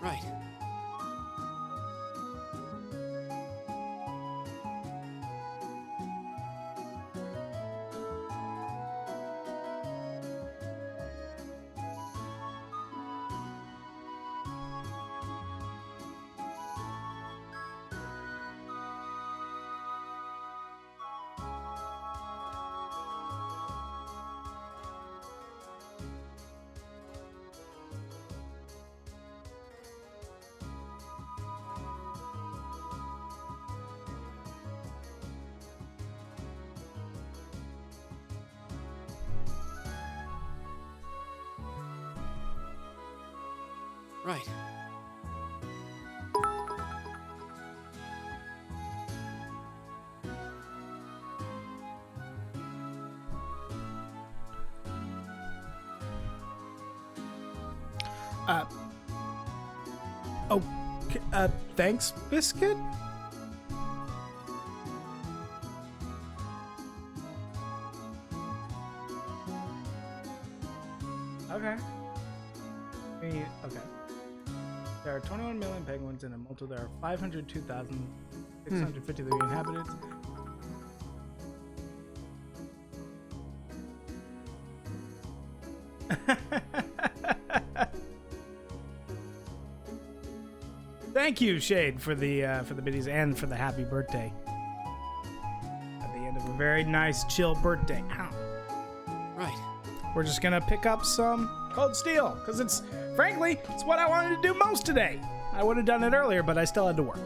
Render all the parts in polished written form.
Right. Right. Uh, oh, thanks, Biscuit? Okay. Okay. There are 21 million penguins in a multiple. There are 502,653 inhabitants. Thank you, Shade, for the biddies and for the happy birthday. At the end of a very nice, chill birthday. Ow. Right. We're just gonna pick up some Cold Steel, because frankly, it's what I wanted to do most today. I would have done it earlier, but I still had to work.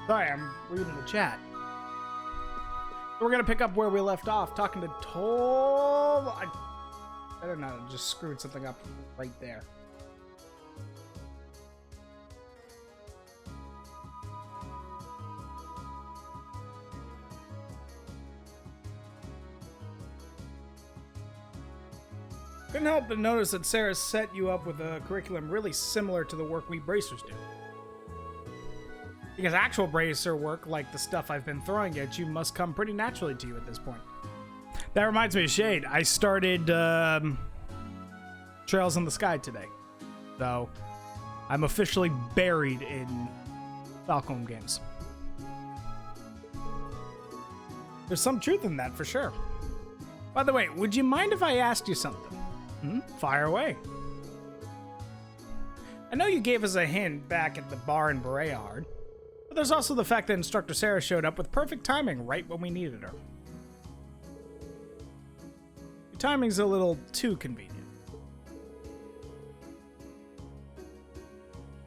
Sorry, I'm reading the chat. We're gonna pick up where we left off, talking to Tol. I don't know, just screwed something up right there. Couldn't help but notice that Sarah set you up with a curriculum really similar to the work we bracers do. Because actual bracer work, like the stuff I've been throwing at you, must come pretty naturally to you at this point. That reminds me of Shade. I started Trails in the Sky today. So I'm officially buried in Falcon games. There's some truth in that for sure. By the way, would you mind if I asked you something? Fire away. I know you gave us a hint back at the bar in Bereyard, but there's also the fact that Instructor Sarah showed up with perfect timing right when we needed her. Your timing's a little too convenient.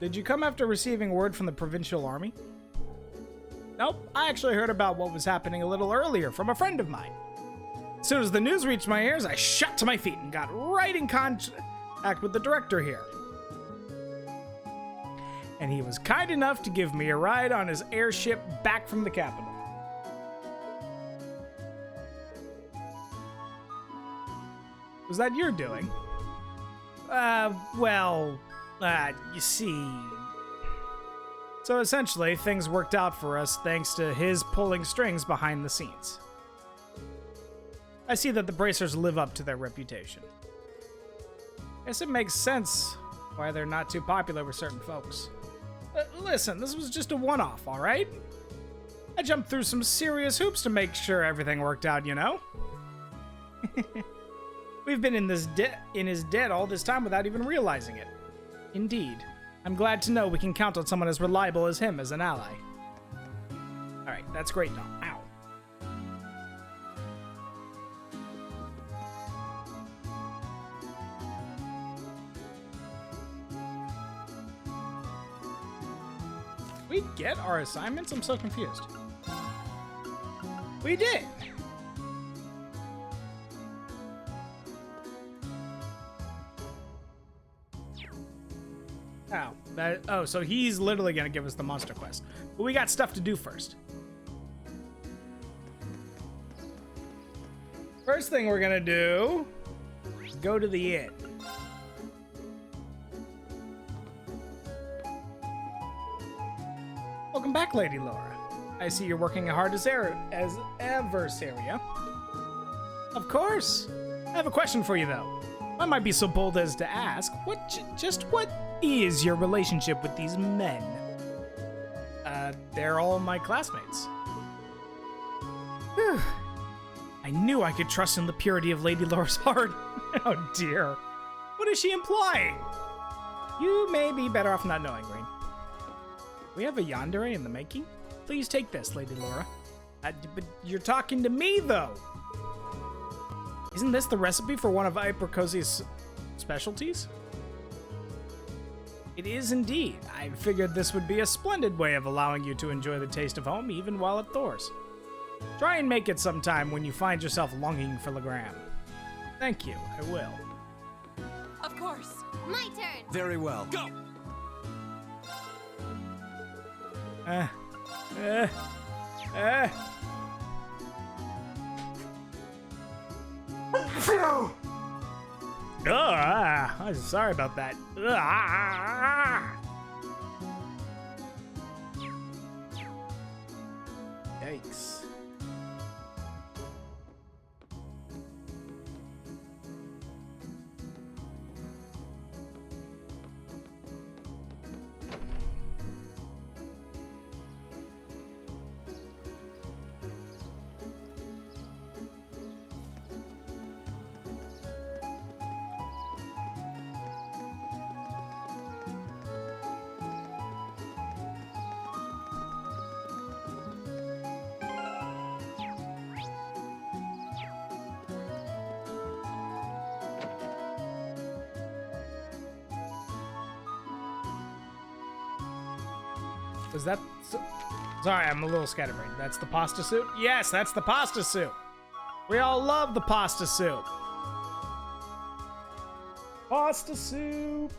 Did you come after receiving word from the Provincial Army? Nope, I actually heard about what was happening a little earlier from a friend of mine. As soon as the news reached my ears, I shot to my feet and got right in contact with the director here. And he was kind enough to give me a ride on his airship back from the capital. Was that your doing? You see... So essentially, things worked out for us thanks to his pulling strings behind the scenes. I see that the bracers live up to their reputation. Guess it makes sense why they're not too popular with certain folks. Listen, this was just a one-off, alright? I jumped through some serious hoops to make sure everything worked out, you know? We've been in his debt all this time without even realizing it. Indeed. I'm glad to know we can count on someone as reliable as him as an ally. Alright, that's great, Dom. Ow. We get our assignments? I'm so confused. We did! Oh, so he's literally gonna give us the monster quest. But we got stuff to do first. First thing we're gonna do is go to the inn. Welcome back, Lady Laura. I see you're working hard as ever, Saria. Of course. I have a question for you, though. I might be so bold as to ask, just what is your relationship with these men? They're all my classmates. Whew. I knew I could trust in the purity of Lady Laura's heart. Oh dear. What is she implying? You may be better off not knowing, Green. We have a yandere in the making? Please take this, Lady Laura. But you're talking to me, though. Isn't this the recipe for one of Ipercosi's specialties? It is indeed. I figured this would be a splendid way of allowing you to enjoy the taste of home even while at Thor's. Try and make it sometime when you find yourself longing for Legram. Thank you, I will. Of course. My turn. Very well. Go! I'm sorry about that. Yikes. Was that... Sorry, I'm a little scatterbrained. That's the pasta soup? Yes, that's the pasta soup. We all love the pasta soup. Pasta soup.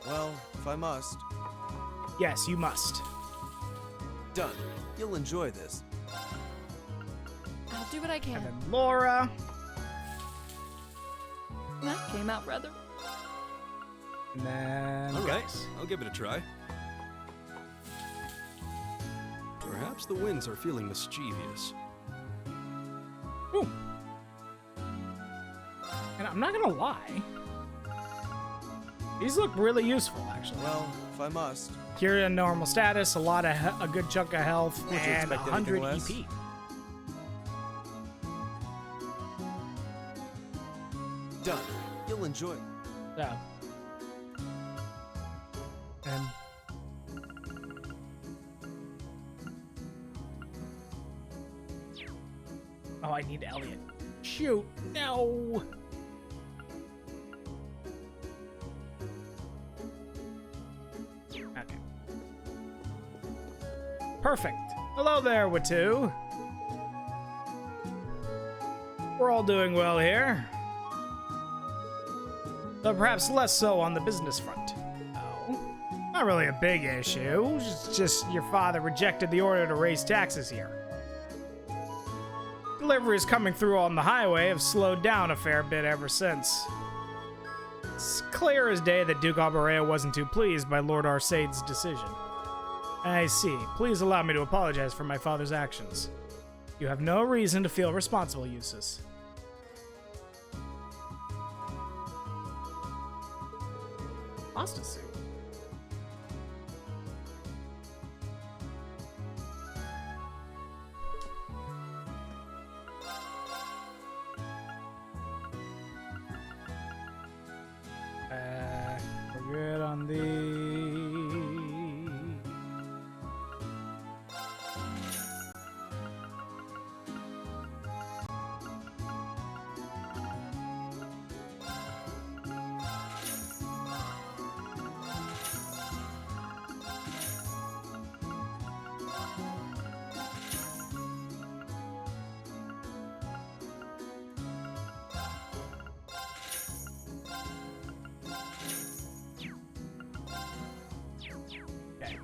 Well, if I must. Yes, you must. Done. You'll enjoy this. I'll do what I can. And then Laura. That came out rather. And then... All right, guys. I'll give it a try. Perhaps the winds are feeling mischievous. Ooh. And I'm not gonna lie. These look really useful, actually. Well, if I must. Cure in normal status, a good chunk of health, Would you and expect 100 anything less? EP. Done. You'll enjoy. Yeah. And oh, I need Elliot. Shoot, no. Okay. Perfect. Hello there, Watu. We're all doing well here. Though perhaps less so on the business front. Oh, not really a big issue. It's just your father rejected the order to raise taxes here. Deliveries coming through on the highway have slowed down a fair bit ever since. It's clear as day that Duke Albareo wasn't too pleased by Lord Arsade's decision. I see. Please allow me to apologize for my father's actions. You have no reason to feel responsible, Eustace. Pasta soup. We're good on the... Okay.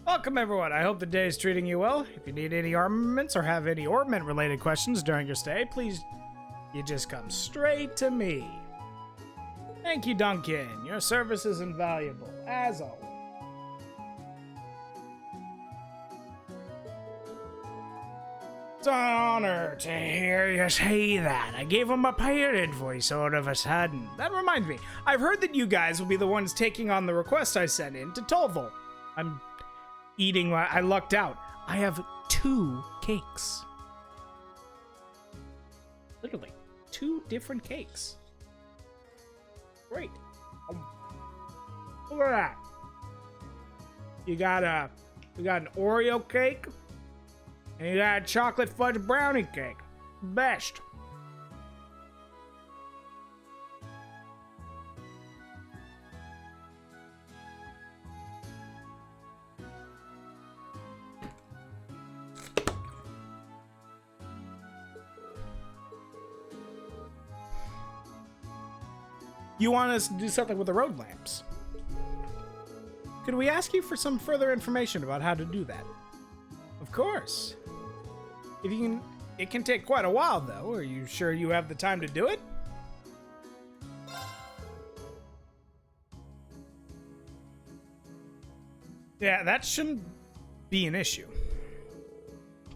Welcome, everyone. I hope the day is treating you well. If you need any armaments or have any ornament-related questions during your stay, please You just come straight to me. Thank you, Duncan. Your service is invaluable, as always. It's an honor to hear you say that. I gave him a pirate voice all of a sudden. That reminds me, I've heard that you guys will be the ones taking on the request I sent in to Tolval. I'm eating, I lucked out. I have 2 cakes. Literally, 2 different cakes. Great. Look at that. You got an Oreo cake, and you got a chocolate fudge brownie cake. Best. You want us to do something with the road lamps? Could we ask you for some further information about how to do that? Of course. If you can, it can take quite a while though. Are you sure you have the time to do it? Yeah, that shouldn't be an issue.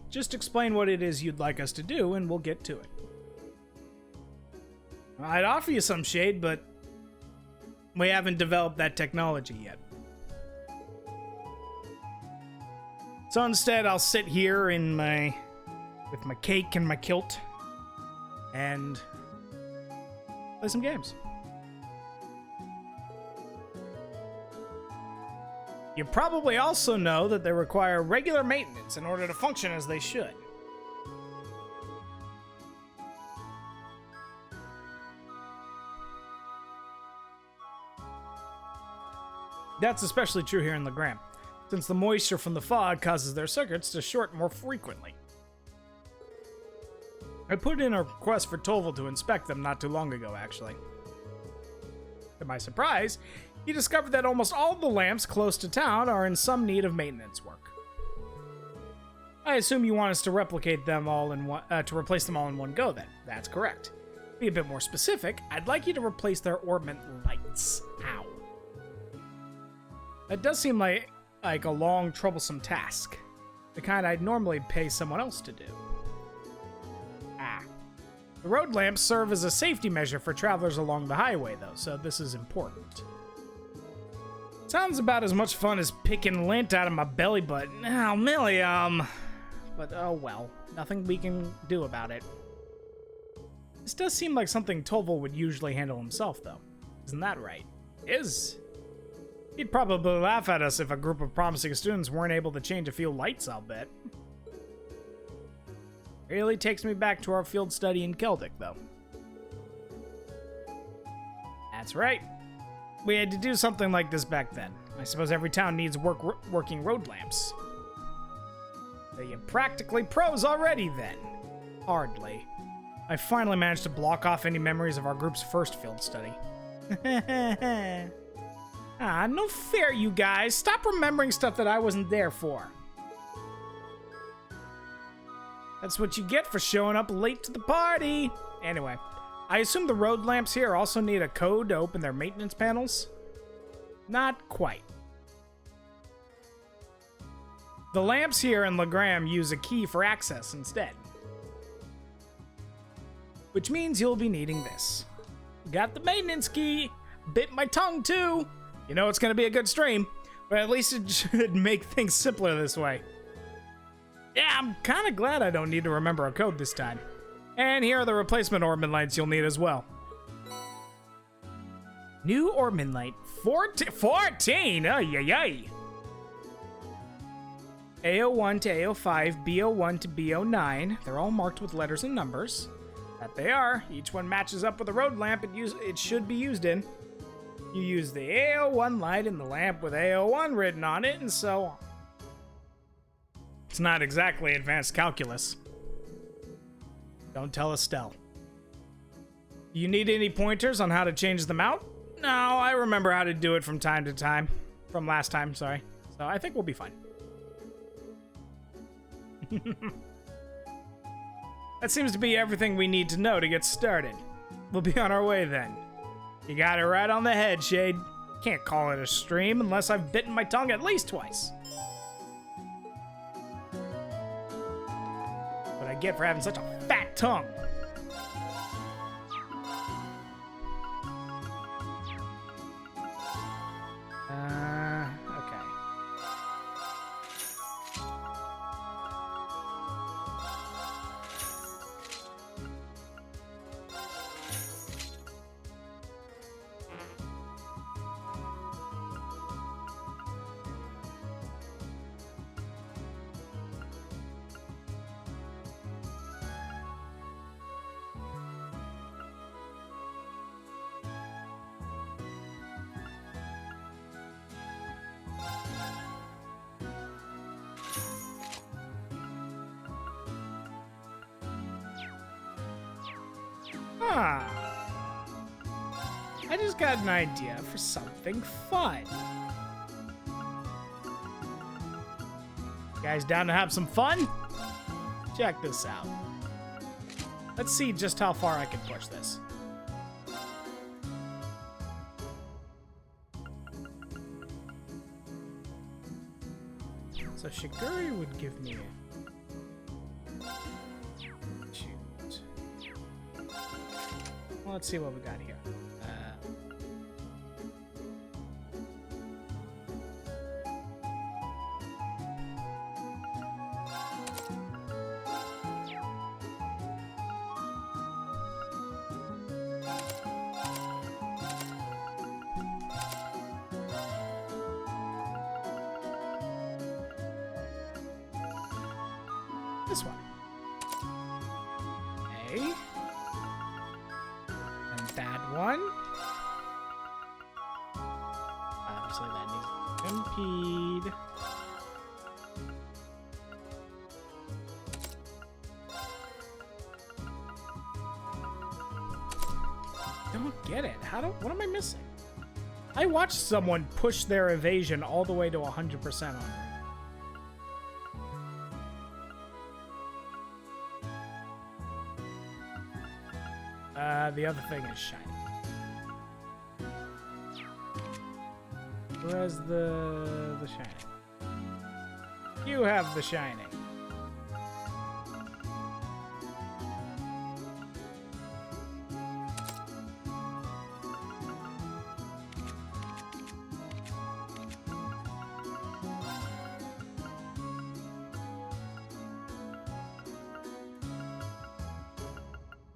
Just explain what it is you'd like us to do and we'll get to it. I'd offer you some shade, but we haven't developed that technology yet. So instead, I'll sit here with my cake and my kilt and play some games. You probably also know that they require regular maintenance in order to function as they should. That's especially true here in Legram, since the moisture from the fog causes their circuits to short more frequently. I put in a request for Tolval to inspect them not too long ago, actually. To my surprise, he discovered that almost all the lamps close to town are in some need of maintenance work. I assume you want us to replicate them all in to replace them all in one go, then. That's correct. To be a bit more specific, I'd like you to replace their orbit lights. Ow. That does seem like a long, troublesome task. The kind I'd normally pay someone else to do. The road lamps serve as a safety measure for travelers along the highway, though, so this is important. Sounds about as much fun as picking lint out of my belly button. Oh, Millie, But oh well, nothing we can do about it. This does seem like something Tolval would usually handle himself, though. Isn't that right? He'd probably laugh at us if a group of promising students weren't able to change a few lights, I'll bet. Really takes me back to our field study in Celtic, though. That's right. We had to do something like this back then. I suppose every town needs working road lamps. So you're practically pros already, then. Hardly. I finally managed to block off any memories of our group's first field study. No fair, you guys. Stop remembering stuff that I wasn't there for. That's what you get for showing up late to the party. Anyway, I assume the road lamps here also need a code to open their maintenance panels? Not quite. The lamps here in Legram use a key for access instead. Which means you'll be needing this. Got the maintenance key. Bit my tongue too. You know it's gonna be a good stream, but at least it should make things simpler this way. Yeah, I'm kinda glad I don't need to remember a code this time. And here are the replacement Orbman lights you'll need as well. New Orbman light, 14! Ay, ay, ay. AO1 to AO5, BO1 to BO9. They're all marked with letters and numbers. That they are. Each one matches up with the road lamp it should be used in. You use the AO1 light in the lamp with AO1 written on it, and so on. It's not exactly advanced calculus. Don't tell Estelle. You need any pointers on how to change them out? No, I remember how to do it from time to time. From last time, sorry. So I think we'll be fine. That seems to be everything we need to know to get started. We'll be on our way then. You got it right on the head, Shade. Can't call it a stream unless I've bitten my tongue at least twice. What I get for having such a fat tongue. Okay. Huh. I just got an idea for something fun. You guys down to have some fun? Check this out. Let's see just how far I can push this. So Shiguri would give me a... Shoot. Well, let's see what we got here. This one. Okay. And that one. Obviously that needs to impede. Don't get it. What am I missing? I watched someone push their evasion all the way to 100% on it. The other thing is shiny. Where's the shining? You have the shining.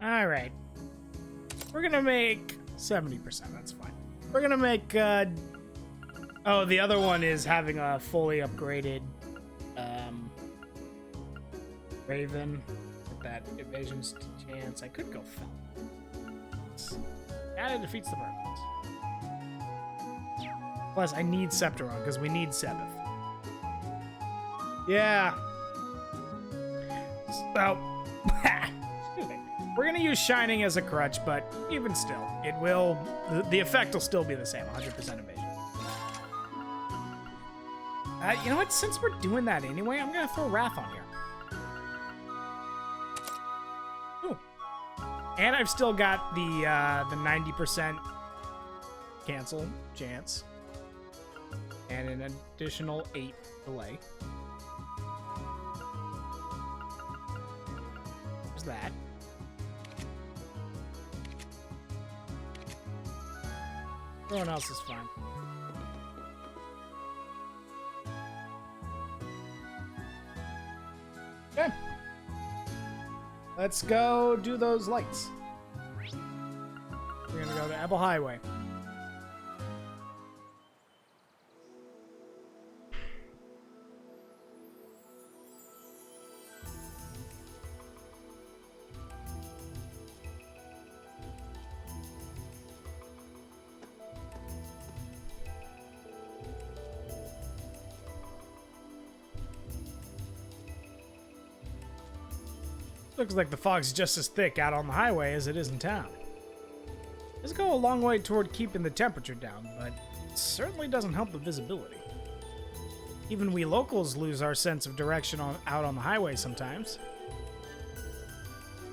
All right. We're gonna make 70%, that's fine. We're gonna make, oh, the other one is having a fully upgraded, Raven with that evasion chance. I could go Fel. That defeats the purpose. Plus, I need Scepteron, because we need Sebeth. Yeah. So, excuse me. We're gonna use Shining as a crutch, but even still, it will, the effect will still be the same, 100% evasion. You know what, since we're doing that anyway, I'm gonna throw Wrath on here. Ooh. And I've still got the 90% cancel chance. And an additional 8 delay. There's that. Everyone else is fine. Okay. Let's go do those lights. We're gonna go to Ebel Highway. Looks like the fog's just as thick out on the highway as it is in town. This go a long way toward keeping the temperature down, but it certainly doesn't help the visibility. Even we locals lose our sense of direction out on the highway sometimes.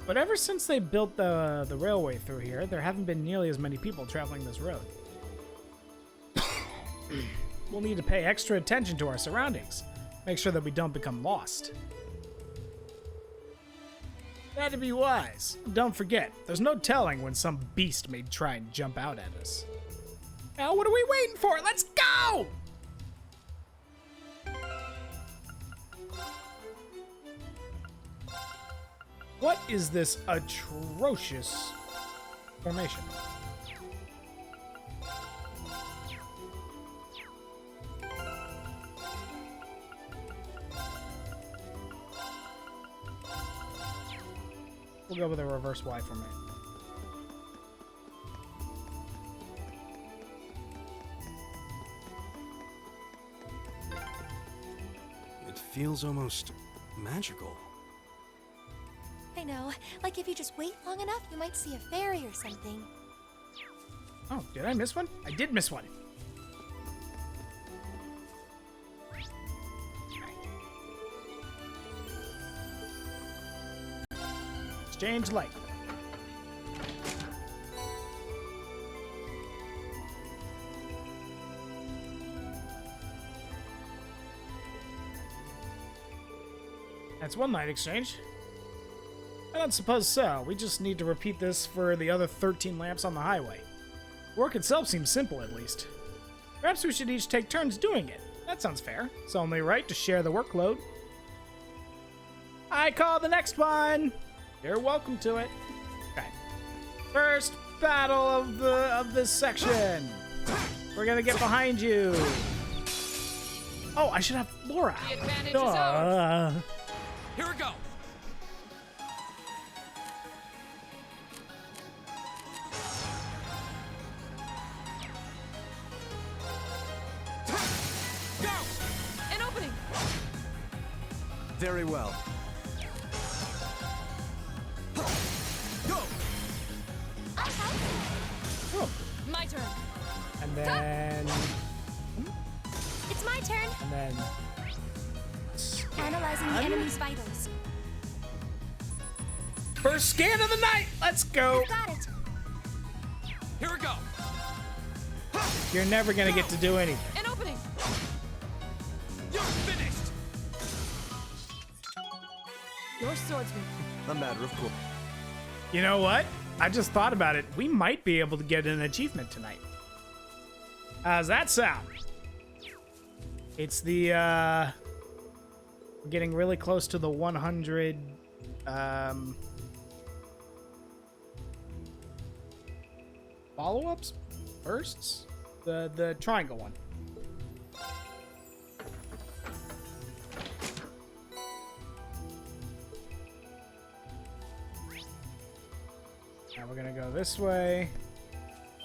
But ever since they built the railway through here, there haven't been nearly as many people traveling this road. We'll need to pay extra attention to our surroundings. Make sure that we don't become lost. Try to be wise. Don't forget, there's no telling when some beast may try and jump out at us. Now, what are we waiting for? Let's go! What is this atrocious formation? We'll go with a reverse Y formation. It feels almost magical. I know. Like if you just wait long enough, you might see a fairy or something. Oh, did I miss one? I did miss one. Exchange light. That's one light exchange. I don't suppose so. We just need to repeat this for the other 13 lamps on the highway. Work itself seems simple, at least. Perhaps we should each take turns doing it. That sounds fair. It's only right to share the workload. I call the next one. You're welcome to it. Okay. First battle of this section. We're gonna get behind you. Oh, I should have Laura. The advantage is ours. Here we go. Go! An opening. Very well. Go! Oh, My turn. and then It's my turn. and then. Analyzing the enemy's vitals. First scan of the night. Let's go. Got it. Here we go. You're never gonna get to do anything. An opening. You're finished. Your swordsman. A matter of course. You know what? I just thought about it. We might be able to get an achievement tonight. How's that sound? It's the, we're getting really close to the 100, follow-ups? Firsts? The triangle one. Now we're gonna go this way.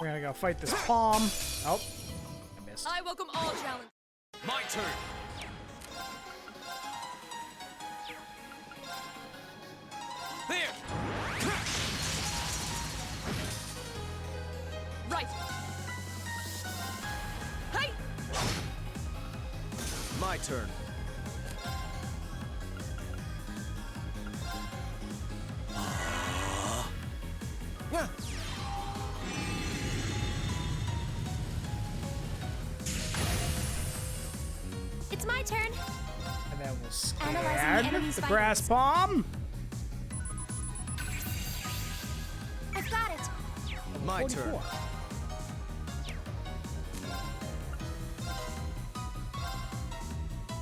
We're gonna go fight this palm. Oh, I missed. I welcome all challenge. My turn. There. Right. Hey! My turn. Yeah. It's my turn. And then we'll Analyzing the scan enemy's the vitals. grass palm. I've got it. My turn. 44.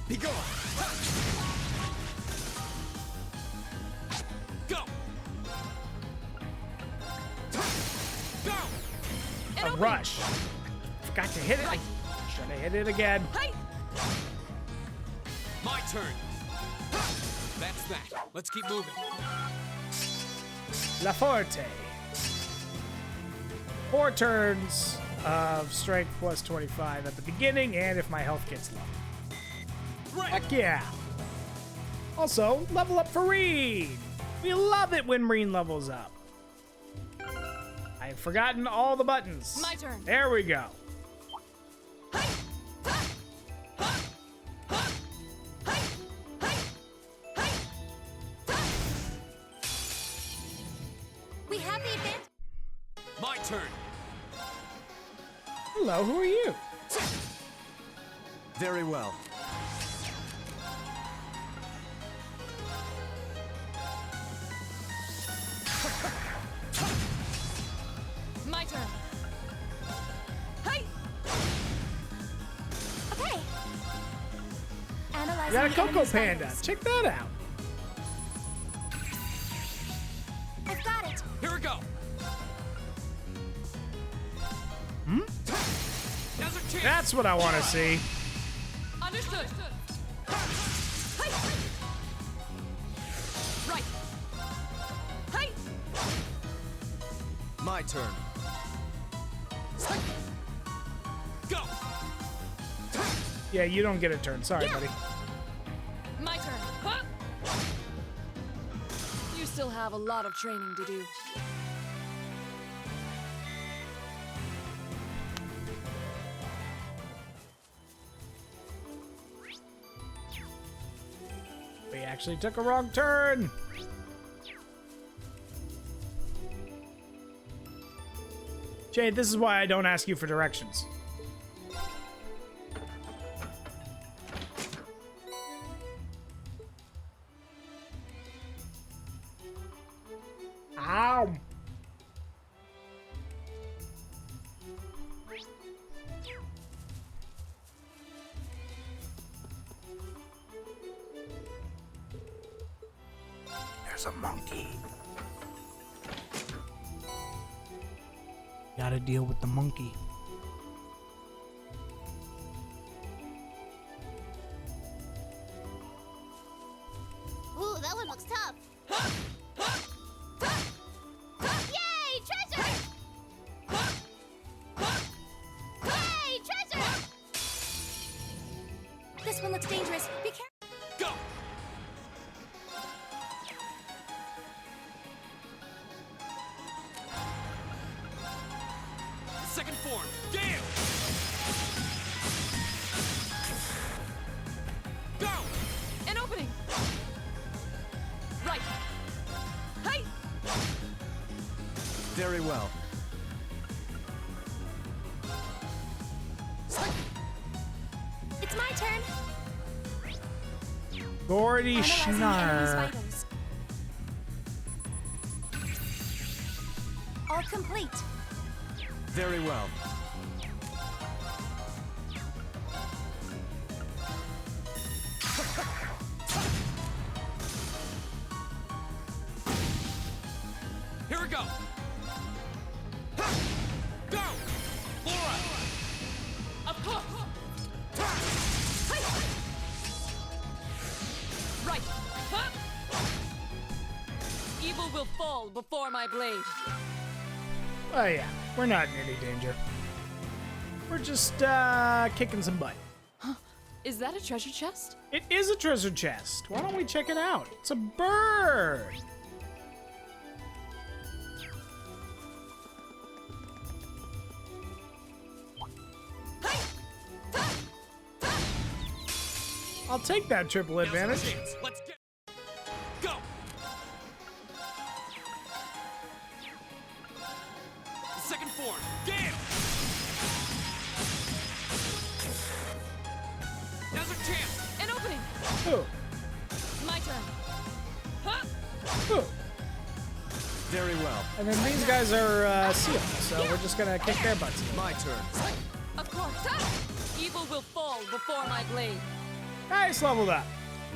Be gone. Go. Go. An A opening. rush. Forgot to hit it. Right. Should have hit it again. Hey! My turn. That's that. Let's keep moving. La Forte. 4 turns of strength plus 25 at the beginning, and if my health gets low. Right. Heck yeah. Also, level up for Reen. We love it when Reen levels up. I've forgotten all the buttons. My turn. There we go. turn. Hello, who are you? Very well. My turn. Hey! Okay. Analyzing You got a the Coco enemy's Panda. vitals. Check that out. I've got it. Here we go. Now's our chance. That's what I want to see. Understood. Hey! Right. Hey! My turn. Go. Yeah, you don't get a turn. Sorry, buddy. My turn. Huh? You still have a lot of training to do. We actually took a wrong turn. Jade, this is why I don't ask you for directions. Ow. There's a monkey. Gotta deal with the monkey. Ooh, that one looks tough. Yay, treasure! Yay, treasure! This one looks dangerous. Be careful. Go. Second form. Damn. Go. An opening. Right. Hey! Very well. It's my turn. Gordy Analyzing the enemy's Schnarr. vitals. All complete. Very well. Here we go. Go. Laura. Of course. Hey! Right. Huh? Evil will fall before my blade. Oh yeah, we're not in any danger. We're just kicking some butt. Is that a treasure chest? It is a treasure chest. Why don't we check it out? It's a bird. I'll take that triple Now's our advantage. chance. Let's get. Go. Second form. Damn. Now's our chance. An opening. Ooh, My turn. Huh? ooh. Very well. And then these guys are sealed, so we're just gonna kick their butts. My turn. Of course. Huh? Evil will fall before my blade. Nice, leveled up.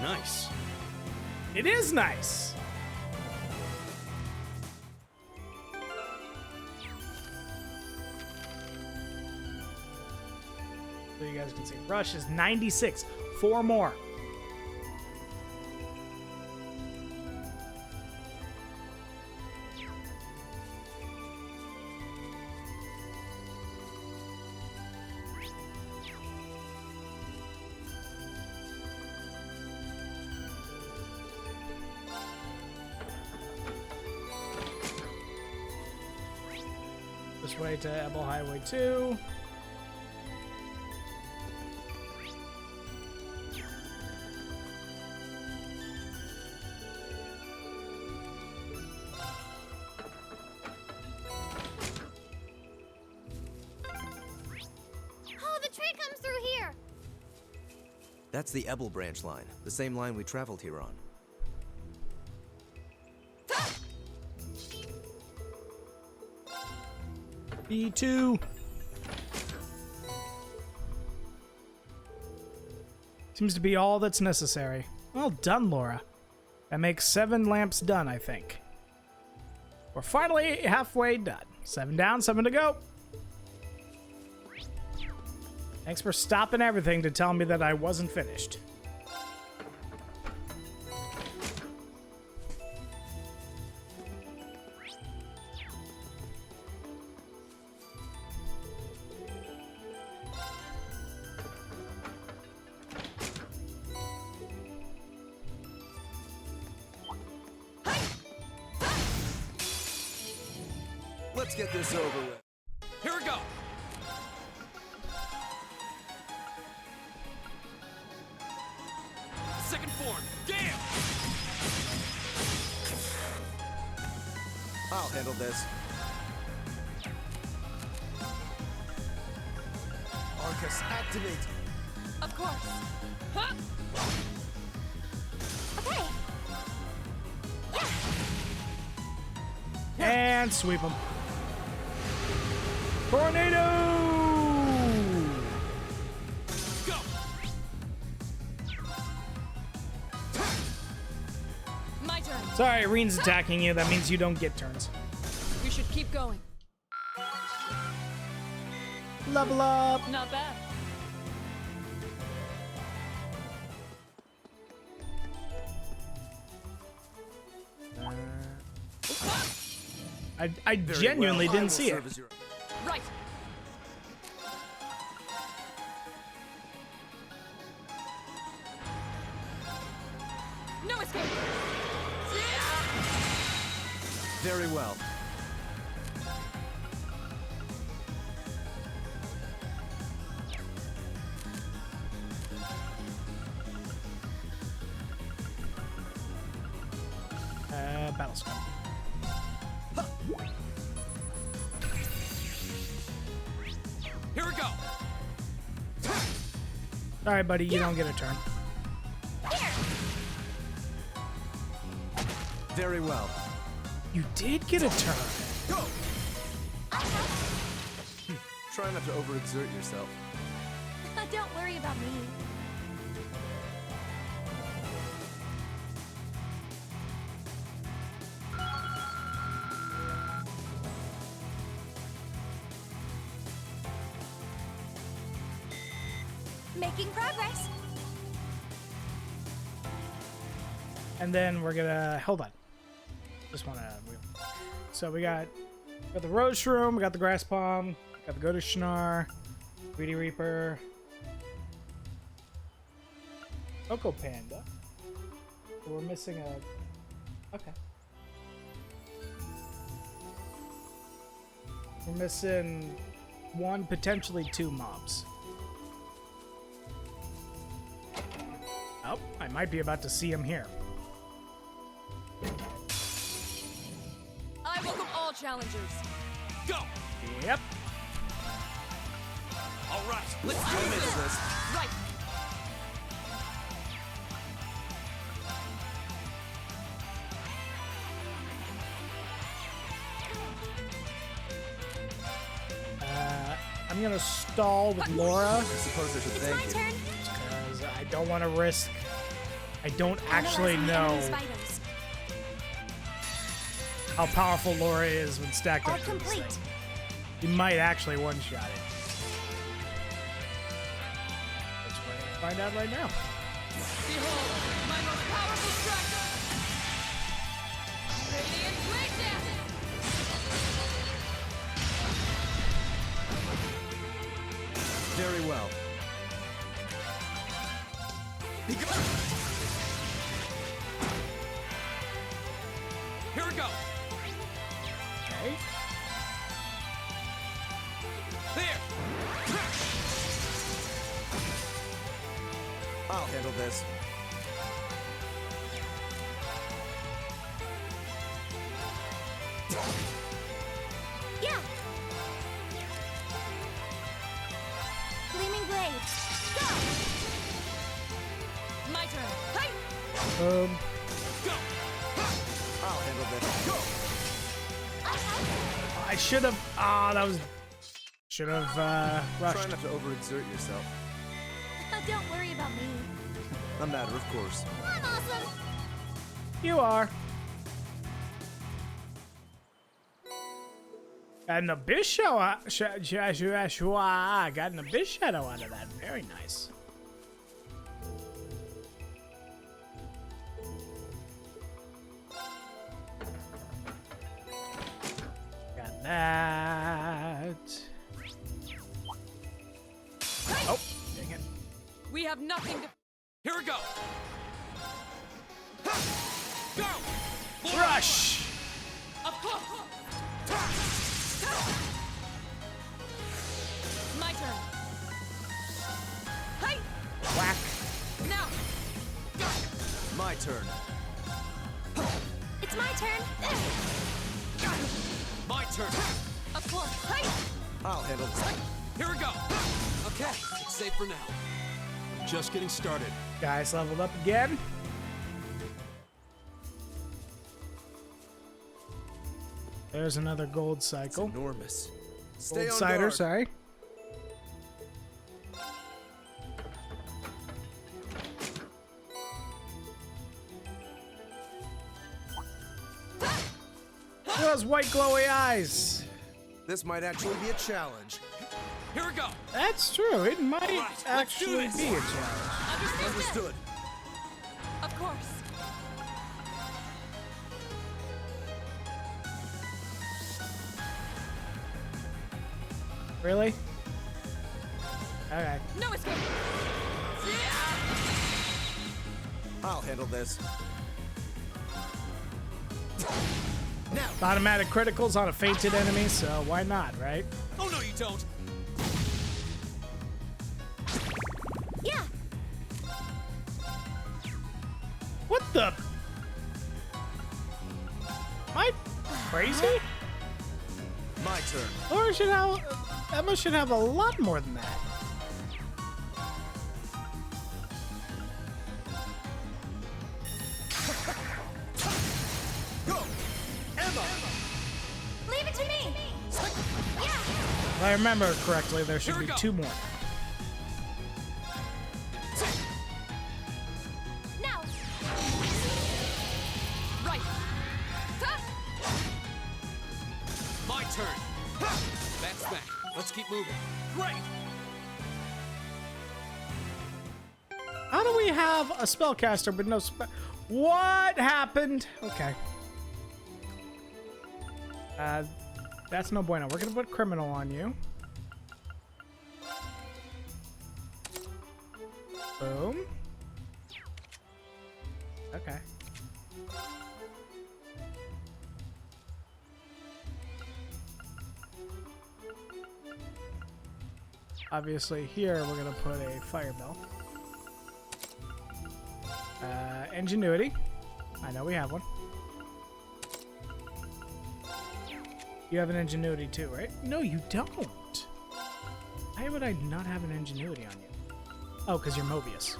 Nice. It is nice. So you guys can see, Rush is 96. 4 more. This way to Ebel Highway 2. That's the Ebel branch line, the same line we traveled here on. B2. Seems to be all that's necessary. Well done, Laura. That makes 7 lamps done, I think. We're finally halfway done. 7 down, 7 to go. Thanks for stopping everything to tell me that I wasn't finished. Let's get this over with. Here we go. Second form. Damn! I'll handle this. Arcus, activate. Of course. Huh? Okay. And sweep them. Tornado! Go! My turn. Sorry, Reen's attacking you. That means you don't get turns. We should keep going. Level up! Not bad. I genuinely didn't see it. Right. No escape. Very well. Battle scar. Here we go. All right, buddy, you don't get a turn. Very well. You did get a turn. Go! Try not to overexert yourself. Don't worry about me. Making progress. And then we're gonna hold on. Just wanna. So we got the Rose Shroom, we got the Grass Palm, got the Goda Shnar, Greedy Reaper, Coco Panda. So we're missing a. Okay. We're missing 1, potentially 2 mobs. Oh, I might be about to see him here. I welcome all challengers. Go! Yep. All right, let's I do missed this. this. Right. I'm gonna stall with Laura I suppose I should It's thank my you. turn. because I don't want to risk. I don't actually Analyzing the know enemy's vitals. how powerful Laura is when stacked Are up to this complete. thing. You might actually one-shot it. Which we're gonna find out right now. Behold, my most powerful striker. Radiant breakdown. Very well. Here we go. Okay. There. I'll handle this. Yeah. Gleaming blades. Go. Boom. I'll handle this. Go! I should have. Ah, that was. Should have rushed. Try not to overexert yourself. Don't worry about me. A matter of course. I'm awesome. You are. And the big shadow, got an abyss shadow out of that. Very nice. Got that. Oh, dang it. We have nothing to. Here we go. Go! Rush! Of course. My turn. Hey! Whack. Now! My turn. It's my turn. My turn. Of course. Hey! I'll handle this. Here we go. Okay, it's safe for now. Just getting started. Guys leveled up again. There's another gold cycle. Enormous. Stay Gold on cider, guard. sorry. Those white glowy eyes. This might actually be a challenge. Here we go. That's true. It might right, let's do actually this. be a challenge. Understood. Of course. Really? Okay. No escape. I'll handle this. Automatic criticals on a fainted enemy, so why not, right? Oh, no, you don't. Yeah. What the? Am I crazy? My turn. Or should have Emma should have a lot more than that. Go! Emma! Leave it to me. Yeah. If I remember correctly, there should Here we be go. 2 more. Now. Right. Ha! My turn. Back smack. Let's keep moving. Great. How do we have a spellcaster but no spell? What happened? Okay. That's no bueno. We're gonna put criminal on you. Boom. Okay. Obviously here we're gonna put a fire bell. Ingenuity. I know we have one. You have an ingenuity too, right? No, you don't. Why would I not have an ingenuity on you? Oh, because you're Mobius.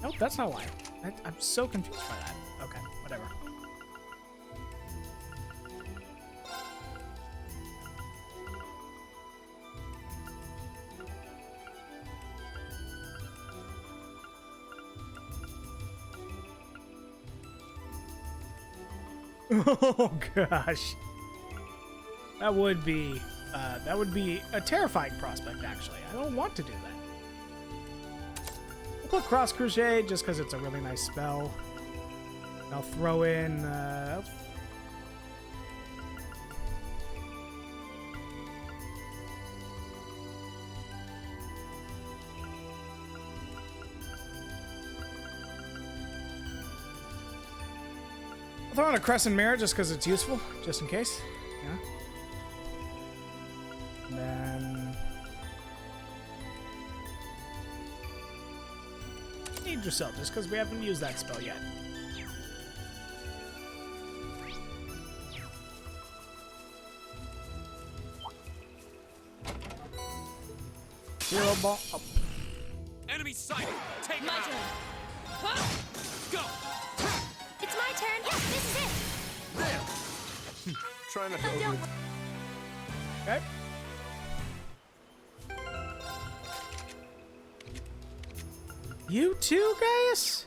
Nope, that's not why. I'm so confused by that. Okay, whatever. Oh gosh, that would be a terrifying prospect. Actually, I don't want to do that. I'll put Cross Crusade just because it's a really nice spell. I'll throw in. I'll throw in a Crescent Mirror just because it's useful, just in case. Yeah. And then Need Yourself, just because we haven't used that spell yet. Hero Ball. Oh. Enemy sighted. Take him My out. turn. Go! It's my turn. Yeah, this is it. There! Try not to Oh, don't over... Okay. You too, Gaius?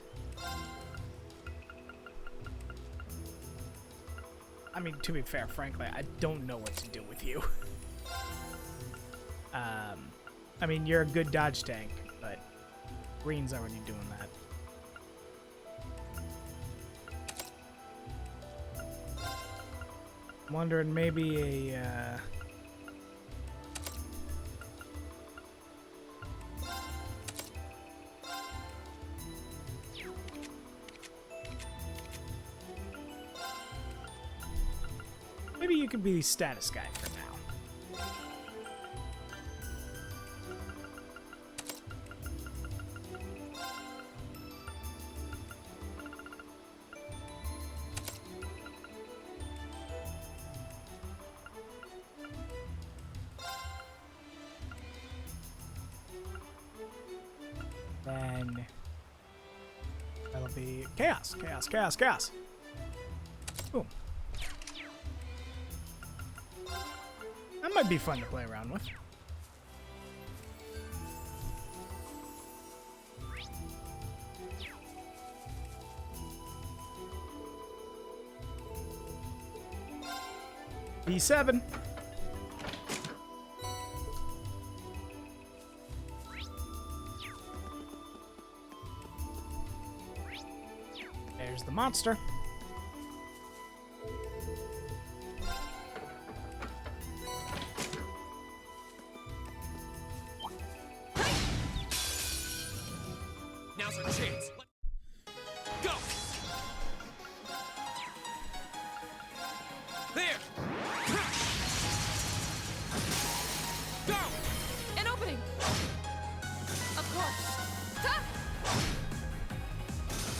I mean, to be fair, frankly, I don't know what to do with you. I mean, you're a good dodge tank, but Green's already doing that. I'm wondering maybe a, maybe you could be the status guy for now. Then that'll be chaos, chaos, chaos, chaos. Boom. That might be fun to play around with. B7. There's the monster. Now's our chance. Go! There! Go! An opening. Of course. Ha!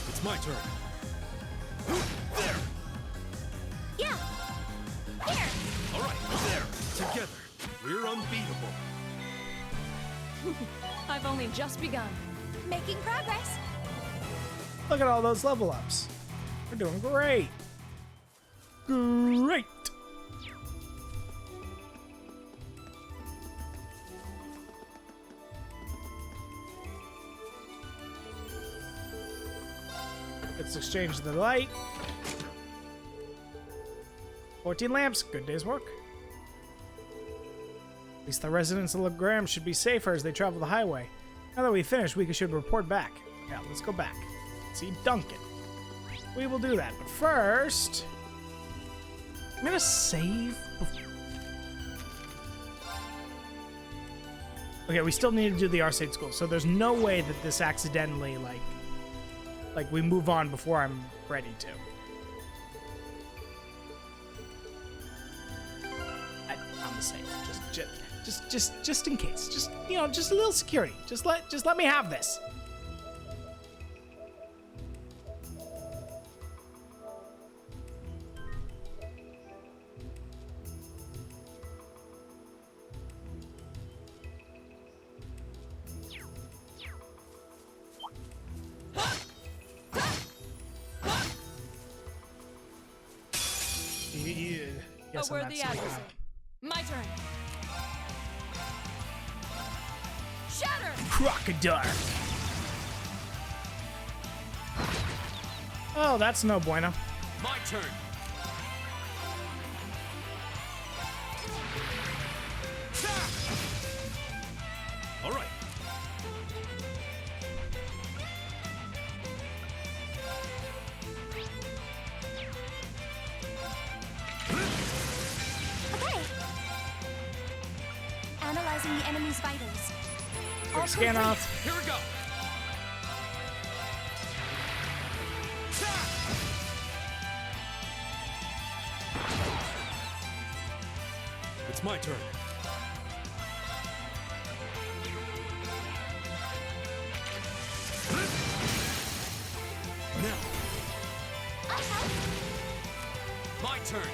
It's my turn. There! Yeah. Here. All right, there. Together, we're unbeatable. I've only just begun. Making progress. Look at all those level ups. We're doing great. Great. Let's exchange the light. 14 lamps. Good day's work. At least the residents of Legram should be safer as they travel the highway. Now that we finished, we should report back. Yeah, let's go back. See Duncan. We will do that, but first, I'm gonna save. Okay, we still need to do the Arcade School, so there's no way that this accidentally, like we move on before I'm ready to. I'm safe. Just in case. Just, you know, just a little security. Just let me have this. Yes, A I'm worthy absolutely adversary. My turn. Shatter! Crocodile. Oh, that's no bueno. My turn. All right. Okay. Analyzing the enemy's vitals. All Quick scan complete. off. Here we go. It's my turn. Now, my turn.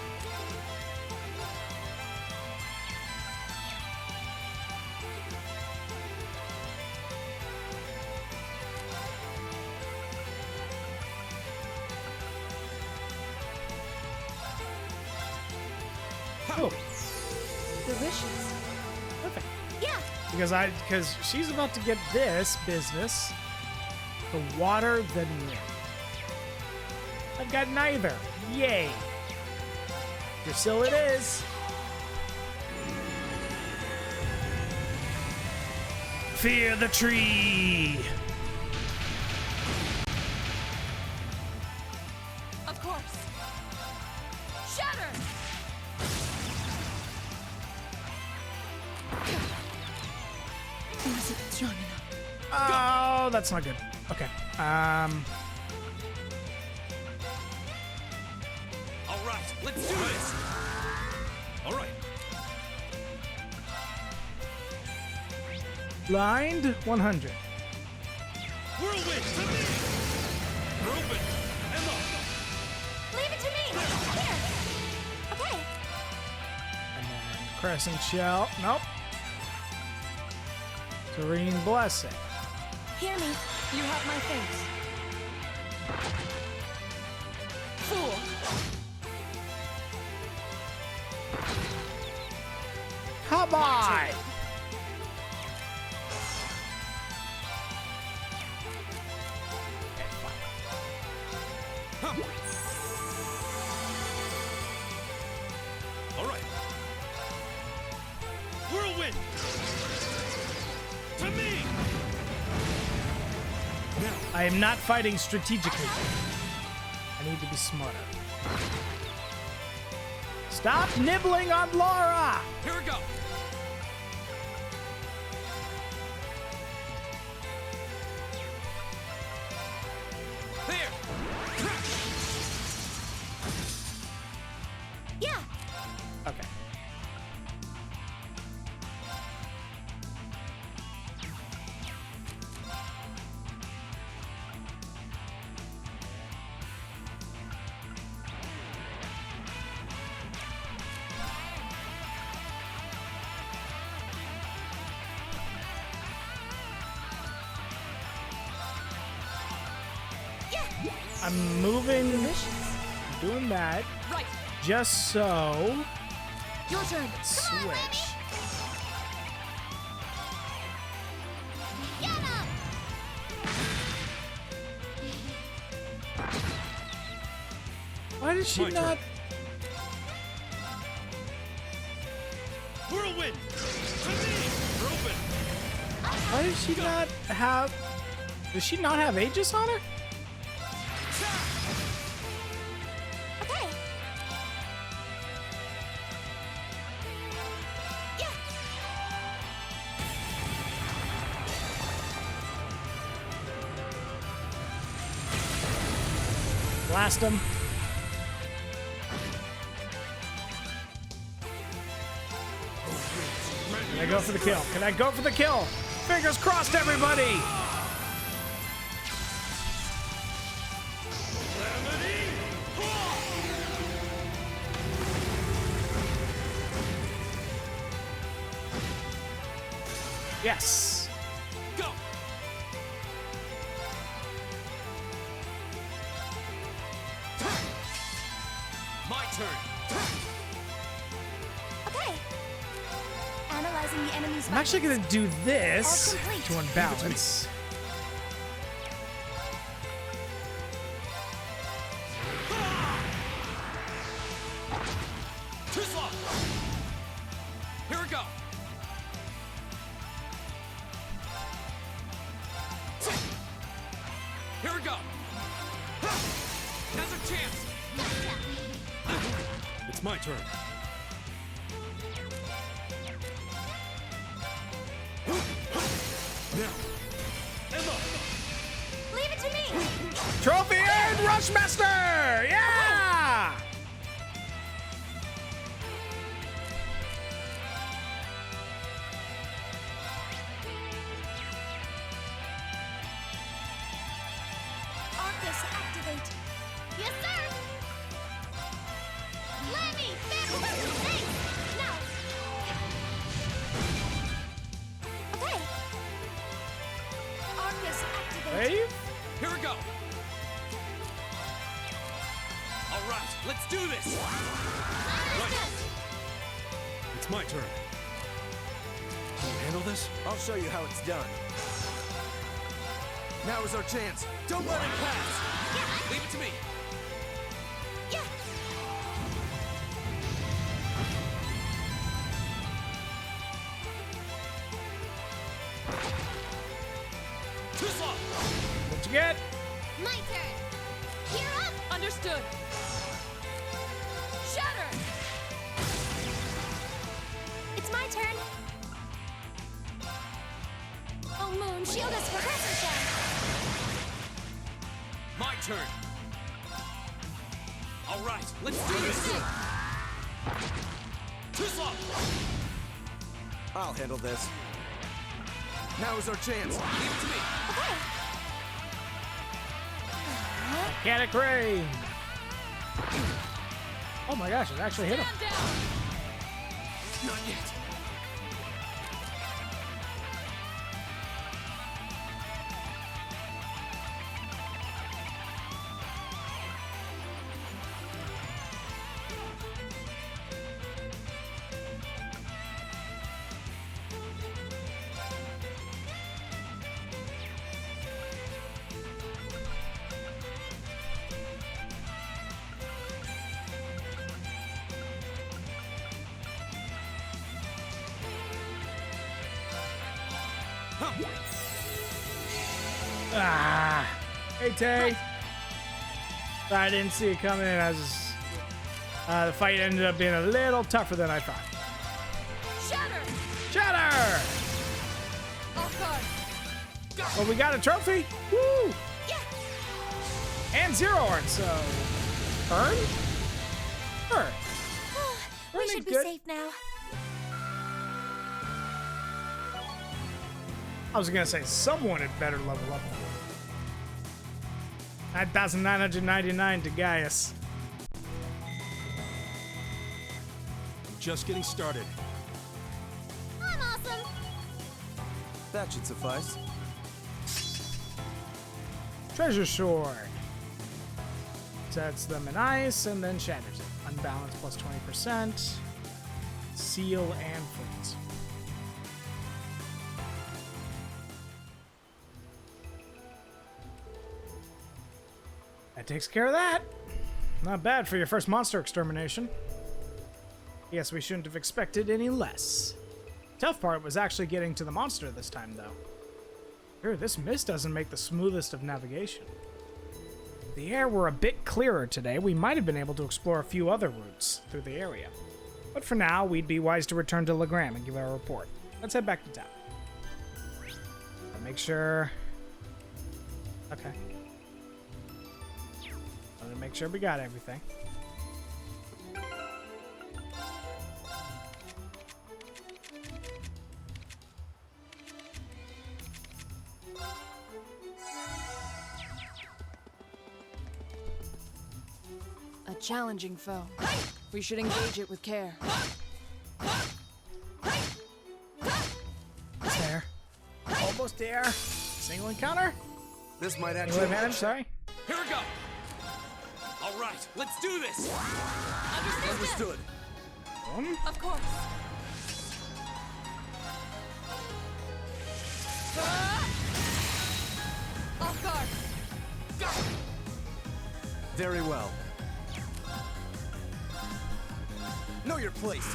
Oh, Delicious. perfect. Yeah. Because she's about to get this business. The water, then wind. I've got neither. Yay. Drusilla it is. Fear the tree. Of course. Shatter! Wasn't strong enough. Oh, that's not good. Okay. All right, let's do this. All right. Blind 100. Whirlwind to me. Whirlwind. Emma. Leave it to me. Here. Okay. And then Crescent Shell. Nope. Serene Blessing. Hear me. You have my thanks. Fool! Come on! All right. Whirlwind. To me. Now. I am not fighting strategically. I need to be smarter. Stop nibbling on Laura! Here we go. There. Yeah. Okay. I'm moving, doing that, Right. just so. Your turn. Switch. Get him! Why did she My not? turn. Whirlwind. To me. Whirlwind. Why did she not have? Does she not have Aegis on her? Okay. Yeah. Blast him. Can I go for the kill? Can I go for the kill? Fingers crossed, everybody! Yes. Go. My turn. Okay. Analyzing the enemy's I'm actually gonna do this All complete. to unbalance. Too slow. Here we go. Here we go. Now's our chance. It's my turn. Now, Emma. Leave it to me. Trophy earned, Rushmaster! Yeah! Arcus, activate. Yes, sir! Lemmy! Thanks! Now! Okay. Arcus, activate. Wave? Here we go. All right, let's do this. Right. It's my turn. Can you handle this? I'll show you how it's done. Now is our chance. Don't let it pass. Leave it to me. Yeah. Too slow. What you get? My turn. Gear up. Understood. Shatter. It's my turn. Oh, Moon, shield us for Crescent Shell. My turn. All right, let's do this. Too slow. I'll handle this. Now is our chance. Leave it to me. Okay. Mechanic Rain. Oh my gosh, it actually hit him. Stand down. Not yet. Ah. Hey, Tay. I didn't see it coming in. The fight ended up being a little tougher than I thought. Shatter. Shatter! Off guard. Well, we got a trophy. Woo! Yeah. And zero art, so. Earn? Earn. We Earning's should be good. safe now. I was gonna say someone had better level up. 9,999 to Gaius. Just getting started. I'm awesome. That should suffice. Treasure Sword. Sets them in ice and then shatters it. Unbalance plus 20%. Seal and freeze. That takes care of that. Not bad for your first monster extermination. Yes, we shouldn't have expected any less. Tough part was actually getting to the monster this time, though. Here, this mist doesn't make the smoothest of navigation. If the air were a bit clearer today, we might have been able to explore a few other routes through the area. But for now, we'd be wise to return to Legram and give our report. Let's head back to town. I'll make sure... Okay. I'm gonna make sure we got everything. A challenging foe. We should engage it with care. There. Almost there. Single encounter? This might Single actually. advantage, sorry. Here we go. All right, let's do this. Understood. Boom. Of course. Off guard. Very well. Know your place.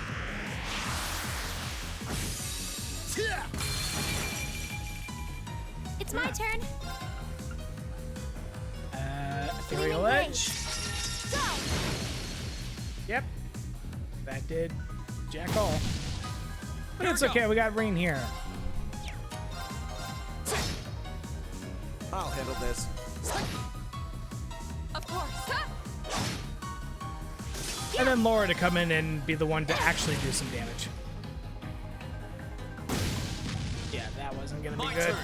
It's my turn. Ethereal Gleaming Edge. Go. Yep. That did jack all. But Here it's we go. okay, we got rain here. I'll handle this. Of course. And then Laura to come in and be the one to actually do some damage. Yeah, that wasn't gonna be My good. turn.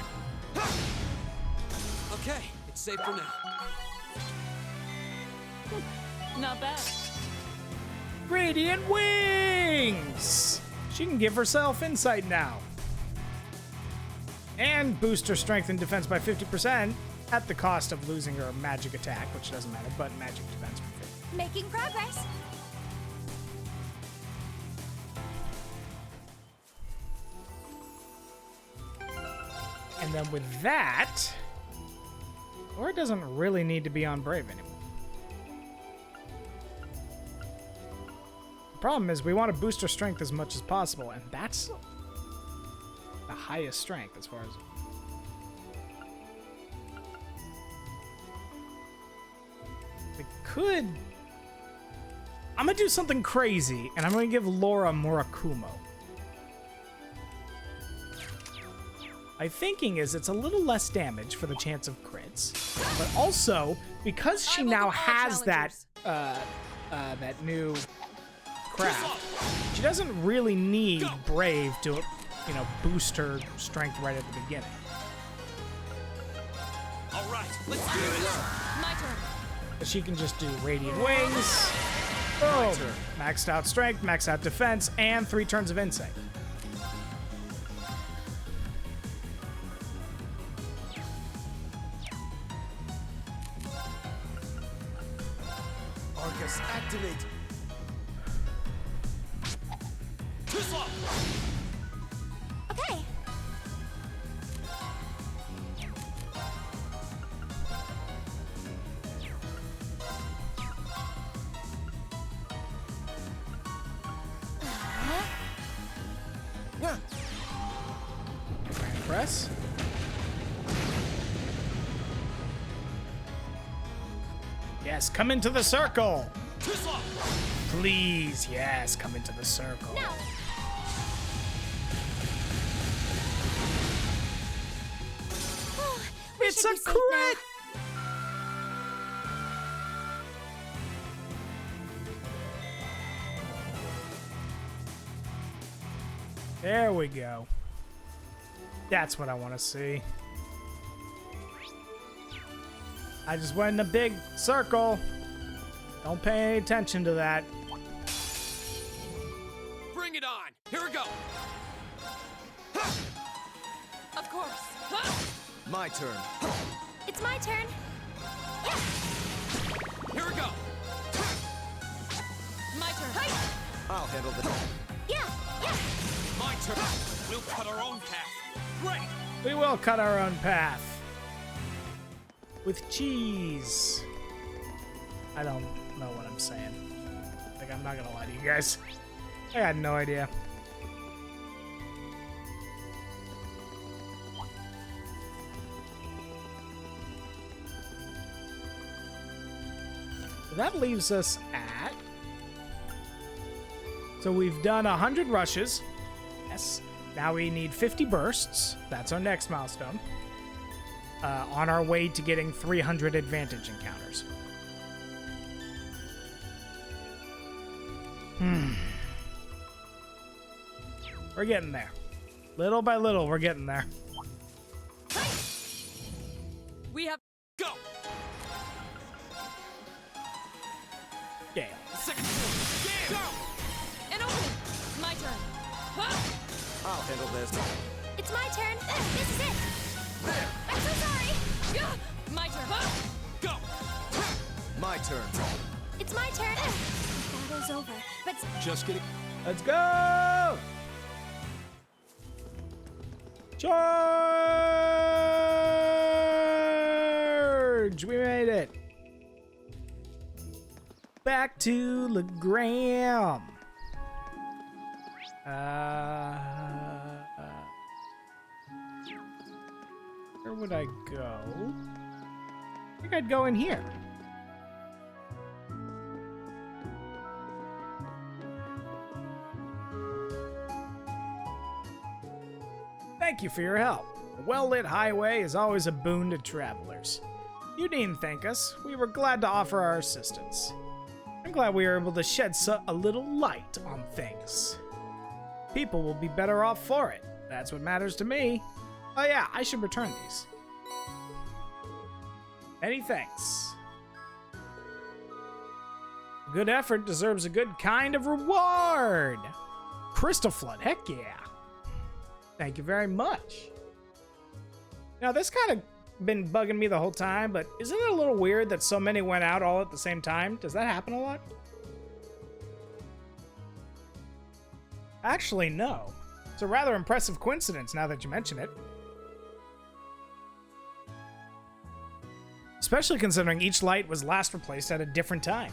Okay, it's safe for now. Not bad. Radiant Wings! She can give herself insight now. And boost her strength and defense by 50% at the cost of losing her magic attack, which doesn't matter, but magic defense for 50. Making progress. then with that, Laura doesn't really need to be on Brave anymore. The problem is we want to boost her strength as much as possible, and that's the highest strength as far as... We could... I'm going to do something crazy, and I'm going to give Laura Murakumo. My thinking is it's a little less damage for the chance of crits, but also because she now has that that new craft, she doesn't really need Brave to, you know, boost her strength right at the beginning. All right, let's do this. My turn. But she can just do Radiant Wings, boom, maxed out strength, maxed out defense, and 3 turns of Insight. Arcus, activate. Too slow. Okay. Yeah. Press. Yes, come into the circle. Too slow. Please, yes, come into the circle. No. It's should a be safe crit! There we go. That's what I want to see. I just went in a big circle. Don't pay any attention to that. Bring it on. Here we go. Of course. My turn. It's my turn. Here we go. My turn. I'll handle the... Yeah. My turn. We'll cut our own path. Great. We will cut our own path. With cheese. I don't know what I'm saying. Like, I'm not gonna lie to you guys. I had no idea. So that leaves us at... So we've done 100 rushes. Yes. Now we need 50 bursts. That's our next milestone. On our way to getting 300 advantage encounters. We're getting there. Little by little, we're getting there. We have. Go. Gale. Second floor. Go. And open. My turn. I'll handle this. It's my turn. This is it. I'm so sorry. My turn. Go. My turn. It's my turn. The battle's over. But Just kidding. Let's go! Charge! We made it. Back to Legram. Where would I go? I think I'd go in here. Thank you for your help. A well-lit highway is always a boon to travelers. You needn't thank us. We were glad to offer our assistance. I'm glad we were able to shed a little light on things. People will be better off for it. That's what matters to me. Oh yeah, I should return these. Many thanks. A good effort deserves a good kind of reward. Crystal Flood, heck yeah. Thank you very much. Now, this kind of been bugging me the whole time, but isn't it a little weird that so many went out all at the same time? Does that happen a lot? Actually, no. It's a rather impressive coincidence now that you mention it. especially considering each light was last replaced at a different time.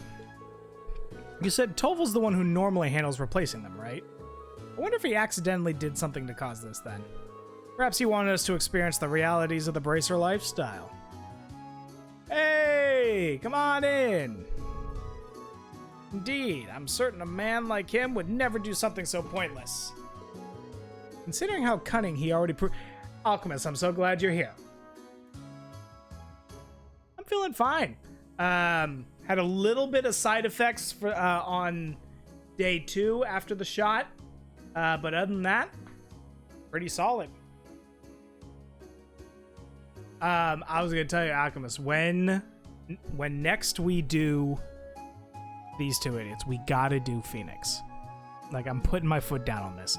You said Toval's the one who normally handles replacing them, right? I wonder if he accidentally did something to cause this then. Perhaps he wanted us to experience the realities of the Bracer lifestyle. Hey, come on in. Indeed, I'm certain a man like him would never do something so pointless. Considering how cunning he already proved... Alchemist, I'm so glad you're here. I'm feeling fine. Had a little bit of side effects for on day 2 after the shot. But other than that, pretty solid. I was going to tell you, Alchemist, when next we do these two idiots, we got to do Phoenix. Like, I'm putting my foot down on this.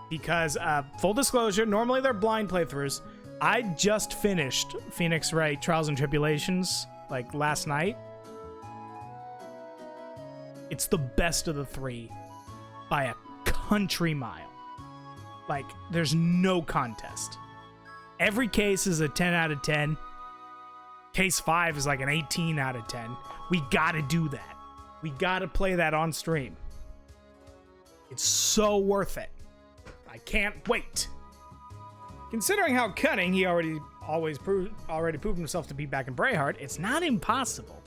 Because, full disclosure, normally they're blind playthroughs. I just finished Phoenix Wright Trials and Tribulations, like, last night. It's the best of the 3 by a country mile. Like, there's no contest. Every case is a 10 out of 10. Case 5 is like an 18 out of 10. We gotta do that. We gotta play that on stream. It's so worth it. I can't wait. Considering how cunning he already proved himself to be back in Brayheart, it's not impossible.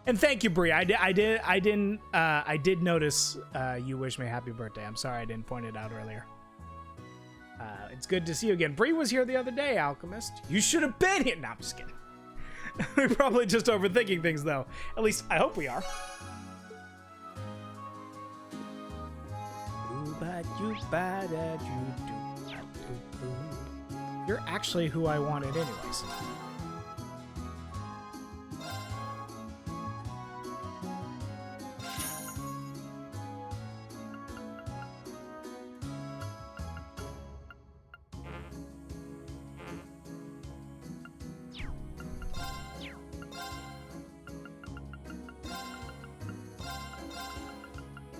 And thank you, Bree. I did notice you wish me a happy birthday. I'm sorry I didn't point it out earlier. It's good to see you again. Bree was here the other day, Alchemist. You should have been here. No, I'm just kidding. We're probably just overthinking things, though. At least, I hope we are. You're actually who I wanted anyways.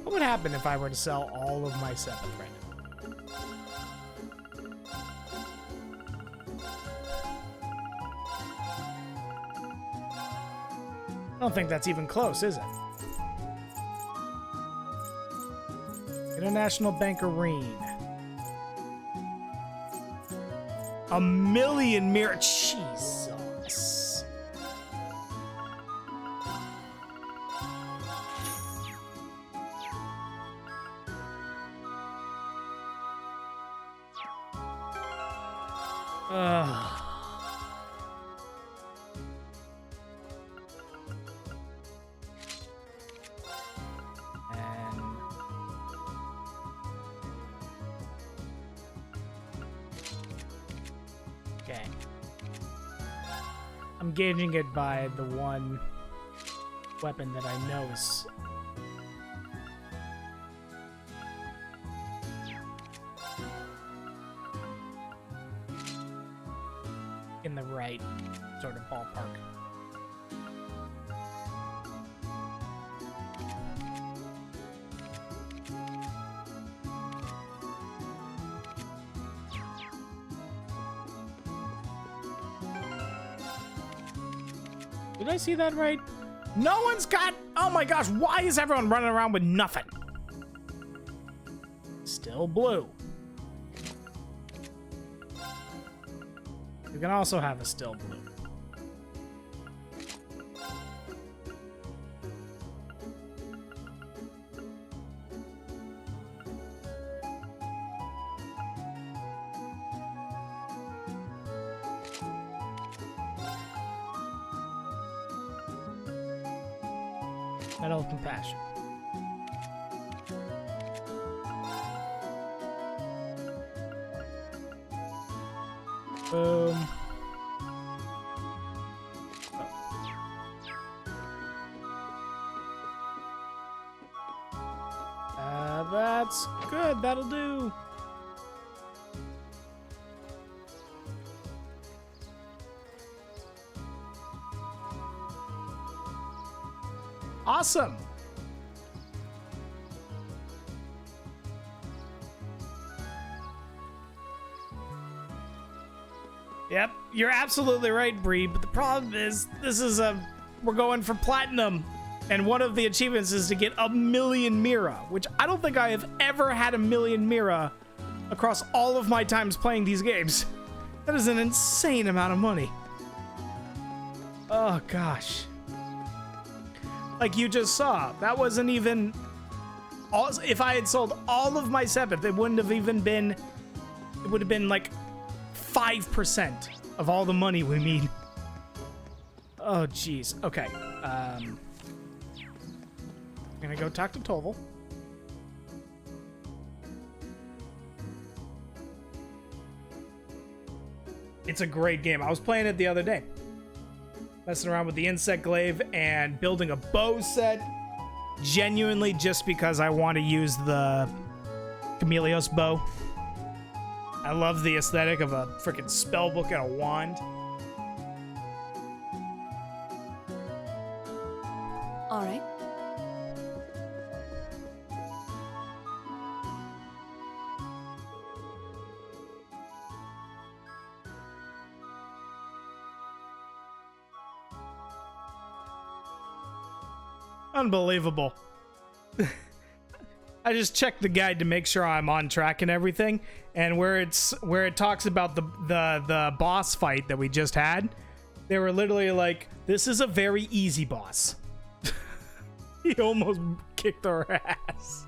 What would happen if I were to sell all of my Sepith right now? I don't think that's even close, is it? International Bankerine. 1 million mirror. Jesus. Okay. I'm gauging it by the one weapon that I know is... in the right sort of ballpark. Did I see that right? No one's got... Oh my gosh, why is everyone running around with nothing? Still blue. You can also have a still blue. Medal of Compassion. Boom. That's good. That'll do. Awesome. Yep, you're absolutely right, Bree. But problem is, we're going for platinum. And one of the achievements is to get 1,000,000 Mira, which I don't think I have ever had 1,000,000 Mira across all of my times playing these games. That is an insane amount of money. Oh, gosh. Like you just saw, that wasn't even... if I had sold all of my Sepith, it wouldn't have even been... It would have been like 5% of all the money we made. Oh, jeez. Okay. I'm gonna go talk to Toval. It's a great game. I was playing it the other day. Messing around with the insect glaive and building a bow set. Genuinely just because I want to use the Chameleos bow. I love the aesthetic of a freaking spellbook and a wand. All right. Unbelievable. I just checked the guide to make sure I'm on track and everything, and where it talks about the boss fight that we just had, they were literally like, this is a very easy boss. He almost kicked our ass.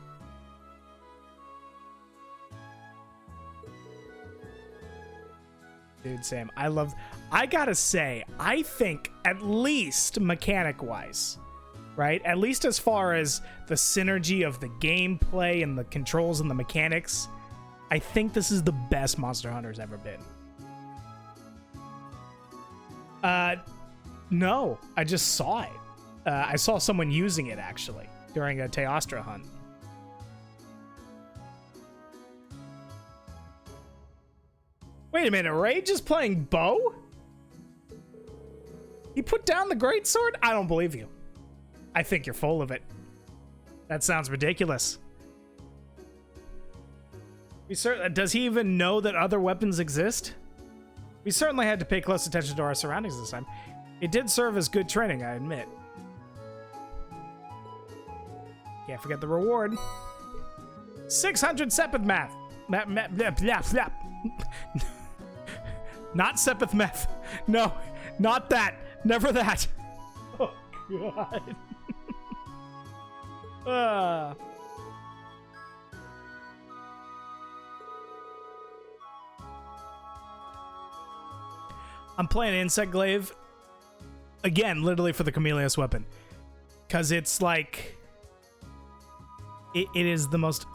Dude, Sam, I gotta say, I think at least mechanic-wise, right? At least as far as the synergy of the gameplay and the controls and the mechanics, I think this is the best Monster Hunter's ever been. No, I just saw it. I saw someone using it, actually, during a Teostra hunt. Wait a minute, Rage is playing bow? He put down the greatsword? I don't believe you. I think you're full of it. That sounds ridiculous. Does he even know that other weapons exist? We certainly had to pay close attention to our surroundings this time. It did serve as good training, I admit. Can't forget the reward. 600 Sepith math. Not Sepith meth. No, not that. Never that. Oh, God. I'm playing Insect Glaive again, literally for the Chameleos weapon, because it's like it is the most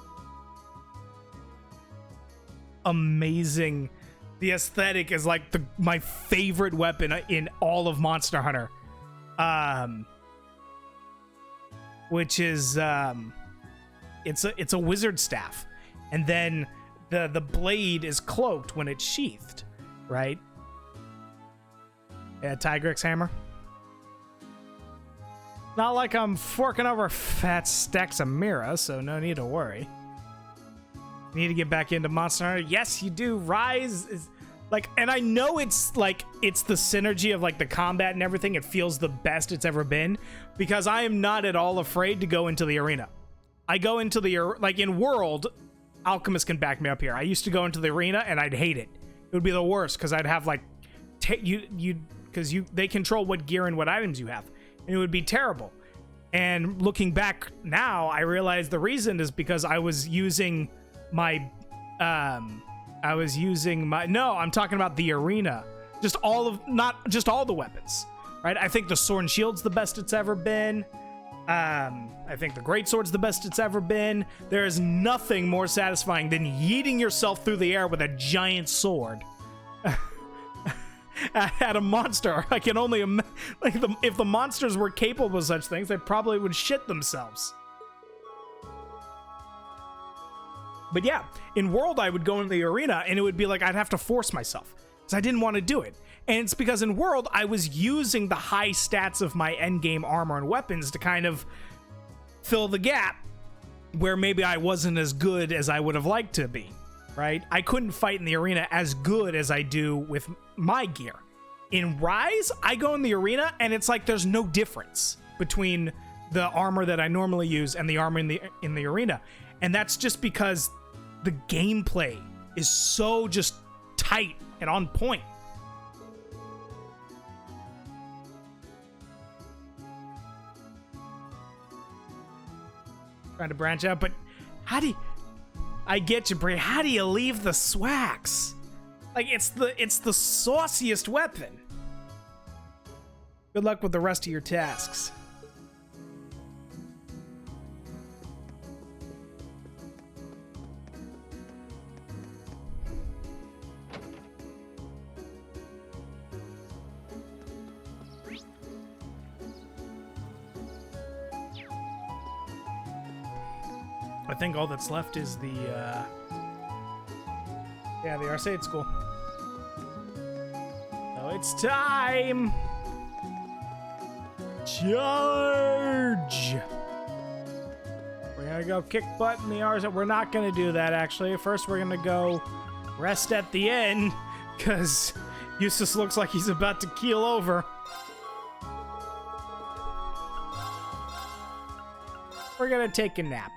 amazing. The aesthetic is like my favorite weapon in all of Monster Hunter, which is it's a wizard staff, and then the blade is cloaked when it's sheathed, right? Yeah, Tigrex hammer. Not like I'm forking over fat stacks of Mira, so no need to worry. Need to get back into Monster Hunter. Yes, you do. Rise is like, and I know it's like, it's the synergy of like the combat and everything. It feels the best it's ever been, because I am not at all afraid to go into the arena. I go into the, like in World, Alchemist can back me up here. I used to go into the arena and I'd hate it. It would be the worst, because I'd have like, they control what gear and what items you have, and it would be terrible. And looking back now, I realize the reason is because I was using my I'm talking about the arena, not just all the weapons, right? I think the sword and shield's the best it's ever been. I think the greatsword's the best it's ever been. There is nothing more satisfying than yeeting yourself through the air with a giant sword at a monster. I can only if the monsters were capable of such things, they probably would shit themselves. But yeah, in World, I would go into the arena and it would be like I'd have to force myself because I didn't want to do it. And it's because in World, I was using the high stats of my endgame armor and weapons to kind of fill the gap where maybe I wasn't as good as I would have liked to be, right? I couldn't fight in the arena as good as I do with my gear. In Rise, I go in the arena and it's like there's no difference between the armor that I normally use and the armor in the arena. And that's just because the gameplay is so just tight and on point. Trying to branch out, but how do you... I get you, Brie. How do you leave the swax? Like, it's the sauciest weapon. Good luck with the rest of your tasks. I think all that's left is the, yeah, the Arcade School. So it's time! Charge! We're gonna go kick butt in the Arcade. We're not gonna do that, actually. First, we're gonna go rest at the end, because Eustace looks like he's about to keel over. We're gonna take a nap.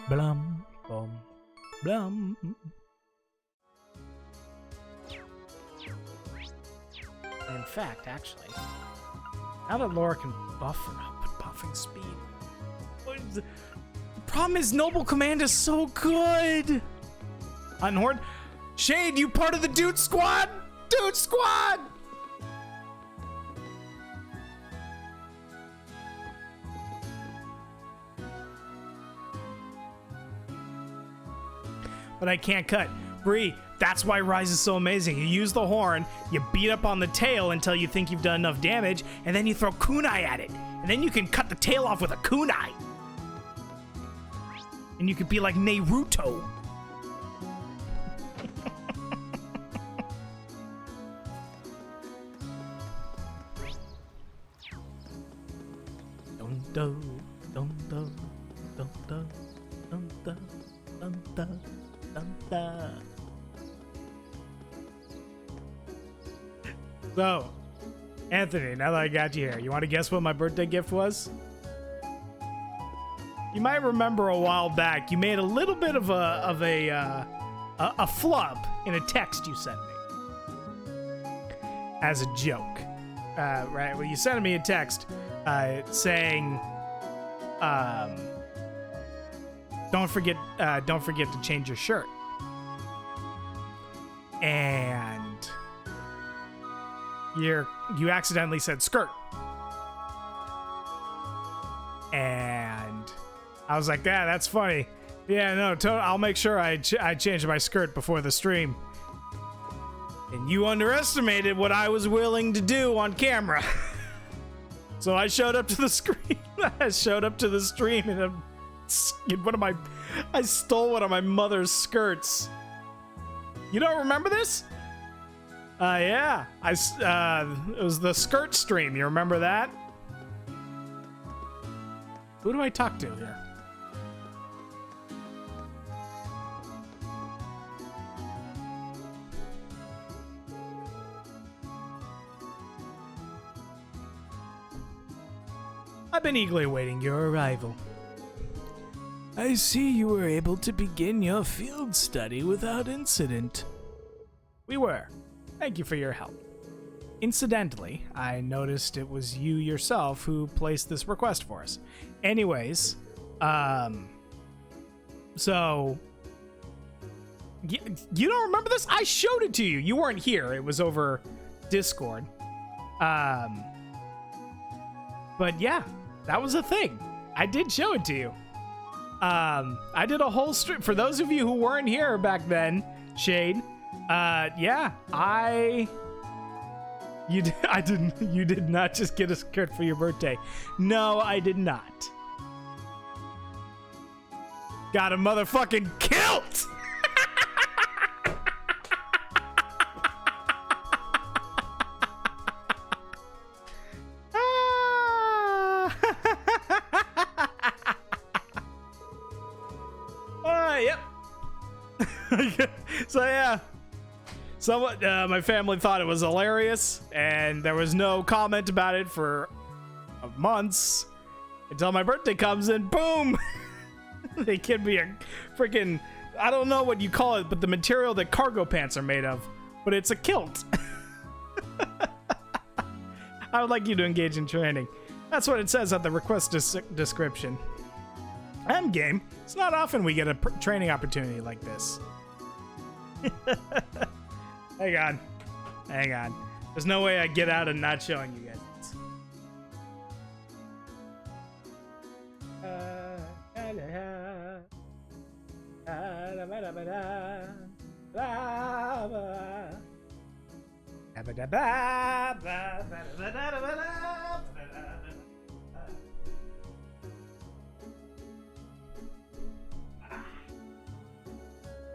Blum, bum, blum. In fact, actually, now that Laura can buffer up with buffing speed, the problem is Noble Command is so good. Unhorned, Shade, you part of the Dude Squad? Dude Squad! But I can't cut. Bree, that's why Rise is so amazing. You use the horn, you beat up on the tail until you think you've done enough damage, and then you throw kunai at it. And then you can cut the tail off with a kunai. And you could be like Naruto. So, Anthony, now that I got you here, you want to guess what my birthday gift was? You might remember a while back, you made a little bit of a flub in a text you sent me as a joke. Right? Well, you sent me a text saying, don't forget to change your shirt. And you accidentally said skirt. And I was like, yeah, that's funny. Yeah, no, I'll make sure I change my skirt before the stream. And you underestimated what I was willing to do on camera. So I showed up to the screen. I showed up to the stream and I stole one of my mother's skirts. You don't remember this? Yeah. It was the skirt stream. You remember that? Who do I talk to here? I've been eagerly awaiting your arrival. I see you were able to begin your field study without incident. We were. Thank you for your help. Incidentally, I noticed it was you yourself who placed this request for us. Anyways, so... You don't remember this? I showed it to you. You weren't here. It was over Discord. But yeah, that was a thing. I did show it to you. I did a whole stream. For those of you who weren't here back then, Shade, yeah, you did not just get a skirt for your birthday. No, I did not. Got a motherfucking kilt! Someone, my family thought it was hilarious, and there was no comment about it for months until my birthday comes and boom, they give me a freaking, I don't know what you call it, but the material that cargo pants are made of, but it's a kilt. I would like you to engage in training. That's what it says at the request description. I'm game. It's not often we get a training opportunity like this. Hang on. Hang on. There's no way I get out and not showing you guys this.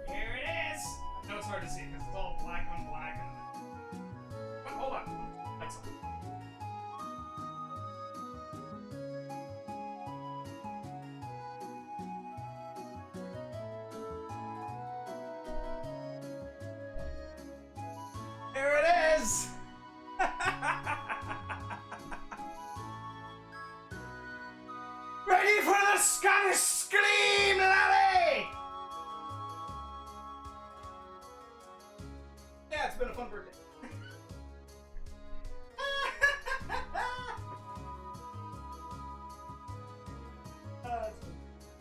Here it is. I know it's hard to see because it's all black on black. But hold on. Lights on. There it is. Ready for the Scottish Scream, laddie! Yeah, it's been a fun birthday.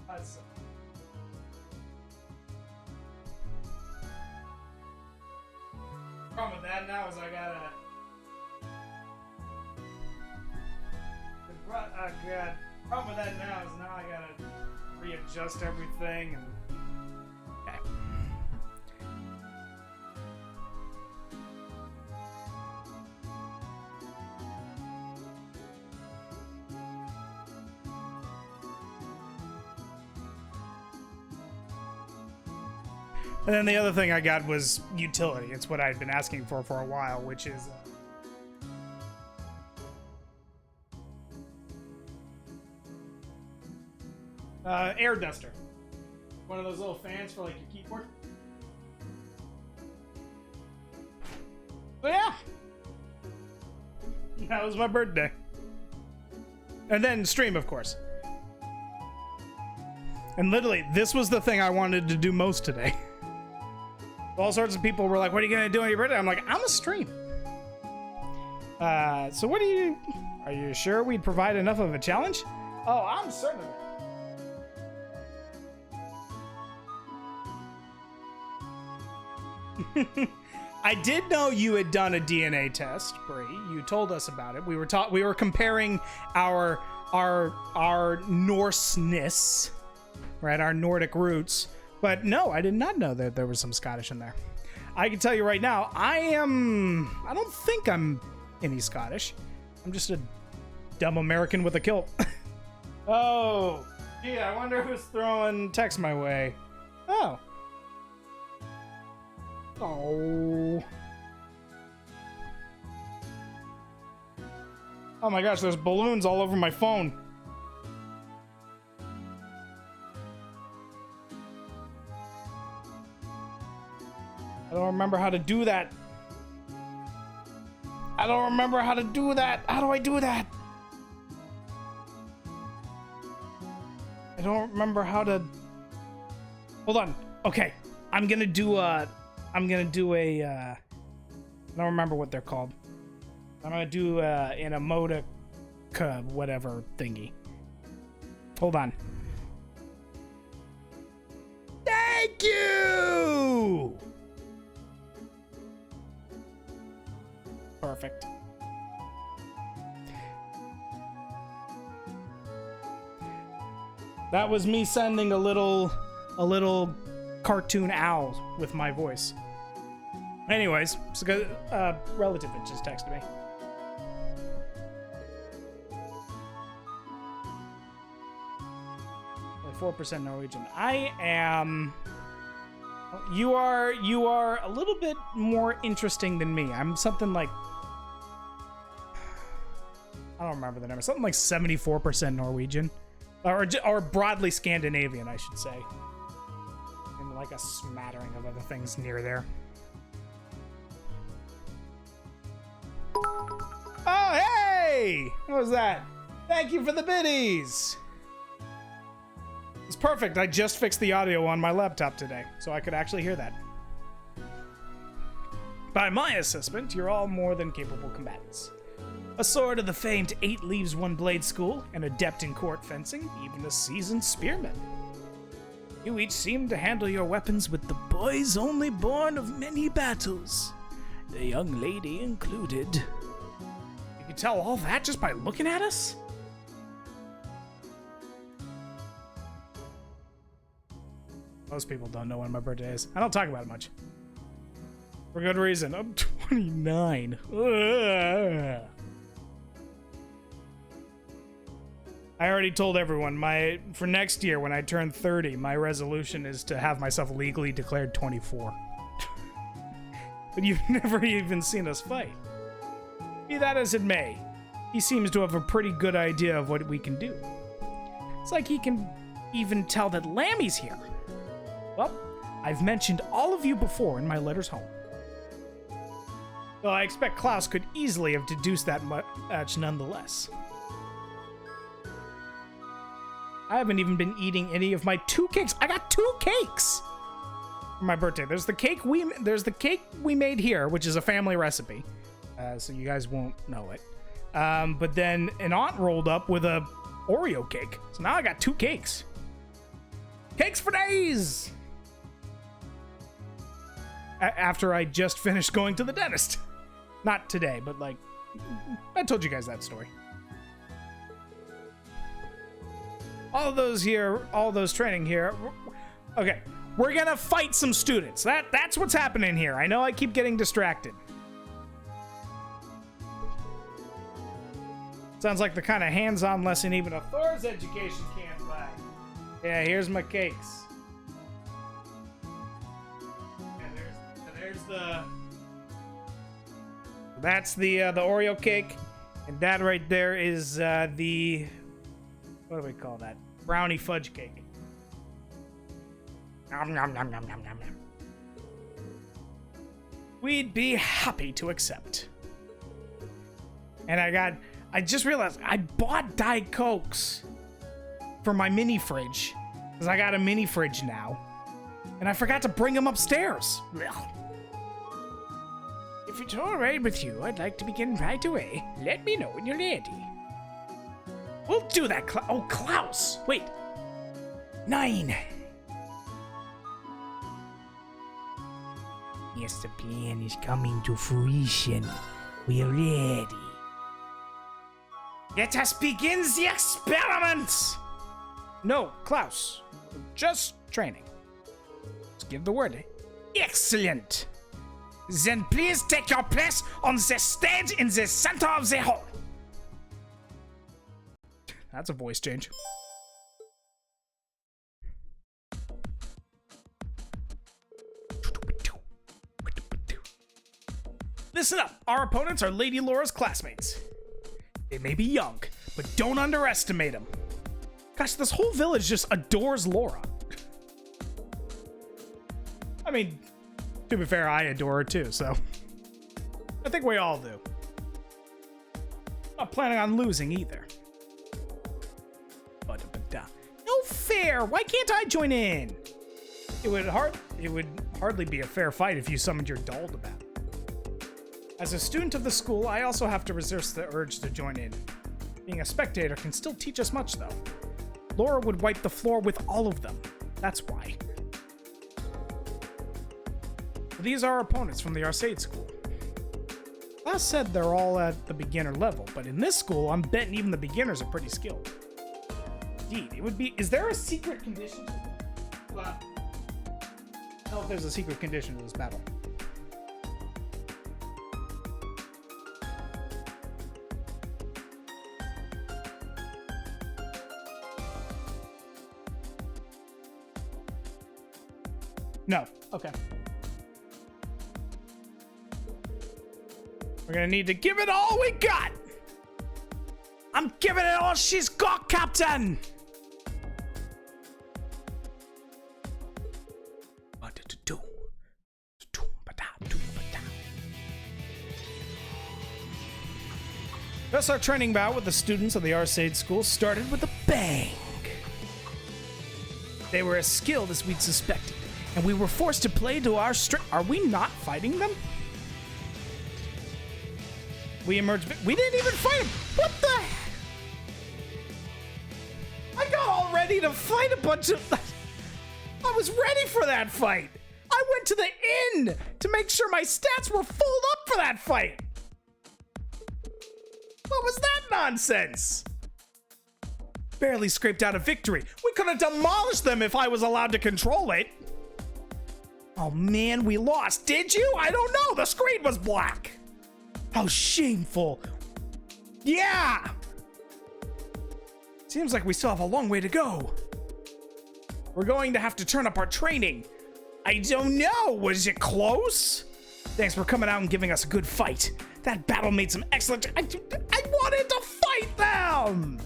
That's problem with that now is I gotta. Oh god. Problem with that now is I gotta readjust everything and. Okay. And then the other thing I got was utility. It's what I'd been asking for a while, which is air duster. One of those little fans for like your keyboard. So yeah, that was my birthday. And then stream, of course. And literally, this was the thing I wanted to do most today. All sorts of people were like, what are you going to do on your birthday? I'm like, I'm going to stream. So what are you sure we'd provide enough of a challenge? Oh, I'm certain of it. I did know you had done a DNA test, Bree. You told us about it. We were comparing our Norseness, right? Our Nordic roots. But no, I did not know that there was some Scottish in there. I can tell you right now, I don't think I'm any Scottish. I'm just a dumb American with a kilt. Oh, gee, I wonder who's throwing text my way. Oh. Oh. Oh my gosh, there's balloons all over my phone. I don't remember how to do that. I don't remember how to do that. How do I do that? I don't remember how to... Hold on. Okay. I'm gonna do a... I don't remember what they're called. I'm gonna do an emotica whatever thingy. Hold on. Thank you! Perfect. That was me sending a little cartoon owl with my voice. Anyways, so, relative had just texted me. Like 4% Norwegian. I am. You are a little bit more interesting than me. I'm something like, I don't remember the number. Something like 74% Norwegian, or broadly Scandinavian, I should say, and like a smattering of other things near there. Hey! What was that? Thank you for the biddies! It's perfect. I just fixed the audio on my laptop today, so I could actually hear that. By my assessment, you're all more than capable combatants. A sword of the famed 8 Leaves 1 Blade school, an adept in court fencing, even a seasoned spearman. You each seem to handle your weapons with the boys only born of many battles, the young lady included. You can tell all that just by looking at us? Most people don't know when my birthday is. I don't talk about it much. For good reason. I'm 29. Ugh. I already told everyone for next year when I turn 30, my resolution is to have myself legally declared 24. But you've never even seen us fight. Be that as it may, he seems to have a pretty good idea of what we can do. It's like he can even tell that Lammy's here. Well, I've mentioned all of you before in my letters home. Though I expect Klaus could easily have deduced that much nonetheless. I haven't even been eating any of my 2 cakes. I got 2 cakes for my birthday. There's the cake we made here, which is a family recipe, so you guys won't know it. But then an aunt rolled up with a Oreo cake, so now I got 2 cakes. Cakes for days. After I just finished going to the dentist, not today, but like I told you guys that story. All those training here. Okay, we're gonna fight some students. That's what's happening here. I know I keep getting distracted. Sounds like the kind of hands-on lesson even a Thor's education can't buy. Yeah, here's my cakes. That's the Oreo cake, and that right there is the, what do we call that? Brownie fudge cake. Nom nom nom nom nom nom nom. We'd be happy to accept. And I just realized I bought Diet Cokes for my mini fridge, because I got a mini fridge now, and I forgot to bring them upstairs. Ugh. If it's all right with you, I'd like to begin right away. Let me know when you're ready. We'll do that, Klaus! Wait. 9. Yes, the plan is coming to fruition. We're ready. Let us begin the experiments! No, Klaus. Just training. Let's give the word. Excellent! Then please take your place on the stage in the center of the hall. That's a voice change. Listen up. Our opponents are Lady Laura's classmates. They may be young, but don't underestimate them. Gosh, this whole village just adores Laura. I mean, to be fair, I adore her too, so I think we all do. Not planning on losing either. No fair! Why can't I join in? It would hardly be a fair fight if you summoned your doll to battle. As a student of the school, I also have to resist the urge to join in. Being a spectator can still teach us much, though. Laura would wipe the floor with all of them. That's why. These are our opponents from the Arcade School. Klaus said they're all at the beginner level, but in this school, I'm betting even the beginners are pretty skilled. Indeed, it would be. Is there a secret condition? I don't know if there's a secret condition to this battle. No. Okay. We're gonna need to give it all we got. I'm giving it all she's got, Captain. Thus, our training bout with the students of the Arcade School started with a bang. They were as skilled as we'd suspected, and we were forced to play to our strength. Are we not fighting them? We emerged. We didn't even fight them. What the? I got all ready to fight a bunch of. I was ready for that fight. I went to the inn to make sure my stats were full up for that fight. What was that nonsense? Barely scraped out a victory. We could have demolished them if I was allowed to control it. Oh man, we lost. Did you? I don't know. The screen was black. How shameful. Yeah. Seems like we still have a long way to go. We're going to have to turn up our training. I don't know. Was it close? Thanks for coming out and giving us a good fight. That battle made some excellent. I wanted to fight them.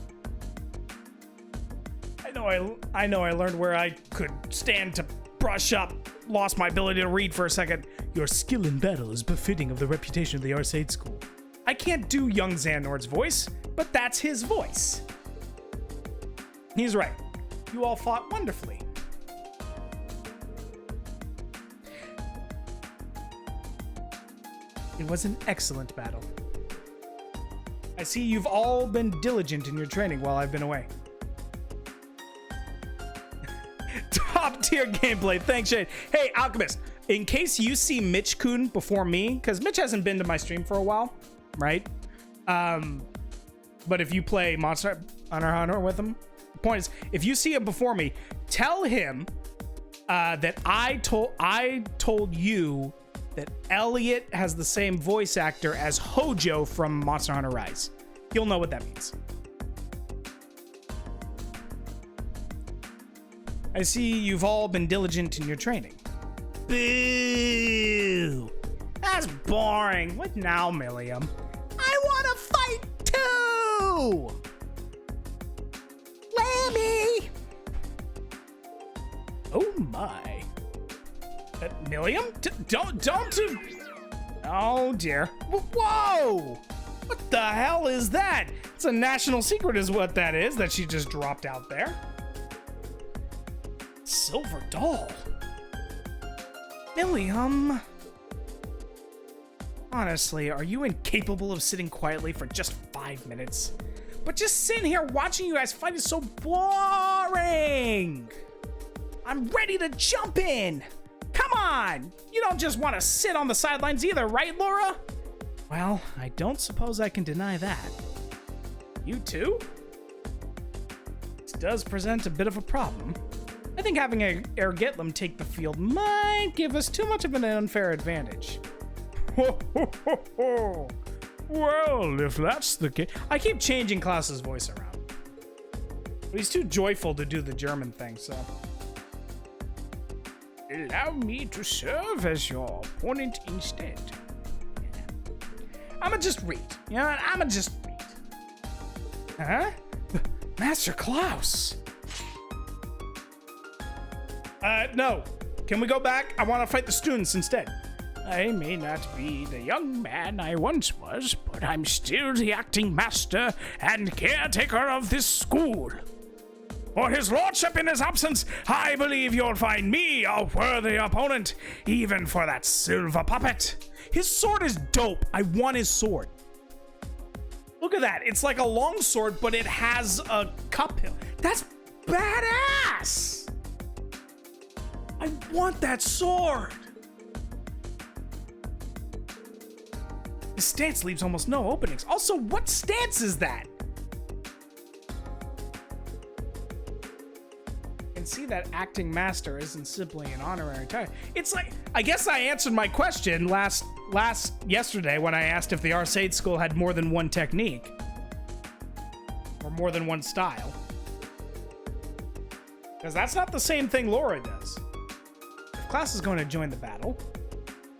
I know I learned where I could stand to brush up. Lost my ability to read for a second. Your skill in battle is befitting of the reputation of the Arcade School. I can't do young Xandord's voice, but that's his voice. He's right. You all fought wonderfully. It was an excellent battle. I see you've all been diligent in your training while I've been away. Top tier gameplay. Thanks, Shade. Hey, Alchemist, in case you see Mitch-kun before me, because Mitch hasn't been to my stream for a while, right? But if you play Monster Hunter with him, the point is, if you see him before me, tell him that I told you that Elliot has the same voice actor as Hojo from Monster Hunter Rise. You'll know what that means. I see you've all been diligent in your training. Boo! That's boring. What now, Milliam? I want to fight too! Lammy! Oh my. Milliam? Don't. Oh dear. Whoa! What the hell is that? It's a national secret is what that is that she just dropped out there. Silver doll. Milliam. Honestly, are you incapable of sitting quietly for just 5 minutes? But just sitting here watching you guys fight is so boring. I'm ready to jump in. Come on! You don't just want to sit on the sidelines either, right, Laura? Well, I don't suppose I can deny that. You too? This does present a bit of a problem. I think having Ergetlim take the field might give us too much of an unfair advantage. Well, if that's the case... I keep changing Klaus's voice around. But he's too joyful to do the German thing, so... Allow me to serve as your opponent instead. Yeah. I'ma just read. You know what? I'ma just read. Huh? Master Klaus. No. Can we go back? I want to fight the students instead. I may not be the young man I once was, but I'm still the acting master and caretaker of this school. For his lordship in his absence, I believe you'll find me a worthy opponent, even for that silver puppet. His sword is dope. I want his sword. Look at that. It's like a long sword, but it has a cup hilt. That's badass. I want that sword. The stance leaves almost no openings. Also, what stance is that? See that acting master isn't simply an honorary title. It's like, I guess I answered my question yesterday when I asked if the Arcade School had more than one technique or more than one style, because that's not the same thing Laura does. If Klaus is going to join the battle,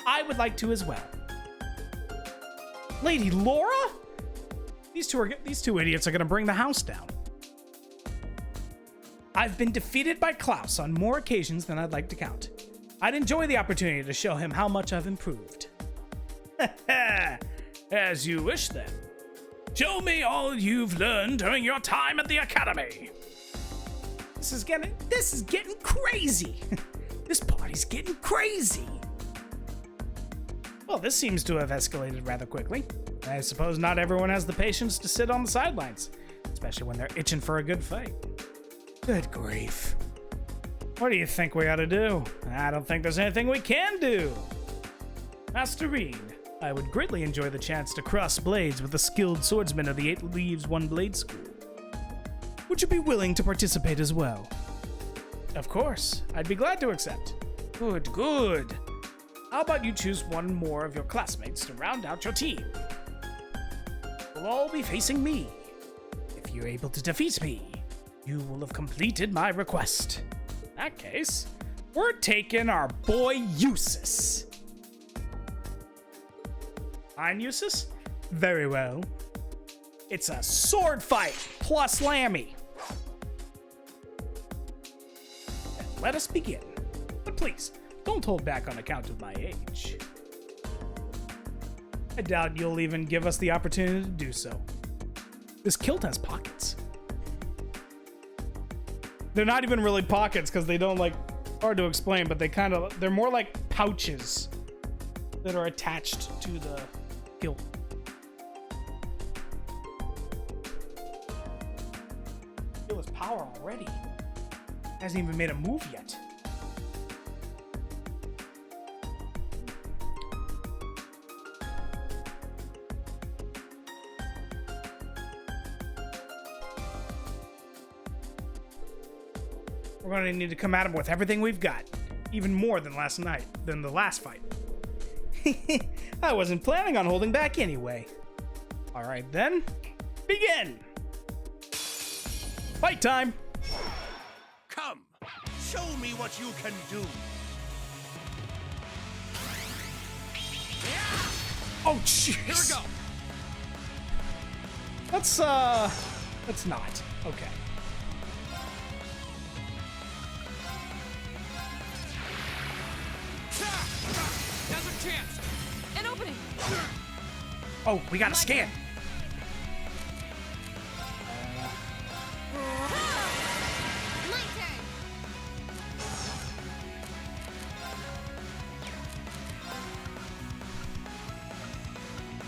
I would like to as well. Lady Laura? These two idiots are going to bring the house down. I've been defeated by Klaus on more occasions than I'd like to count. I'd enjoy the opportunity to show him how much I've improved. As you wish, then. Show me all you've learned during your time at the academy. This is getting crazy. This party's getting crazy. Well, this seems to have escalated rather quickly. I suppose not everyone has the patience to sit on the sidelines, especially when they're itching for a good fight. Good grief. What do you think we ought to do? I don't think there's anything we can do. Master Reed, I would greatly enjoy the chance to cross blades with the skilled swordsman of the 8 Leaves 1 Blade School. Would you be willing to participate as well? Of course, I'd be glad to accept. Good, good. How about you choose one more of your classmates to round out your team? We'll all be facing me. If you're able to defeat me, you will have completed my request. In that case, we're taking our boy Eustace. Fine, Eustace? Very well. It's a sword fight plus Lammy. Then let us begin. But please, don't hold back on account of my age. I doubt you'll even give us the opportunity to do so. This kilt has pockets. They're not even really pockets because they don't, like, hard to explain, but they're more like pouches that are attached to the kilt. Feel his power already. Hasn't even made a move yet. We're going to need to come at him with everything we've got. Even more than the last fight. I wasn't planning on holding back anyway. Alright then, begin! Fight time! Come, show me what you can do. Oh, jeez! Here we go. Let's not. Okay. Now's our chance. An opening. Oh, we got a scan. My turn.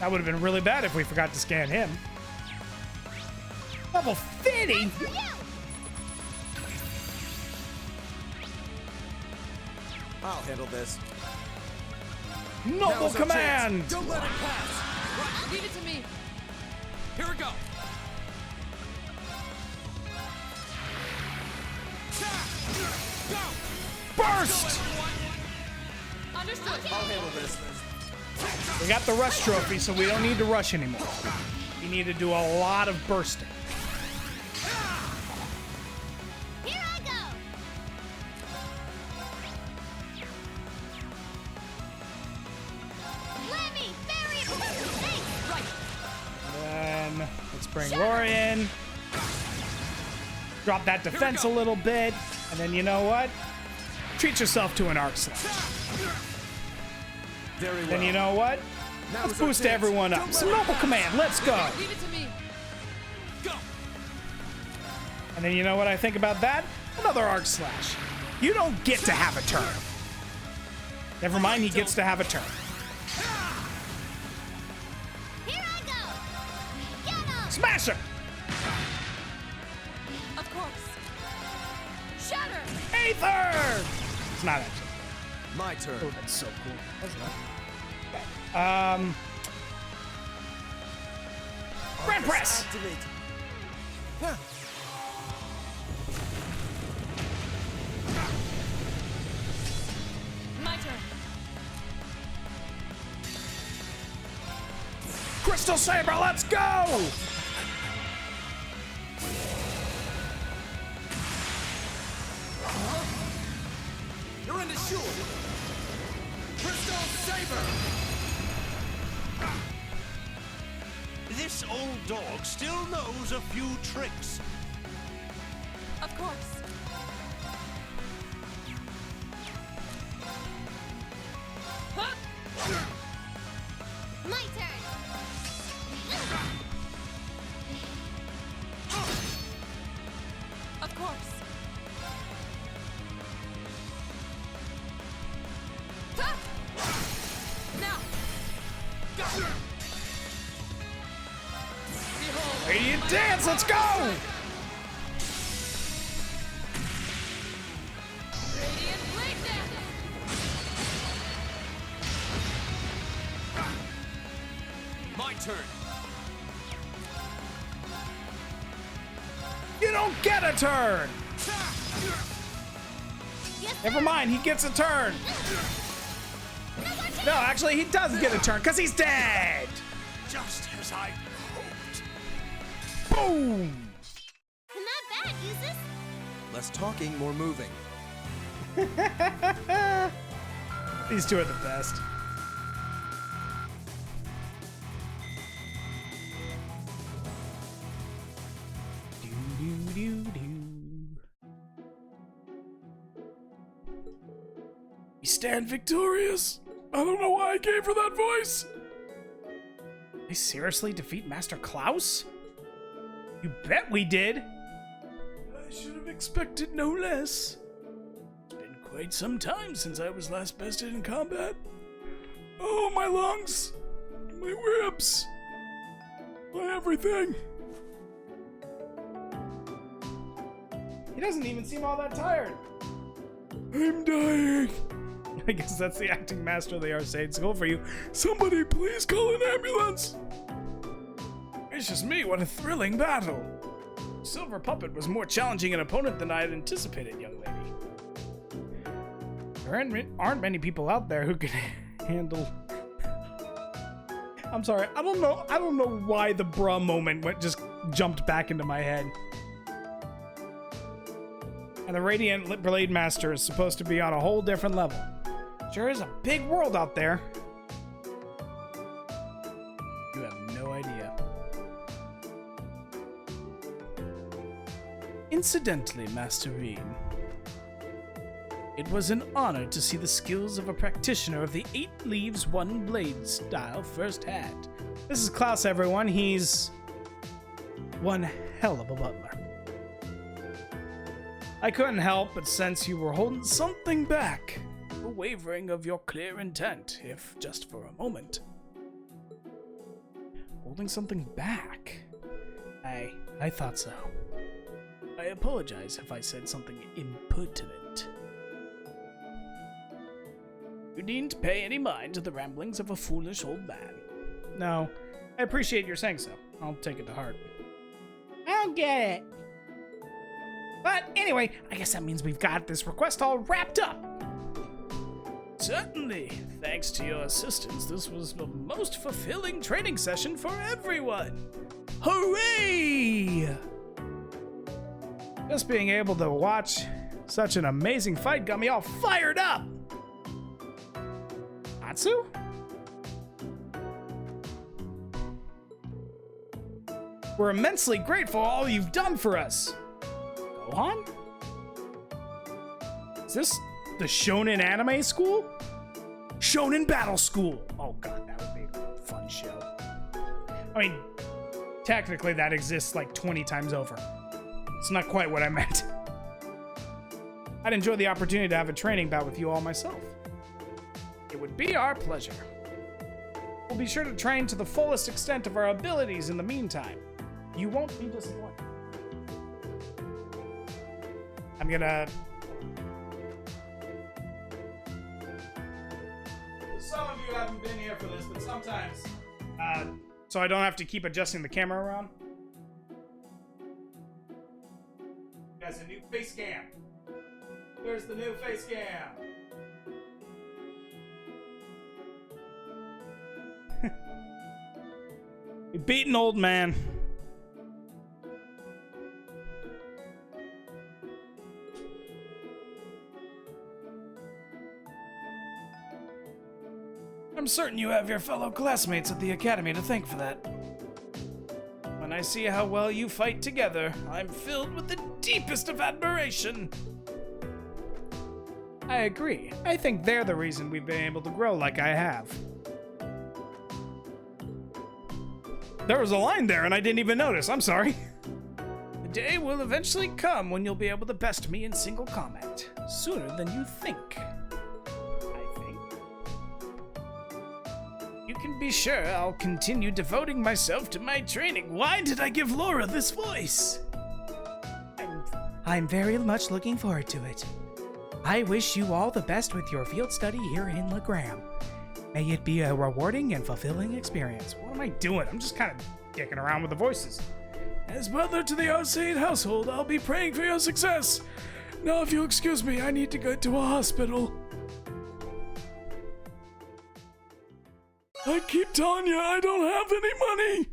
That would have been really bad if we forgot to scan him. Level 50? For you. I'll handle this. Noble Now's our command! chance. Don't let it pass. Leave it to me. Here we go. Go! Burst! Understood. I'll handle this. We got the rush trophy, so we don't need to rush anymore. We need to do a lot of bursting. Here I go. Lemmy, very thanks. Right. Then let's bring Rory in. Drop that defense a little bit. And then you know what? Treat yourself to an arc slash. Very well. Then you know what? Now's Let's our boost chance. everyone up. Don't Some let it noble pass. command. Let's go. Leave it to me. Go! And then you know what I think about that? Another arc slash. You don't get to have a turn. Never mind, he gets to have a turn. Here I go. Get him. Smasher! Of course. Shatter. Aether! It's not actually. My turn. Oh, that's so cool. Wasn't it? Grand press! Activate. My turn. Crystal Saber, let's go! You're in the shoe. Crystal Saber. This old dog still knows a few tricks. Of course. Huh? My turn. chance. Let's go. Radiant Blade Dance! My turn. You don't get a turn. Never mind, he gets a turn. No, actually, he does get a turn because he's dead. Just as I hoped. Boom. Not bad, Usus. Less talking, more moving. These two are the best. We stand victorious. I don't know why I gave her that voice. They seriously defeat Master Klaus? You bet we did. I should have expected no less. It's been quite some time since I was last bested in combat. Oh, my lungs, my ribs, my everything. He doesn't even seem all that tired. I'm dying. I guess that's the acting master of the Arcade School for you. Somebody please call an ambulance. It's just me, what a thrilling battle. Silver Puppet was more challenging an opponent than I had anticipated, young lady. There aren't many people out there who can handle... I'm sorry, I don't know why the bruh moment just jumped back into my head. And the Radiant Blade Master is supposed to be on a whole different level. Sure is a big world out there. You have no idea. Incidentally, Master Reen, it was an honor to see the skills of a practitioner of the 8 Leaves 1 Blade style firsthand. This is Klaus, everyone. He's one hell of a butler. I couldn't help but sense you were holding something back. A wavering of your clear intent, if just for a moment. Holding something back? I thought so. I apologize if I said something impertinent. You needn't pay any mind to the ramblings of a foolish old man. No, I appreciate your saying so. I'll take it to heart. I don't get it. But anyway, I guess that means we've got this request all wrapped up. Certainly. Thanks to your assistance, this was the most fulfilling training session for everyone. Hooray! Just being able to watch such an amazing fight got me all fired up. Atsu? We're immensely grateful for all you've done for us. Gohan? Is this the Shonen Anime School? Shonen Battle School! Oh god, that would be a fun show. I mean, technically that exists like 20 times over. It's not quite what I meant. I'd enjoy the opportunity to have a training bout with you all myself. It would be our pleasure. We'll be sure to train to the fullest extent of our abilities in the meantime. You won't be disappointed. I'm gonna... Some of you haven't been here for this, but sometimes... so I don't have to keep adjusting the camera around. Guys, a new face cam. Here's the new face cam. You beat an old man. I'm certain you have your fellow classmates at the academy to thank for that. When I see how well you fight together, I'm filled with the deepest of admiration. I agree. I think they're the reason we've been able to grow like I have. There was a line there and I didn't even notice. I'm sorry. The day will eventually come when you'll be able to best me in single combat. Sooner than you think. You can be sure I'll continue devoting myself to my training. Why did I give Laura this voice? I'm very much looking forward to it. I wish you all the best with your field study here in Legram. May it be a rewarding and fulfilling experience. What am I doing? I'm just kind of dicking around with the voices. As brother to the Arcade household, I'll be praying for your success. Now, if you'll excuse me, I need to go to a hospital. I keep telling you, I don't have any money.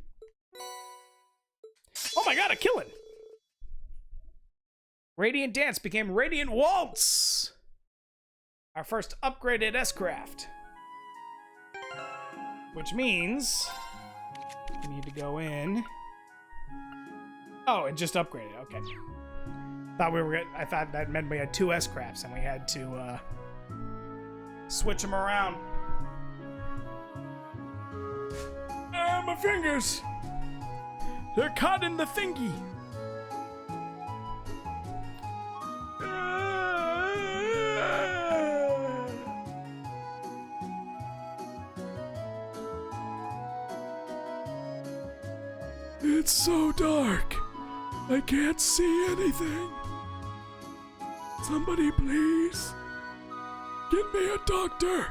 Oh my god, a killing. Radiant Dance became Radiant Waltz. Our first upgraded S-Craft. Which means we need to go in. Oh, it just upgraded. Okay. I thought that meant we had 2 S-Crafts and we had to switch them around. My fingers! They're caught in the thingy. It's so dark. I can't see anything. Somebody please get me a doctor.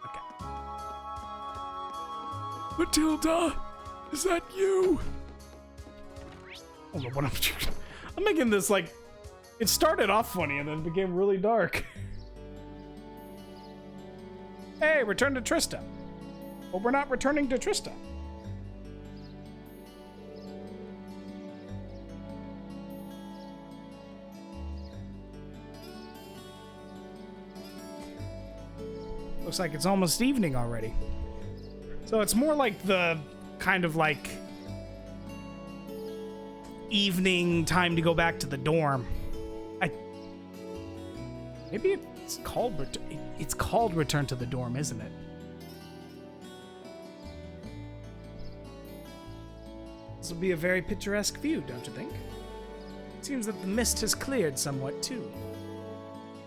Okay. Matilda, is that you? Hold on, what I'm making this like, it started off funny and then became really dark. Hey, return to Trista. But we're not returning to Trista. Looks like it's almost evening already. So it's more like the kind of like evening time to go back to the dorm. Maybe it's called Return to the Dorm, isn't it? This will be a very picturesque view, don't you think? It seems that the mist has cleared somewhat too.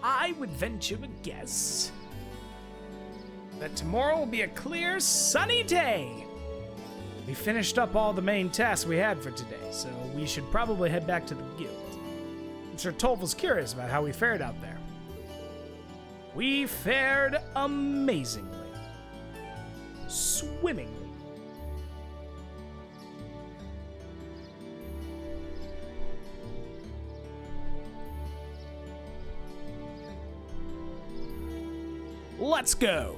I would venture a guess that tomorrow will be a clear, sunny day. We finished up all the main tasks we had for today, so we should probably head back to the guild. I'm sure Tolva's curious about how we fared out there. We fared amazingly. Swimmingly. Let's go.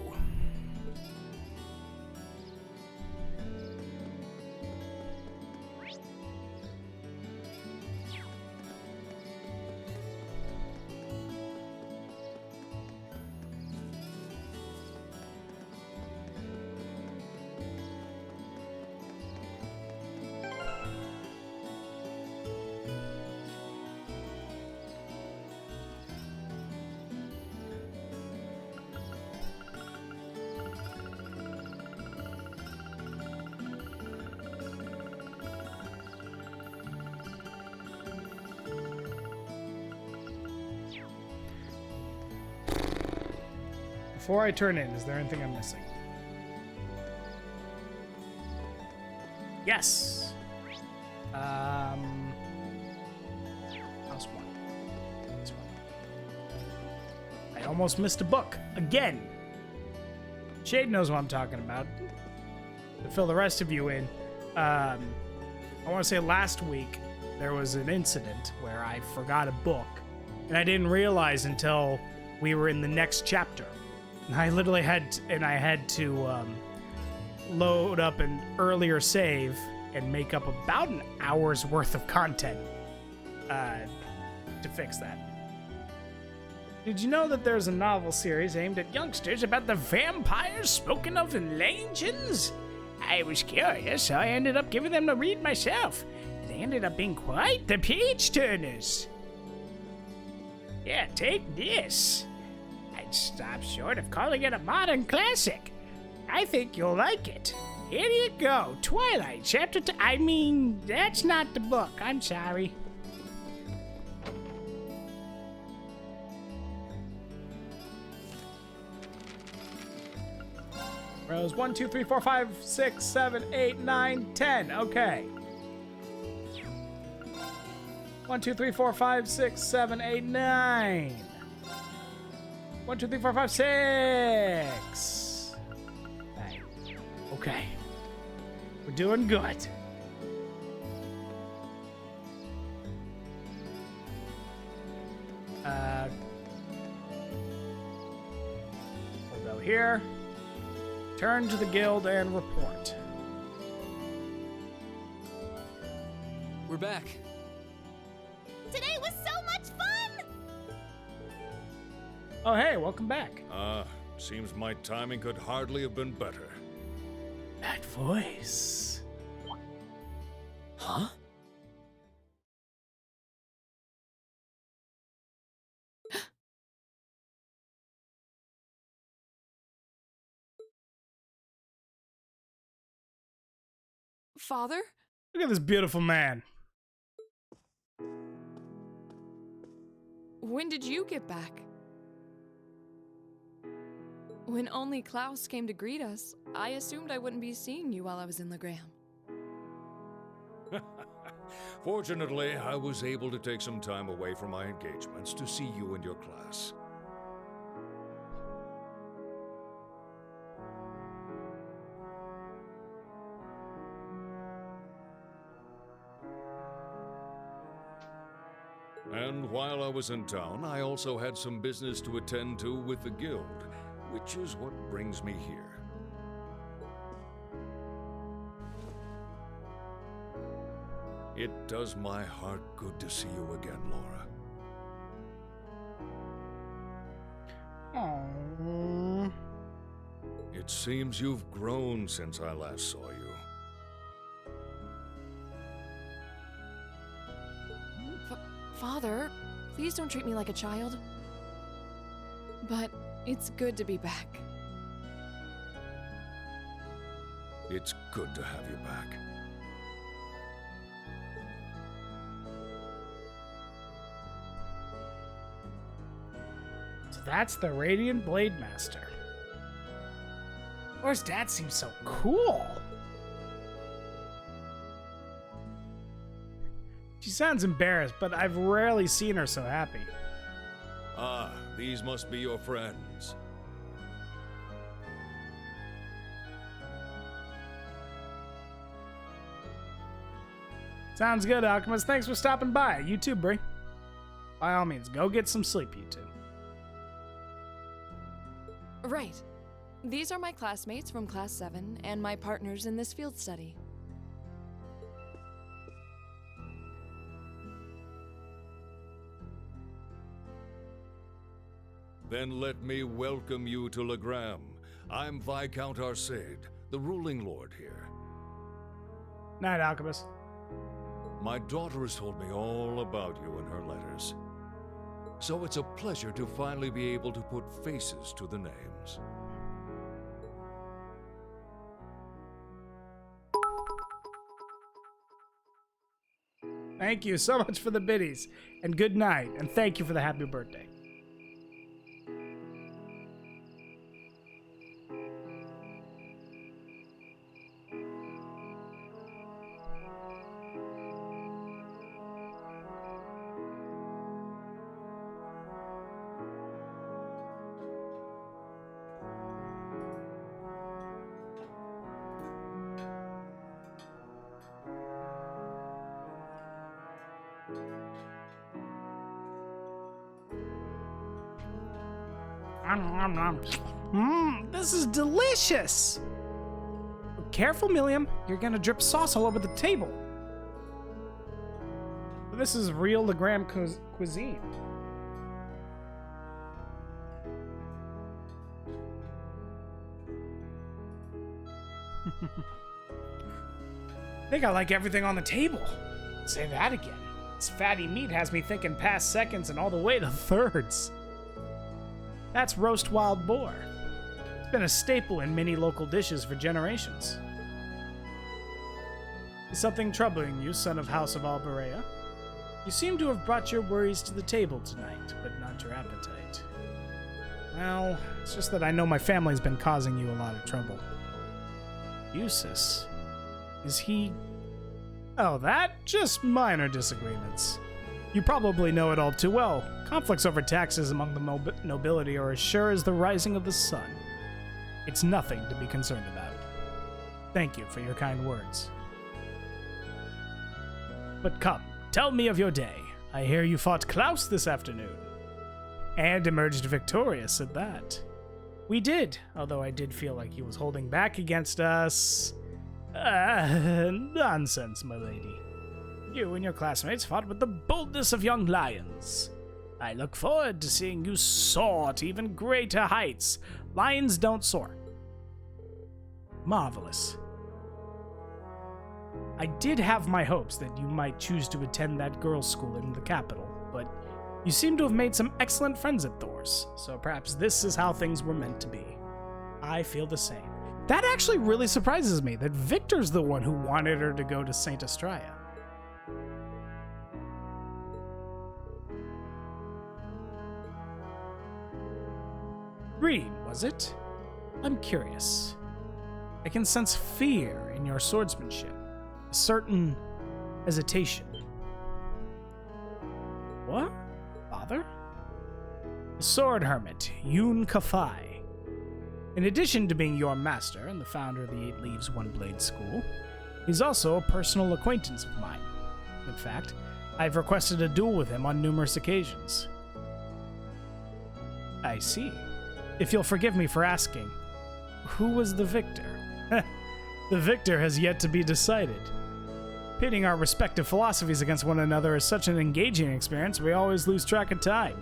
Before I turn in, is there anything I'm missing? Yes. House 1. This one. I almost missed a book again. Shade knows what I'm talking about. To fill the rest of you in, I want to say last week there was an incident where I forgot a book, and I didn't realize until we were in the next chapter. And I literally had to load up an earlier save and make up about an hour's worth of content to fix that. Did you know that there's a novel series aimed at youngsters about the vampires spoken of in legends? I was curious, so I ended up giving them a read myself. They ended up being quite the page-turners. Yeah, take this. I'd stop short of calling it a modern classic. I think you'll like it. Here you go, Twilight, chapter 2. I mean, that's not the book. I'm sorry. Rows 1, 2, 3, 4, 5, 6, 7, 8, 9, 10. Okay. 1, 2, 3, 4, 5, 6, 7, 8, 9. 1, 2, 3, 4, 5, 6. Hey. Okay. We're doing good. We'll go here. Turn to the guild and report. We're back. Today was so much fun! Oh, hey, welcome back. Seems my timing could hardly have been better. That voice. Huh? Father? Look at this beautiful man. When did you get back? When only Klaus came to greet us, I assumed I wouldn't be seeing you while I was in Legram. Fortunately, I was able to take some time away from my engagements to see you and your class. And while I was in town, I also had some business to attend to with the guild, which is what brings me here. It does my heart good to see you again, Laura. Aww. It seems you've grown since I last saw you. Father, please don't treat me like a child. But it's good to be back. It's good to have you back. So that's the Radiant Blade Master. Laura's dad seems so cool. She sounds embarrassed, but I've rarely seen her so happy. Ah, these must be your friends. Sounds good, Alchemist. Thanks for stopping by. You too, Brie. By all means, go get some sleep, you two. Right. These are my classmates from Class 7 and my partners in this field study. Then let me welcome you to Legram. I'm Viscount Arcade, the ruling lord here. Night, Alchemist. My daughter has told me all about you in her letters. So it's a pleasure to finally be able to put faces to the names. Thank you so much for the biddies, and good night, and thank you for the happy birthday. This is delicious! Careful, Milliam. You're gonna drip sauce all over the table. This is real Legram cuisine. I think I like everything on the table. Say that again. This fatty meat has me thinking past seconds and all the way to thirds. That's roast wild boar. It's been a staple in many local dishes for generations. Is something troubling you, son of House of Alberea? You seem to have brought your worries to the table tonight, but not your appetite. Well, it's just that I know my family's been causing you a lot of trouble. Eustace. Is he... Oh, that? Just minor disagreements. You probably know it all too well. Conflicts over taxes among the nobility are as sure as the rising of the sun. It's nothing to be concerned about. Thank you for your kind words. But come, tell me of your day. I hear you fought Klaus this afternoon. And emerged victorious at that. We did, although I did feel like he was holding back against us. Nonsense, my lady. You and your classmates fought with the boldness of young lions. I look forward to seeing you soar to even greater heights. Lions don't soar. Marvelous. I did have my hopes that you might choose to attend that girls' school in the capital, but you seem to have made some excellent friends at Thor's, so perhaps this is how things were meant to be. I feel the same. That actually really surprises me, that Victor's the one who wanted her to go to Saint Estrella. Reed, was it? I'm curious. I can sense fear in your swordsmanship, a certain hesitation. What? Father? The sword hermit, Yoon Kafai. In addition to being your master and the founder of the Eight Leaves One Blade School, he's also a personal acquaintance of mine. In fact, I've requested a duel with him on numerous occasions. I see. If you'll forgive me for asking, who was the victor? The victor has yet to be decided. Pitting our respective philosophies against one another is such an engaging experience, we always lose track of time.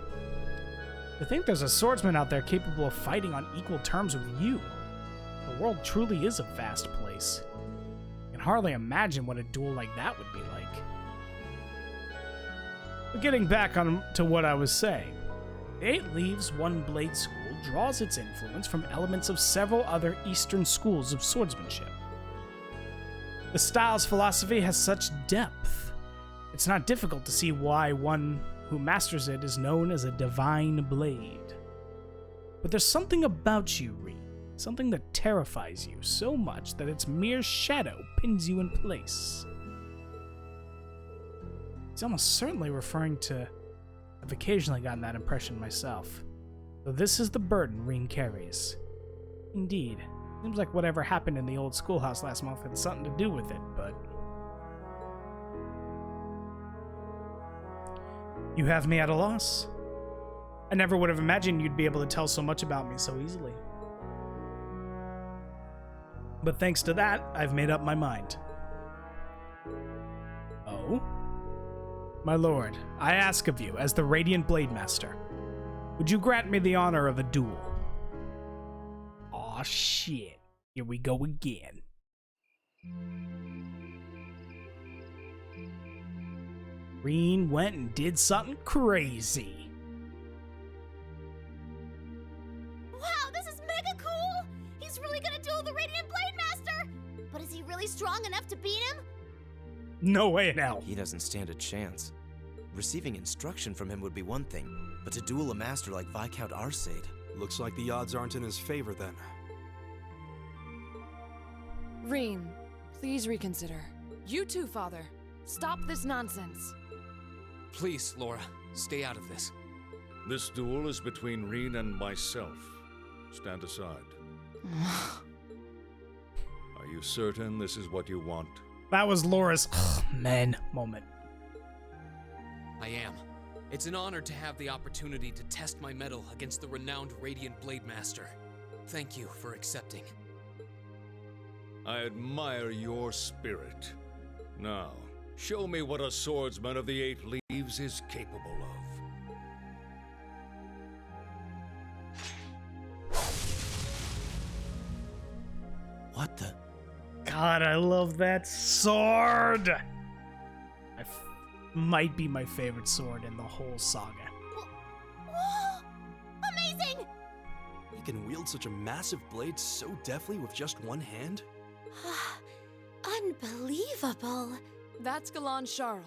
To think there's a swordsman out there capable of fighting on equal terms with you. The world truly is a vast place. I can hardly imagine what a duel like that would be like. But getting back to what I was saying, the Eight Leaves One Blade School draws its influence from elements of several other Eastern schools of swordsmanship. The style's philosophy has such depth. It's not difficult to see why one who masters it is known as a divine blade. But there's something about you, Reed, something that terrifies you so much that its mere shadow pins you in place. He's almost certainly referring to... I've occasionally gotten that impression myself. So this is the burden Reen carries. Indeed. Seems like whatever happened in the old schoolhouse last month had something to do with it, but... You have me at a loss. I never would have imagined you'd be able to tell so much about me so easily. But thanks to that, I've made up my mind. Oh? My lord, I ask of you, as the Radiant Blade Master, would you grant me the honor of a duel? Aw, shit. Here we go again. Reen went and did something crazy. Wow, this is mega cool! He's really gonna duel the Radiant Blade Master! But is he really strong enough to beat him? No way in hell. He doesn't stand a chance. Receiving instruction from him would be one thing, but to duel a master like Viscount Arcade... Looks like the odds aren't in his favor then. Reen, please reconsider. You too, Father. Stop this nonsense. Please, Laura, stay out of this. This duel is between Reen and myself. Stand aside. Are you certain this is what you want? That was Laura's man moment. I am. It's an honor to have the opportunity to test my mettle against the renowned Radiant Blade Master. Thank you for accepting. I admire your spirit. Now, show me what a swordsman of the Eight Leaves is capable of. What the? God, I love that sword! Might be my favorite sword in the whole saga. Whoa! Amazing! He can wield such a massive blade so deftly with just one hand? Unbelievable. That's Galan Charles,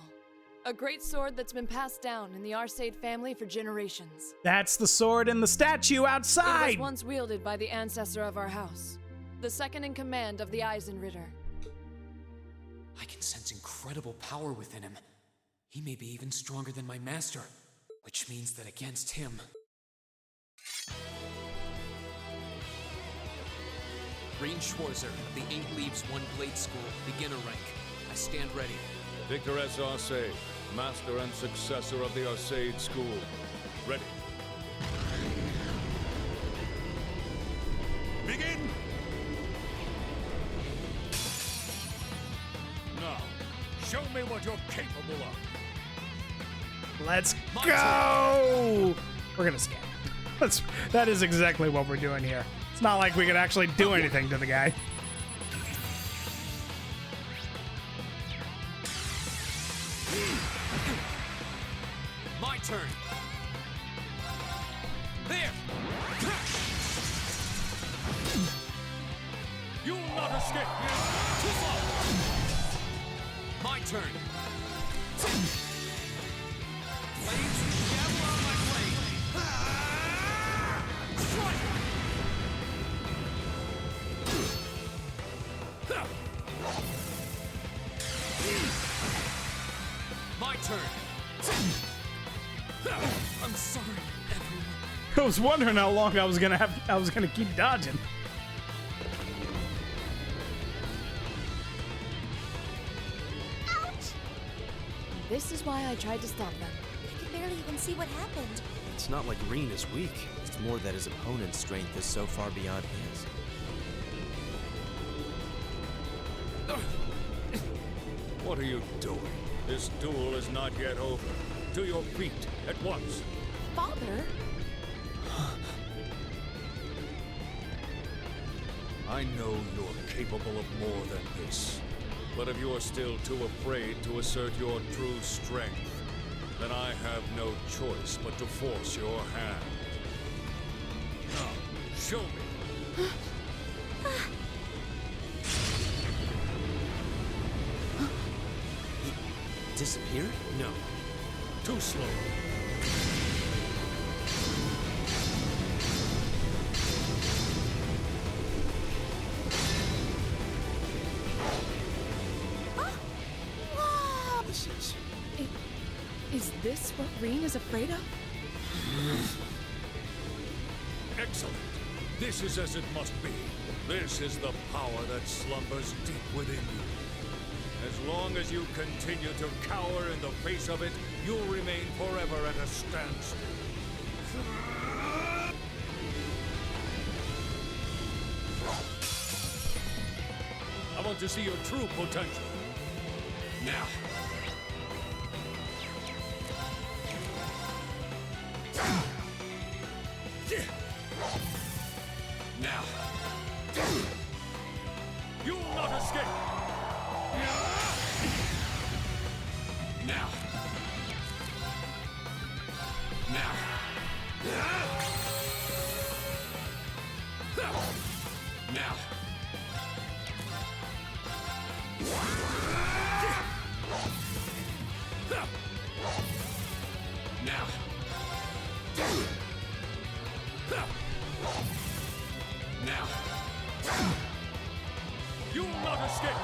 a great sword that's been passed down in the Arcade family for generations. That's the sword in the statue It outside! was once wielded by the ancestor of our house. the second in command of the Eisenritter. I can sense incredible power within him. He may be even stronger than my master, which means that against him... Rean Schwarzer, of the 8 Leaves 1 Blade School, beginner rank. I stand ready. Victor S. Arcade, master and successor of the Arcade School. Ready. Begin! Now, show me what you're capable of. Let's go! We're gonna scam. That is exactly what we're doing here. It's not like we could actually do anything to the guy. My turn. There! You'll not escape! My turn. Flames gather on my blade. Strike! My turn. I'm sorry, everyone. I was wondering how long I was gonna keep dodging. This is why I tried to stop them. I could barely even see what happened. It's not like Rean is weak. It's more that his opponent's strength is so far beyond his. What are you doing? This duel is not yet over. To your feet, at once. Father? I know you're capable of more than this. But if you are still too afraid to assert your true strength, then I have no choice but to force your hand. Now, show me. He disappeared? No. Too slow. Whoa! This is... Is this what Rean is afraid of? Excellent. This is as it must be. This is the power that slumbers deep within you. As long as you continue to cower in the face of it, you'll remain forever at a standstill. I want to see your true potential. Now. Now. You'll not escape! Now. Now. Now. Now. Now. You'll not escape!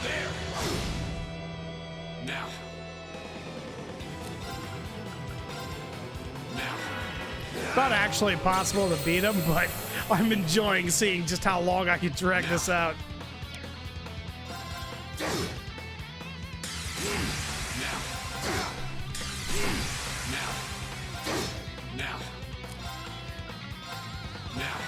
There. Now. Now. It's not actually possible to beat him, but I'm enjoying seeing just how long I can drag this out. Now. Now. Now. Now.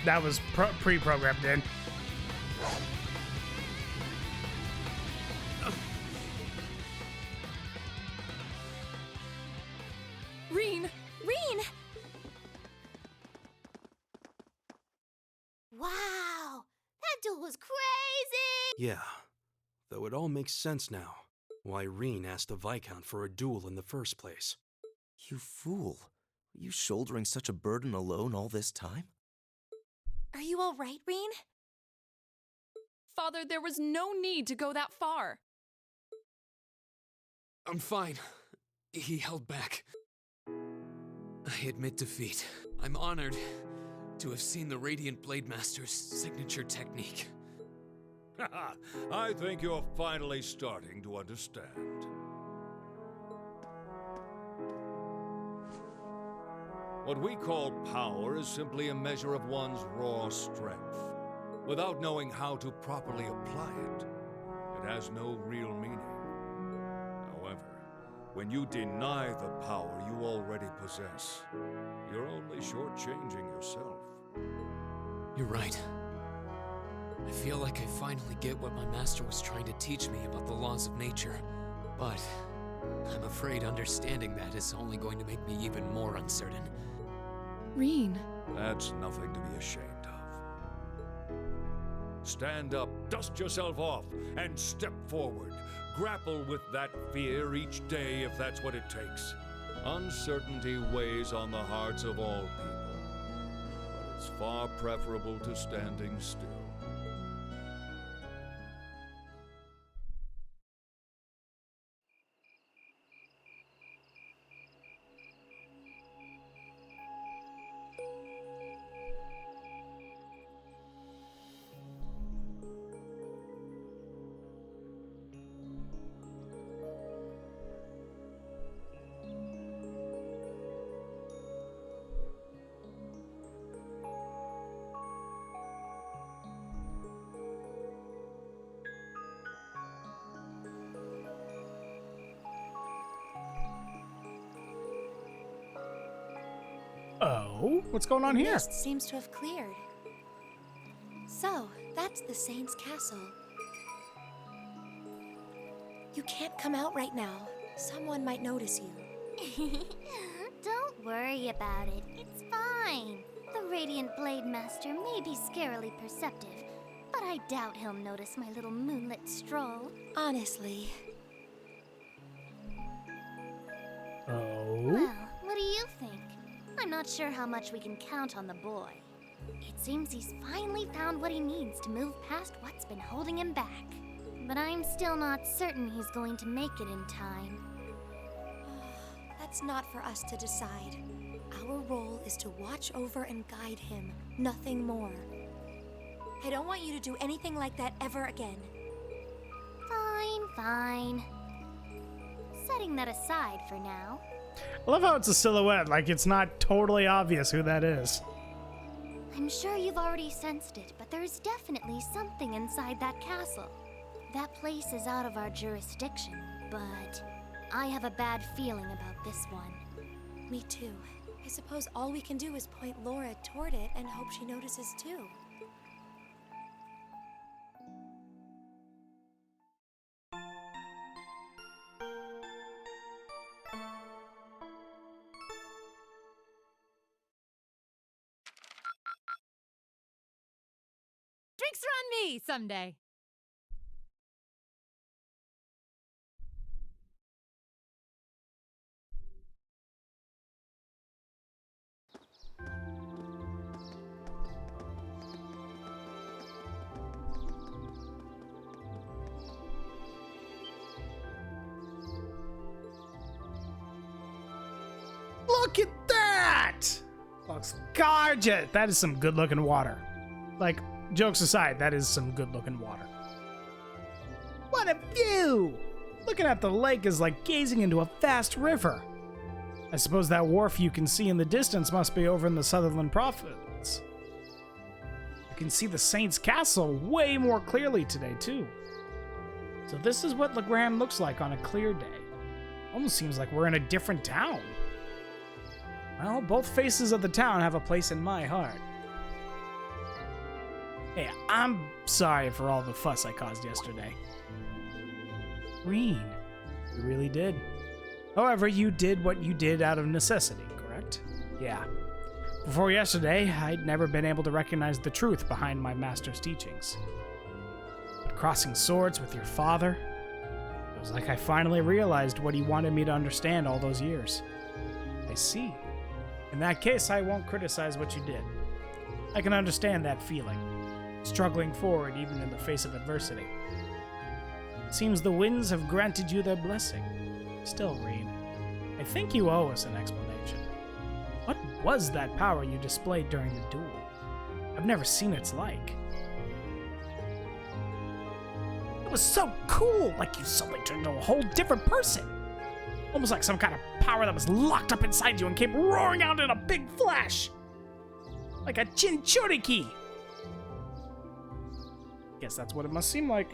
That was pre-programmed in. Rean! Rean! Wow! That duel was crazy! Yeah. Though it all makes sense now. Why Rean asked the Viscount for a duel in the first place. You fool. Were you shouldering such a burden alone all this time? Are you all right, Rean? Father, there was no need to go that far. I'm fine. He held back. I admit defeat. I'm honored to have seen the Radiant Blademaster's signature technique. I think you're finally starting to understand. What we call power is simply a measure of one's raw strength. Without knowing how to properly apply it, it has no real meaning. However, when you deny the power you already possess, you're only shortchanging yourself. You're right. I feel like I finally get what my master was trying to teach me about the laws of nature. But I'm afraid understanding that is only going to make me even more uncertain. Reen. That's nothing to be ashamed of. Stand up, dust yourself off, and step forward. Grapple with that fear each day if that's what it takes. Uncertainty weighs on the hearts of all people, but it's far preferable to standing still. Oh, what's going on The here? mist seems to have cleared. So, that's the Saint's castle. You can't come out right now. Someone might notice you. Don't worry about it. It's fine. The Radiant Blademaster may be scarily perceptive, but I doubt he'll notice my little moonlit stroll. Honestly. Oh? Well, what do you think? I'm not sure how much we can count on the boy. It seems he's finally found what he needs to move past what's been holding him back. But I'm still not certain he's going to make it in time. That's not for us to decide. Our role is to watch over and guide him, nothing more. I don't want you to do anything like that ever again. Fine, fine. Setting that aside for now. I love how it's a silhouette, like it's not totally obvious who that is. I'm sure you've already sensed it, but there's definitely something inside that castle. That place is out of our jurisdiction, but I have a bad feeling about this one. Me too. I suppose all we can do is point Laura toward it and hope she notices too. Drinks are on me someday. Look at that! Looks gorgeous! That is some good looking water. Like, jokes aside, that is some good looking water. What a view! Looking at the lake is like gazing into a vast river. I suppose that wharf you can see in the distance must be over in the Sutherland Province. You can see the Saint's castle way more clearly today, too. So this is what Legram looks like on a clear day. Almost seems like we're in a different town. Well, both faces of the town have a place in my heart. Hey, I'm sorry for all the fuss I caused yesterday. Reen, you really did. However, you did what you did out of necessity, correct? Yeah. Before yesterday, I'd never been able to recognize the truth behind my master's teachings. But crossing swords with your father, it was like I finally realized what he wanted me to understand all those years. I see. In that case, I won't criticize what you did. I can understand that feeling, struggling forward even in the face of adversity. It seems the winds have granted you their blessing. Still, Reen, I think you owe us an explanation. What was that power you displayed during the duel? I've never seen its like. It was so cool, like you suddenly turned into a whole different person. Almost like some kind of power that was locked up inside you and came roaring out in a big flash. Like a Jinchuriki. Guess that's what it must seem like.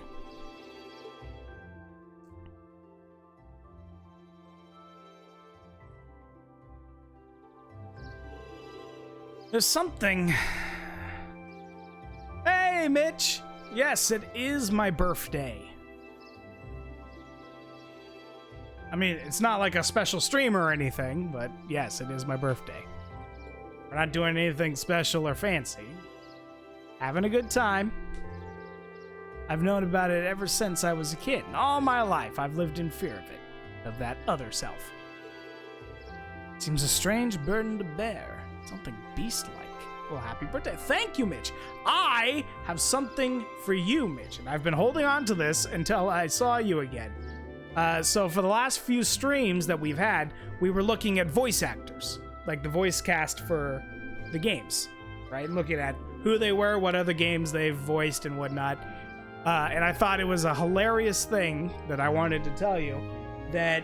There's something... Hey, Mitch! Yes, it is my birthday. I mean, it's not like a special stream or anything, but yes, it is my birthday. We're not doing anything special or fancy. Having a good time. I've known about it ever since I was a kid, and all my life I've lived in fear of it, of that other self. It seems a strange burden to bear, something beast-like. Well, happy birthday. Thank you, Mitch. I have something for you, Mitch, and I've been holding on to this until I saw you again. So for the last few streams that we've had, we were looking at voice actors, like the voice cast for the games, right? Looking at who they were, what other games they've voiced and whatnot. And I thought it was a hilarious thing that I wanted to tell you, that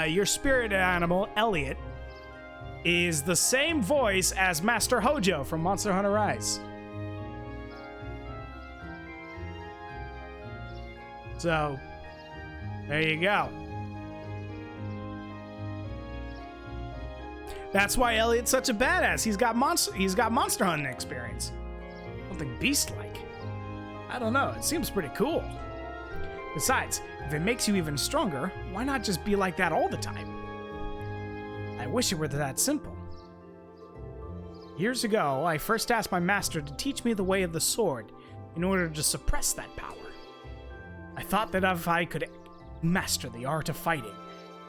your spirit animal, Elliot, is the same voice as Master Hojo from Monster Hunter Rise. So, there you go. That's why Elliot's such a badass. He's got monster hunting experience. Something beast-like. I don't know, it seems pretty cool. Besides, if it makes you even stronger, why not just be like that all the time? I wish it were that simple. Years ago, I first asked my master to teach me the way of the sword in order to suppress that power. I thought that if I could master the art of fighting,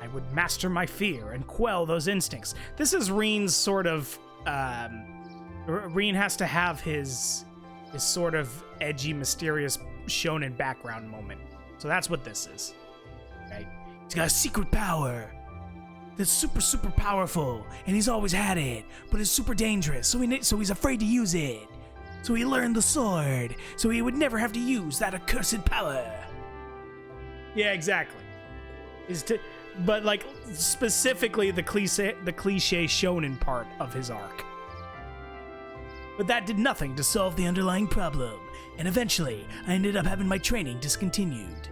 I would master my fear and quell those instincts. This is Reen's sort of... Reen has to have his sort of edgy, mysterious shonen background moment. So that's what this is. Okay? He's got a secret power that's super, super powerful, and he's always had it, but it's super dangerous, so he's afraid to use it. So he learned the sword, so he would never have to use that accursed power. Yeah, exactly. But like specifically the cliche shonen part of his arc. But that did nothing to solve the underlying problem, and eventually I ended up having my training discontinued.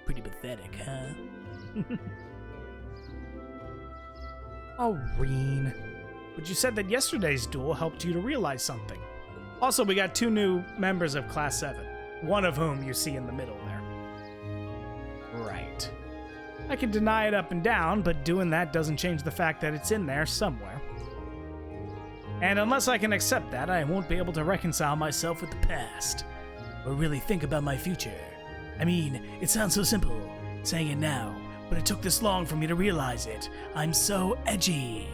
Pretty pathetic, huh? Oh, Reen. But you said that yesterday's duel helped you to realize something. Also, we got 2 new members of Class 7, one of whom you see in the middle there. Right. I can deny it up and down, but doing that doesn't change the fact that it's in there somewhere. And unless I can accept that, I won't be able to reconcile myself with the past, or really think about my future. I mean, it sounds so simple, saying it now, but it took this long for me to realize it. I'm so edgy.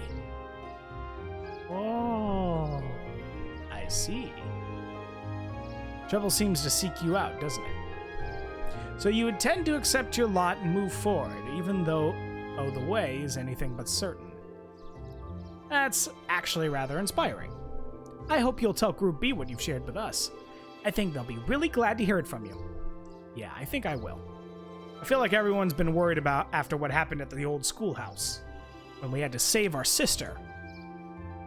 Oh, I see. Trouble seems to seek you out, doesn't it? So you intend to accept your lot and move forward, even though the way is anything but certain. That's actually rather inspiring. I hope you'll tell Group B what you've shared with us. I think they'll be really glad to hear it from you. Yeah, I think I will. I feel like everyone's been worried about after what happened at the old schoolhouse, when we had to save our sister.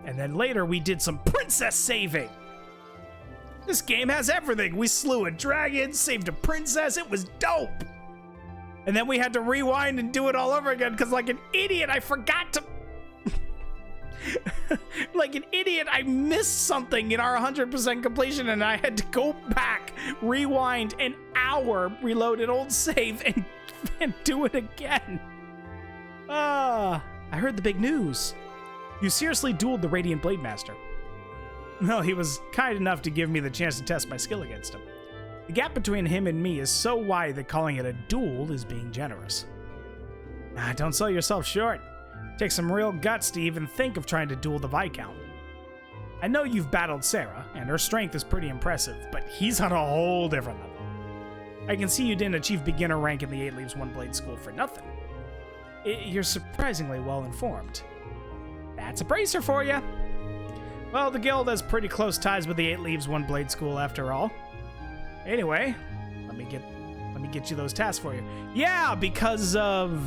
And then later we did some princess saving. This game has everything. We slew a dragon, saved a princess, it was dope. And then we had to rewind and do it all over again because like an idiot I forgot to... Like an idiot, I missed something in our 100% completion and I had to go back, rewind an hour, reload an old save, and do it again. I heard the big news. You seriously dueled the Radiant Blade Master. Well, he was kind enough to give me the chance to test my skill against him. The gap between him and me is so wide that calling it a duel is being generous. Don't sell yourself short. Takes some real guts to even think of trying to duel the Viscount. I know you've battled Sarah, and her strength is pretty impressive, but he's on a whole different level. I can see you didn't achieve beginner rank in the 8 Leaves 1 Blade School for nothing. You're surprisingly well informed. That's a bracer for you. Well, the guild has pretty close ties with the Eight Leaves One Blade School after all. Anyway, let me get you those tasks for you. Yeah, because of...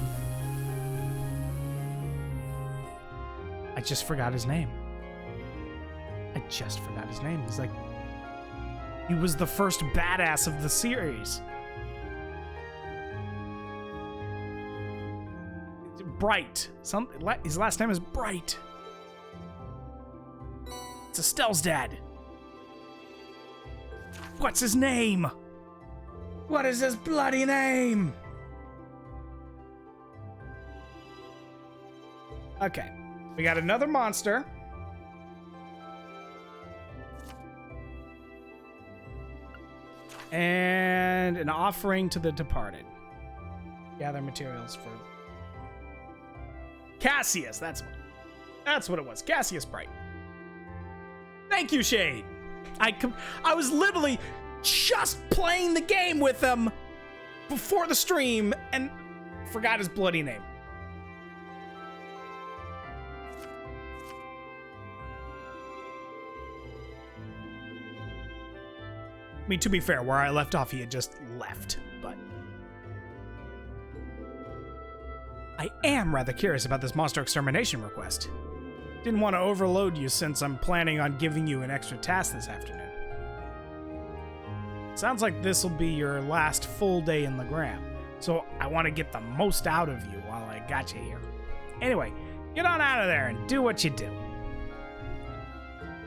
I just forgot his name. He's like... He was the first badass of the series. Bright. His last name is Bright. It's Estelle's dad. What's his name? What is his bloody name? Okay. We got another monster. And an offering to the departed. Gather materials for Cassius. That's what it was. Cassius Bright. Thank you, Shade. I was literally just playing the game with him before the stream and forgot his bloody name. I mean, to be fair, where I left off, he had just left, but... I am rather curious about this monster extermination request. Didn't want to overload you since I'm planning on giving you an extra task this afternoon. Sounds like this will be your last full day in Legram, so I want to get the most out of you while I got you here. Anyway, get on out of there and do what you do.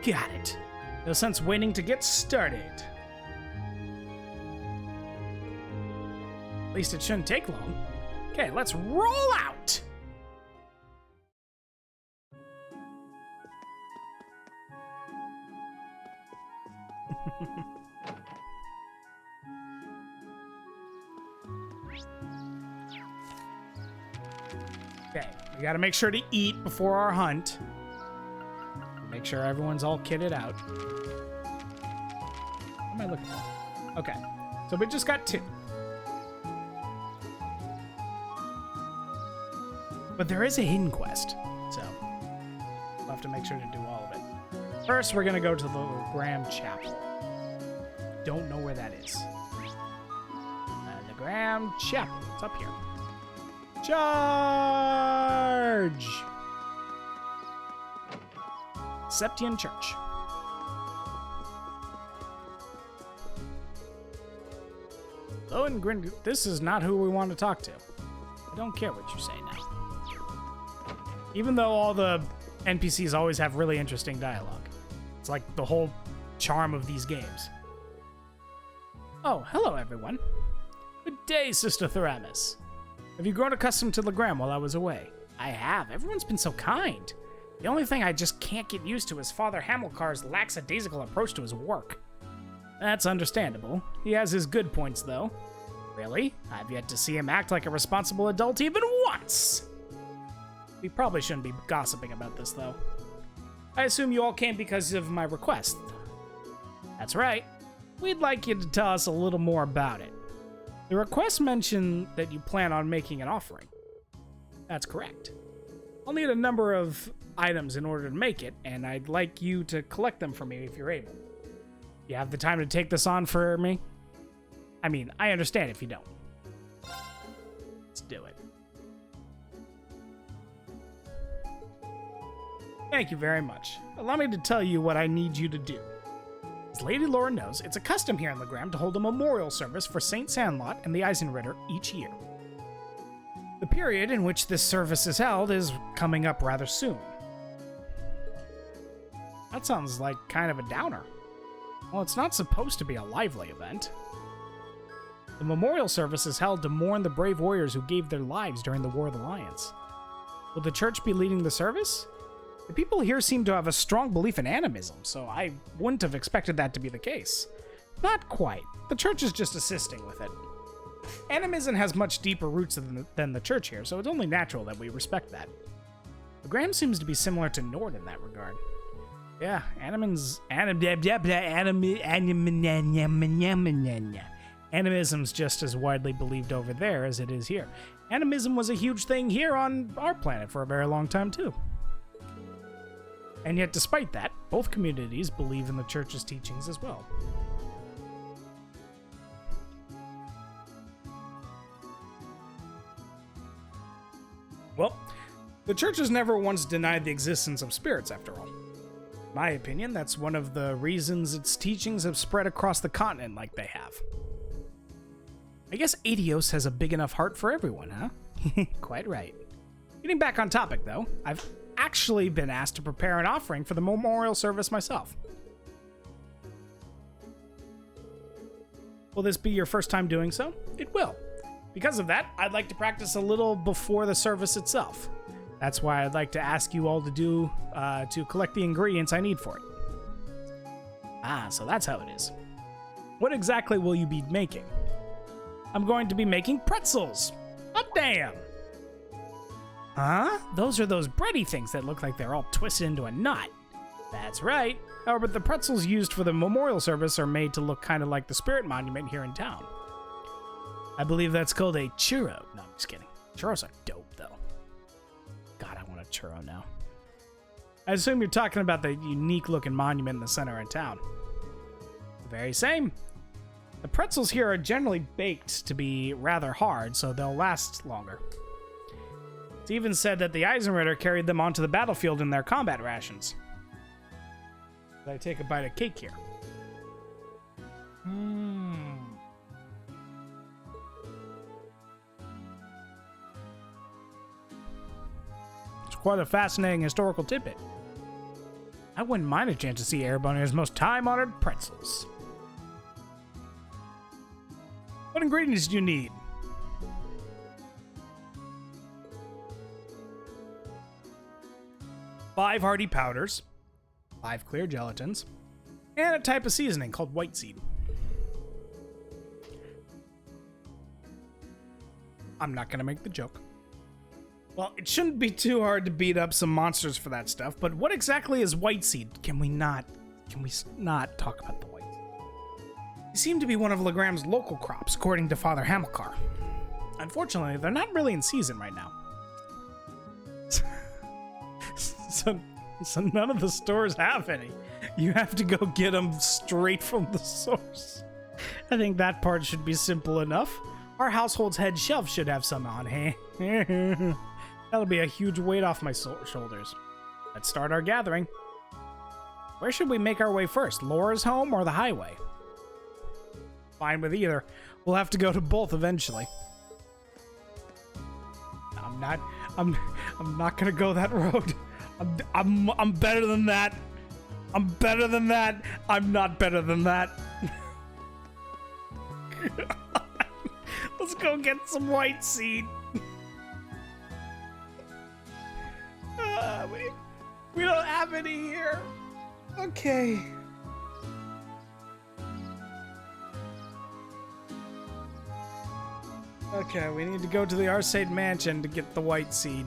Got it. No sense waiting to get started. At least it shouldn't take long. Okay, let's roll out! Okay, we gotta make sure to eat before our hunt. Make sure everyone's all kitted out. What am I looking for? Okay, so we just got 2. But there is a hidden quest, so we'll have to make sure to do all of it. First, we're gonna go to the Legram Chapel. Don't know where that is. Legram Chapel. It's up here. Charge! Septian Church. Lohengrin, this is not who we want to talk to. I don't care what you say now. Even though all the NPCs always have really interesting dialogue. It's like the whole charm of these games. Oh, hello everyone. Good day, Sister Theramis. Have you grown accustomed to Legram while I was away? I have. Everyone's been so kind. The only thing I just can't get used to is Father Hamilcar's lackadaisical approach to his work. That's understandable. He has his good points, though. Really? I've yet to see him act like a responsible adult even once! We probably shouldn't be gossiping about this, though. I assume you all came because of my request. That's right. We'd like you to tell us a little more about it. The request mentioned that you plan on making an offering. That's correct. I'll need a number of items in order to make it, and I'd like you to collect them for me if you're able. You have the time to take this on for me? I mean, I understand if you don't. Let's do it. Thank you very much. Allow me to tell you what I need you to do. As Lady Laura knows, it's a custom here in Legram to hold a memorial service for Saint Sandlot and the Eisenritter each year. The period in which this service is held is coming up rather soon. That sounds like kind of a downer. Well, it's not supposed to be a lively event. The memorial service is held to mourn the brave warriors who gave their lives during the War of the Alliance. Will the church be leading the service? The people here seem to have a strong belief in animism, so I wouldn't have expected that to be the case. Not quite. The church is just assisting with it. Animism has much deeper roots than the church here, so it's only natural that we respect that. Legram seems to be similar to Nord in that regard. Yeah, animism's just as widely believed over there as it is here. Animism was a huge thing here on our planet for a very long time, too. And yet, despite that, both communities believe in the church's teachings as well. Well, the church has never once denied the existence of spirits, after all. In my opinion, that's one of the reasons its teachings have spread across the continent like they have. I guess Adios has a big enough heart for everyone, huh? Quite right. Getting back on topic, though, I've actually been asked to prepare an offering for the memorial service myself. Will this be your first time doing so? It will. Because of that, I'd like to practice a little before the service itself. That's why I'd like to ask you all to collect the ingredients I need for it. Ah, so that's how it is. What exactly will you be making? I'm going to be making pretzels. Oh, damn. Huh? Those are those bready things that look like they're all twisted into a knot. That's right. However, the pretzels used for the memorial service are made to look kind of like the spirit monument here in town. I believe that's called a churro. No, I'm just kidding. Churros are dope, though. God, I want a churro now. I assume you're talking about the unique-looking monument in the center of town. The very same. The pretzels here are generally baked to be rather hard, so they'll last longer. It's even said that the Eisenritter carried them onto the battlefield in their combat rations. I take a bite of cake here. It's quite a fascinating historical tidbit. I wouldn't mind a chance to see Airbunner's most time-honored pretzels. What ingredients do you need? Five hearty powders, 5 clear gelatins, and a type of seasoning called white seed. I'm not gonna make the joke. Well, it shouldn't be too hard to beat up some monsters for that stuff, but what exactly is white seed? Can we not talk about the white seed? They seem to be one of Legram's local crops, according to Father Hamilcar. Unfortunately, they're not really in season right now. So none of the stores have any. You have to go get them straight from the source. I think that part should be simple enough. Our household's head shelf should have some on hand. That'll be a huge weight off my shoulders. Let's start our gathering. Where should we make our way first? Laura's home or the highway? Fine with either. We'll have to go to both eventually. I'm not gonna go that road. I'm better than that. I'm better than that. I'm not better than that. Let's go get some white seed. We don't have any here. Okay. Okay, we need to go to the Arcade Mansion to get the white seed.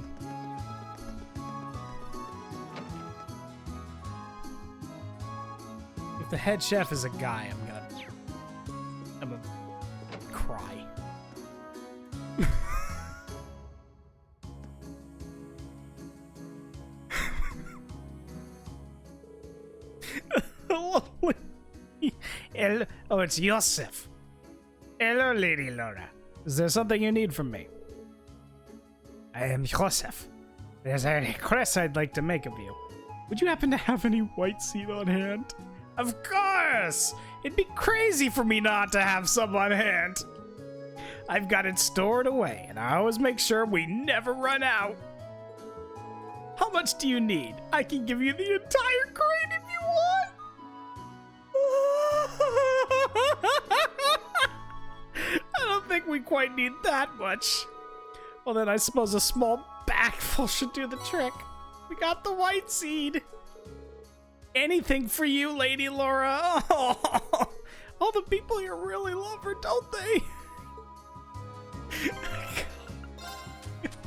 If the head chef is a guy, I'm gonna cry. Oh, it's Yosef. Hello, Lady Laura. Is there something you need from me? I am Yosef. There's a request I'd like to make of you. Would you happen to have any white seed on hand? Of course! It'd be crazy for me not to have some on hand. I've got it stored away, and I always make sure we never run out. How much do you need? I can give you the entire crate if you want. I don't think we quite need that much. Well, then I suppose a small bagful should do the trick. We got the white seed. Anything for you, Lady Laura. Oh, all the people here really love her, don't they?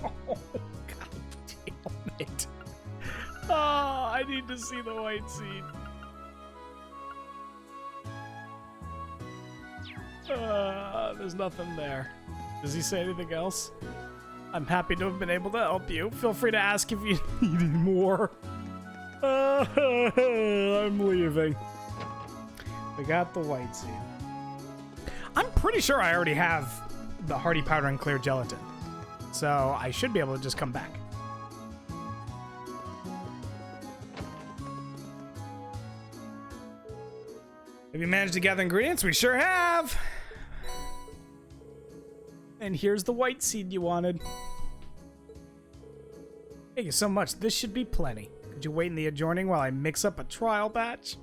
Oh, God damn it. Oh, I need to see the white seed. There's nothing there. Does he say anything else? I'm happy to have been able to help you. Feel free to ask if you need any more. I'm leaving. We got the white seed. I'm pretty sure I already have the hardy powder and clear gelatin. So I should be able to just come back. Have you managed to gather ingredients? We sure have. And here's the white seed you wanted. Thank you so much. This should be plenty. Could you wait in the adjoining while I mix up a trial batch?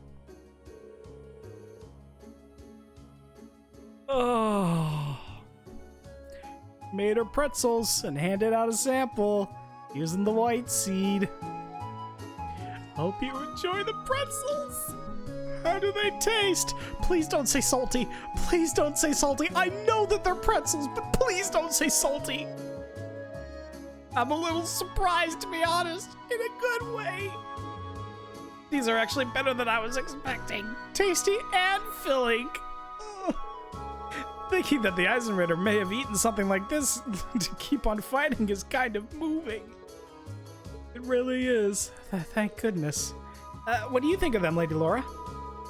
Oh. Made her pretzels and handed out a sample using the white seed. Hope you enjoy the pretzels. How do they taste? Please don't say salty. Please don't say salty. I know that they're pretzels, but please don't say salty. I'm a little surprised, to be honest, in a good way. These are actually better than I was expecting. Tasty and filling. Ugh. Thinking that the Eisenritter may have eaten something like this to keep on fighting is kind of moving. It really is. Thank goodness. What do you think of them, Lady Laura?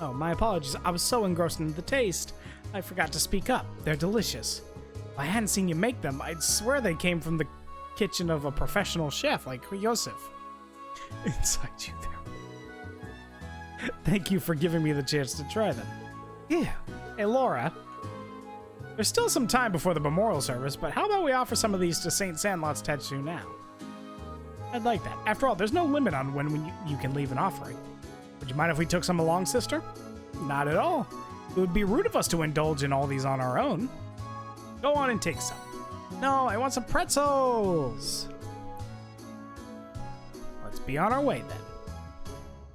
Oh, my apologies. I was so engrossed in the taste, I forgot to speak up. They're delicious. If I hadn't seen you make them, I'd swear they came from the kitchen of a professional chef like Yosef. Inside you there. Thank you for giving me the chance to try them. Yeah. Hey, Laura. There's still some time before the memorial service, but how about we offer some of these to St. Sandlot's Tattoo now? I'd like that. After all, there's no limit on when you can leave an offering. Would you mind if we took some along, sister? Not at all. It would be rude of us to indulge in all these on our own. Go on and take some. No, I want some pretzels. Let's be on our way then.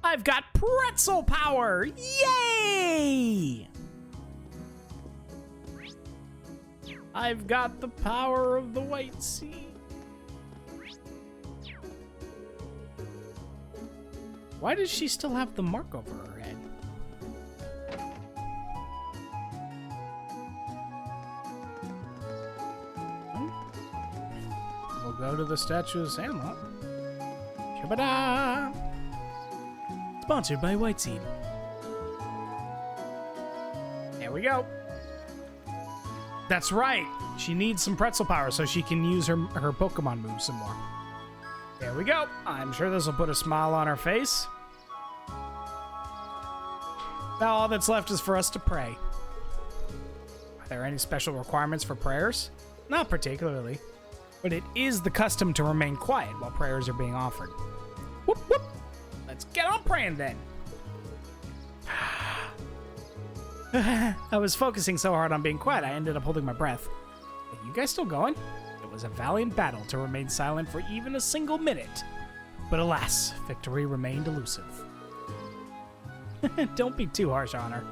I've got pretzel power! Yay! I've got the power of the white seed. Why does she still have the mark over her head? We'll go to the Statue of Sandlot. Shabada! Sponsored by White Seed. There we go. That's right. She needs some pretzel power so she can use her Pokemon moves some more. There we go. I'm sure this will put a smile on her face. Now all that's left is for us to pray. Are there any special requirements for prayers? Not particularly, but it is the custom to remain quiet while prayers are being offered. Whoop, whoop. Let's get on praying then. I was focusing so hard on being quiet, I ended up holding my breath. Are you guys still going? It was a valiant battle to remain silent for even a single minute. But alas, victory remained elusive. Don't be too harsh on her.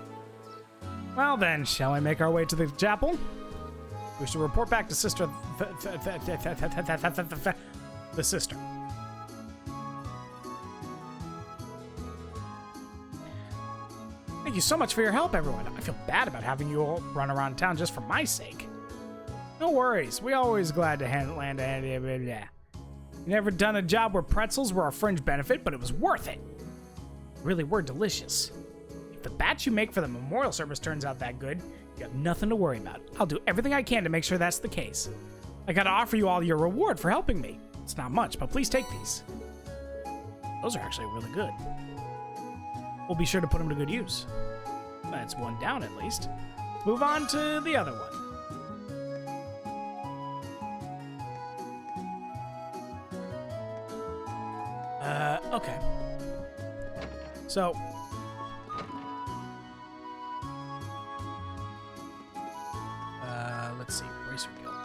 Well then, shall we make our way to the chapel? We should report back to Sister... the sister. Thank you so much for your help, everyone. I feel bad about having you all run around town just for my sake. No worries. We're always glad to land a handy. You never done a job where pretzels were a fringe benefit, but it was worth it. Really were delicious. If the batch you make for the memorial service turns out that good, you have nothing to worry about. I'll do everything I can to make sure that's the case. I gotta offer you all your reward for helping me. It's not much, but please take these. Those are actually really good. We'll be sure to put them to good use. That's one down at least. Let's move on to the other one. Okay. So, let's see, Racer Guild.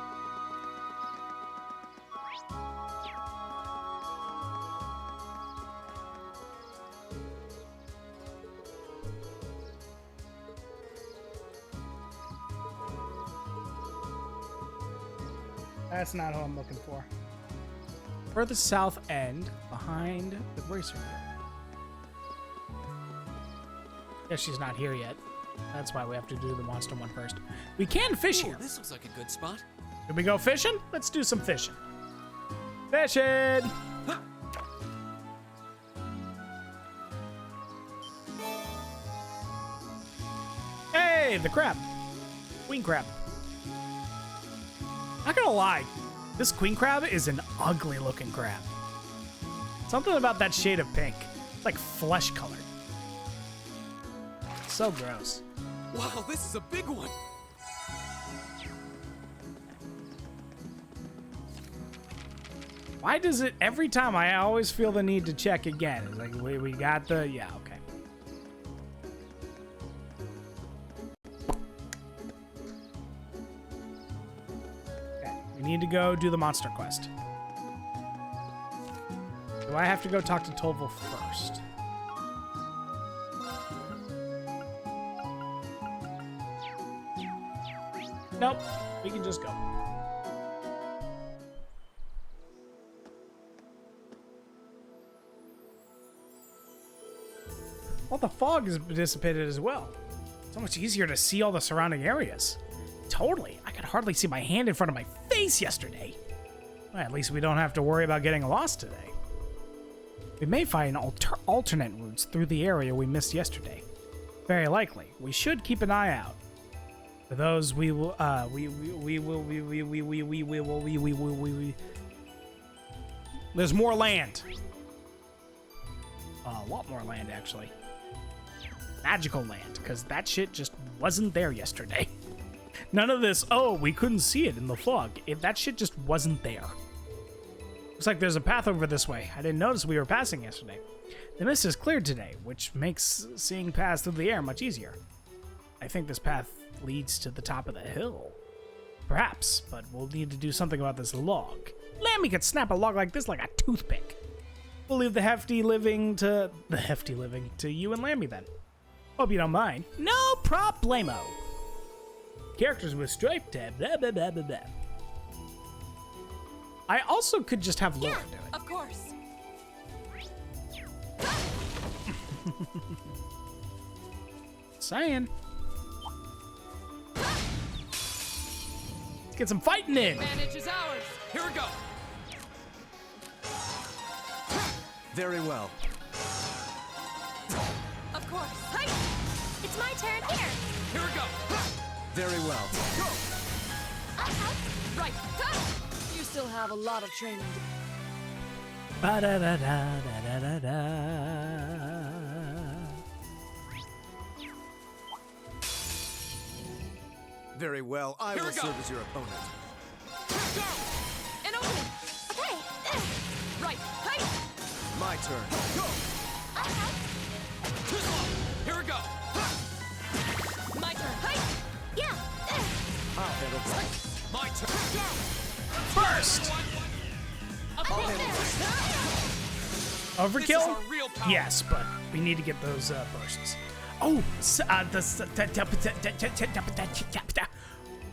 That's not who I'm looking for. Further south end, behind the Racer Guild. Guess she's not here yet. That's why we have to do the monster one first. We can fish here. This looks like a good spot. Can we go fishing? Let's do some fishing. Fishing! Hey, the crab. Queen crab. Not gonna lie, this queen crab is an ugly looking crab. Something about that shade of pink. It's like flesh colored. So gross. Wow, this is a big one. Why does it, every time I always feel the need to check again? It's like, we got the, yeah, okay. Okay, we need to go do the monster quest. Do I have to go talk to Tolval first? Nope, we can just go. Well, the fog has dissipated as well. So much easier to see all the surrounding areas. Totally. I could hardly see my hand in front of my face yesterday. Well, at least we don't have to worry about getting lost today. We may find alternate routes through the area we missed yesterday. Very likely. We should keep an eye out. For those, we will. There's more land. A lot more land, actually. Magical land, because that shit just wasn't there yesterday. None of this, oh, we couldn't see it in the fog. That shit just wasn't there. Looks like there's a path over this way. I didn't notice we were passing yesterday. The mist is cleared today, which makes seeing paths through the air much easier. I think this path leads to the top of the hill. Perhaps, but we'll need to do something about this log. Lammy could snap a log like this like a toothpick. We'll leave the hefty living to you and Lammy then. Hope you don't mind. No problemo. Characters with stripe tab, blah, blah, blah, blah, blah. I also could just have Laura do it. Of course. Saying. Let's get some fighting in. Advantage is ours. Here we go. Very well. Of course. Hey! It's my turn here! Here we go. Very well. Go. Right. You still have a lot of training to do. Ba-da-da-da-da-da-da-da. Very well. I Here will we go. serve as your opponent. Go! An opening. Okay. Right. Hey! My turn. Go. Here we go. My turn. Hey! Yeah. I'll handle this. My turn. Go. First! Of course. This is Overkill? our real power. Yes, but we need to get those bursts. Oh,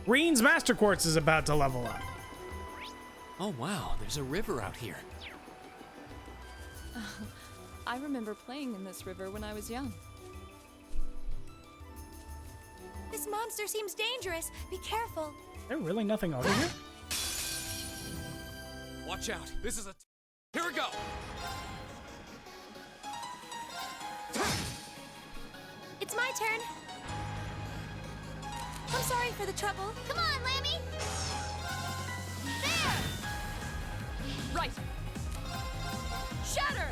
Reen's Master Quartz is about to level up. Oh wow, there's a river out here. I remember playing in this river when I was young. This monster seems dangerous. Be careful. Is there really nothing over here? Watch out. This is a... Here we go. It's my turn. I'm sorry for the trouble. Come on, Lammy. There! Right. Shatter!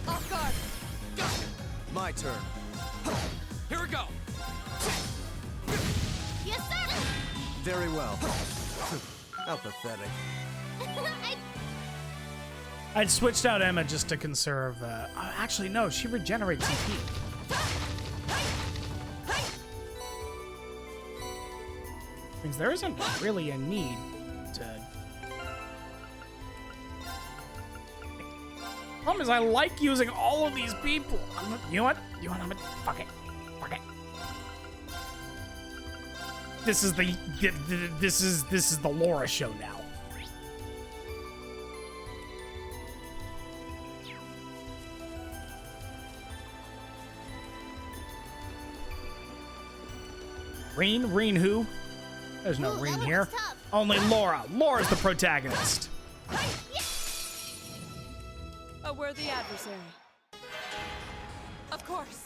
Off guard. Go. My turn. Here we go. Yes, sir! Very well. How pathetic. I'd switched out Emma just to conserve. Actually, no, she regenerates CP. Means there isn't really a need to. Problem is, I like using all of these people. You know what? Fuck it. Fuck it. This is the Laura show now. Reen who? There's no Ooh, Rean that one here. was tough. Only Laura. Laura's the protagonist. A worthy adversary. Of course.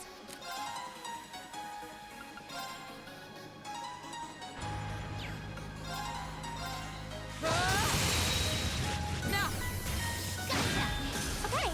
Now. Gotcha. Okay.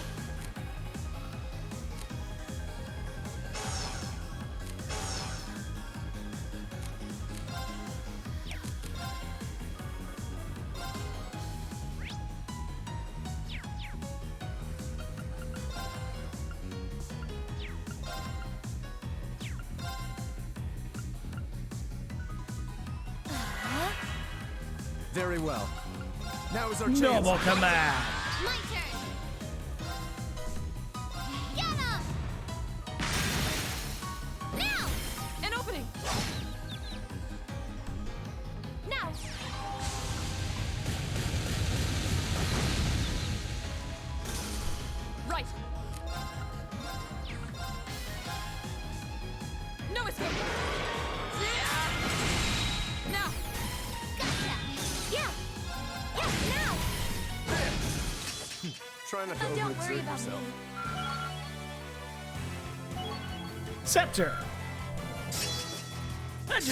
Very well. Now is our chance. Noble command. My turn. Get him! Now! An opening. Now. Right. No escape. Now. Gotcha! Yeah. Yeah, now. Try not to Oh, don't worry overexert about yourself. me. Scepter.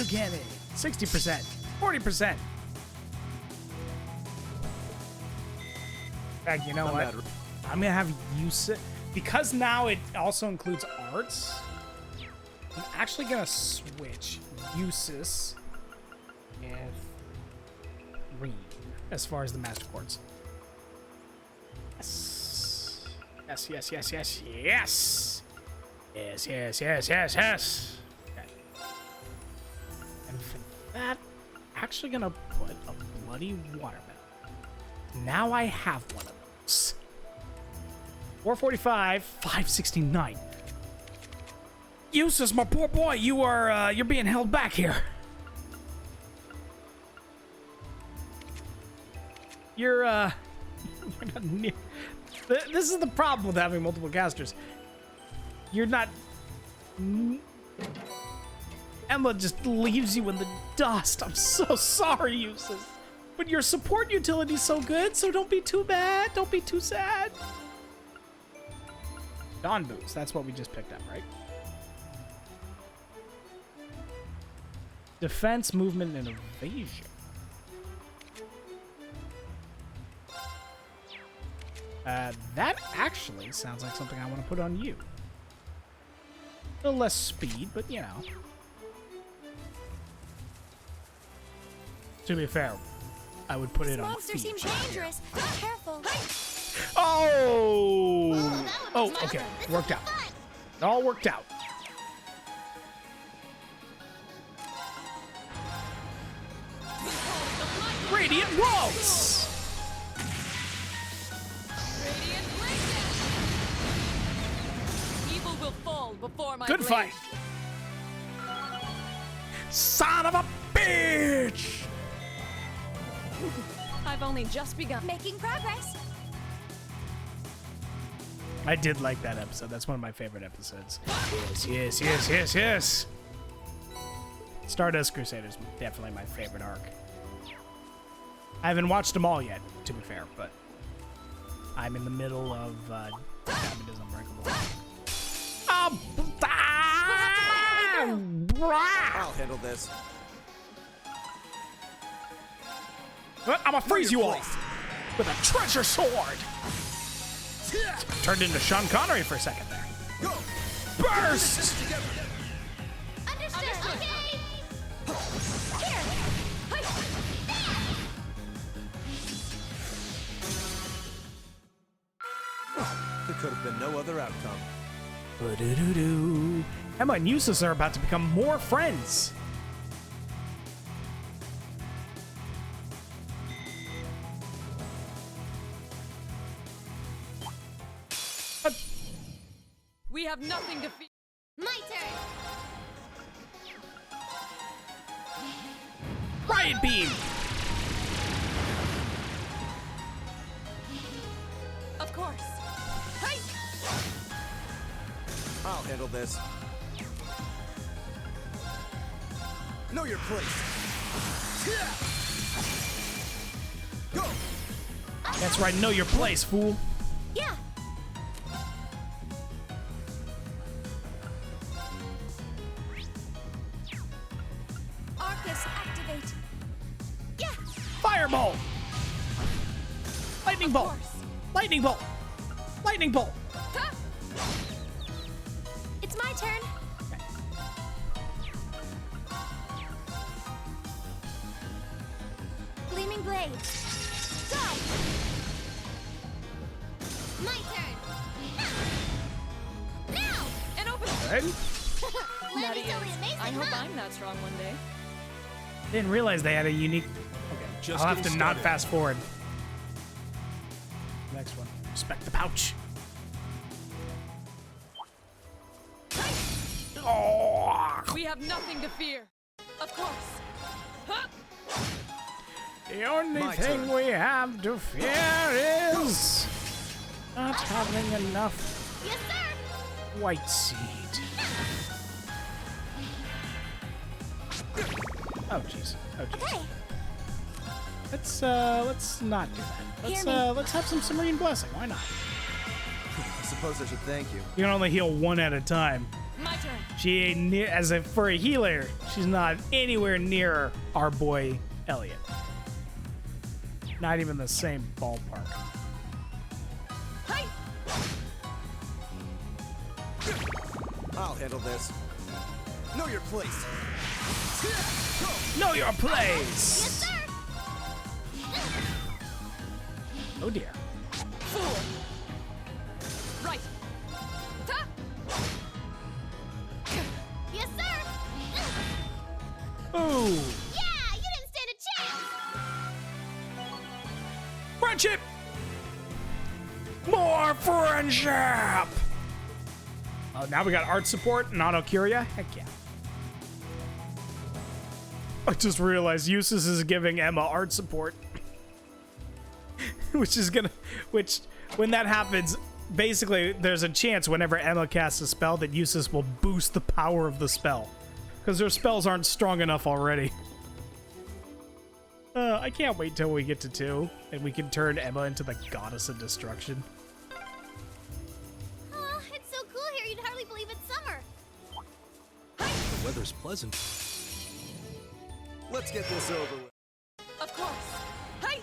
Cannon. 60%. 40%. In fact, you know what? bad. I'm gonna have use it because now it also includes arts. I'm actually gonna switch Usus and Rean as far as the master chords. Yes. Yes, yes, yes, yes, yes. Yes, yes, yes, yes, yes. Okay. And for that, actually gonna put a bloody watermelon. Now I have one of those. 445, 569. Eustace, my poor boy, you're being held back here. You're not near. This is the problem with having multiple casters. You're not. Emma just leaves you in the dust. I'm so sorry, Eustace. But your support utility's so good, so don't be too bad. Don't be too sad. Dawn boots. That's what we just picked up, right? Defense, movement, and evasion. That actually sounds like something I want to put on you. A little less speed, but you know. To be fair, I would put it on Monster feet. seems dangerous. Be careful. Oh! that Oh, one was okay. awesome. This Worked will out. be fun. It all worked out. Radiant Waltz! Radiant blazes. Evil will fall before my Good blade. fight. Son of a bitch! I've only just begun. Making progress. I did like that episode. That's one of my favorite episodes. Yes, yes, yes, yes, yes. Stardust Crusaders, definitely my favorite arc. I haven't watched them all yet, to be fair, but I'm in the middle of Diamond is Unbreakable. Oh, I'll handle this. I'm gonna freeze you all with a treasure sword. Turned into Sean Connery for a second there. Go! Burst! Understood. Okay. Here. There could have been no other outcome. Ba-do-do-do. Emma and Eustace are about to become more friends. We have nothing to fear. My turn. Riot Beam! Of course. Hey! I'll handle this. Know your place. Go! That's right, know your place, fool. Yeah. Arcus, activate. Yeah. Fireball! Lightning bolt! Lightning bolt! Lightning bolt! Huh? It's my turn. Gleaming blade. Go. My turn. Now! And open. Good. That Levy's is. totally amazing, I hope huh? I'm that strong one day. Didn't realize they had a unique. Okay, Just I'll have to getting not started. fast forward. Next one. Respect the pouch. Oh, We have nothing to fear. Of course. Huh? the only My thing turn. we have to fear is not having enough Yes, sir! white seed. Oh jeez. Oh jeez. Okay. Let's not do that. Hear me. Let's have some Cimmerian blessing. Why not? I suppose I should thank you. You can only heal one at a time. My turn. She ain't near for a healer. She's not anywhere near our boy Elliot. Not even the same ballpark. Hi. I'll handle this. Know your place. Know your place. Yes, sir! Oh dear. Fool. Right. Huh? Yes, sir! Ooh. Yeah, you didn't stand a chance! Friendship. More friendship. Oh, now we got art support and auto cure ya? Heck yeah. I just realized Eustace is giving Emma art support. Which, when that happens, basically there's a chance whenever Emma casts a spell that Eustace will boost the power of the spell. Because her spells aren't strong enough already. I can't wait till we get to 2 and we can turn Emma into the goddess of destruction. Oh, it's so cool here, you'd hardly believe it's summer. The weather's pleasant. Let's get this over with. Of course. Hi.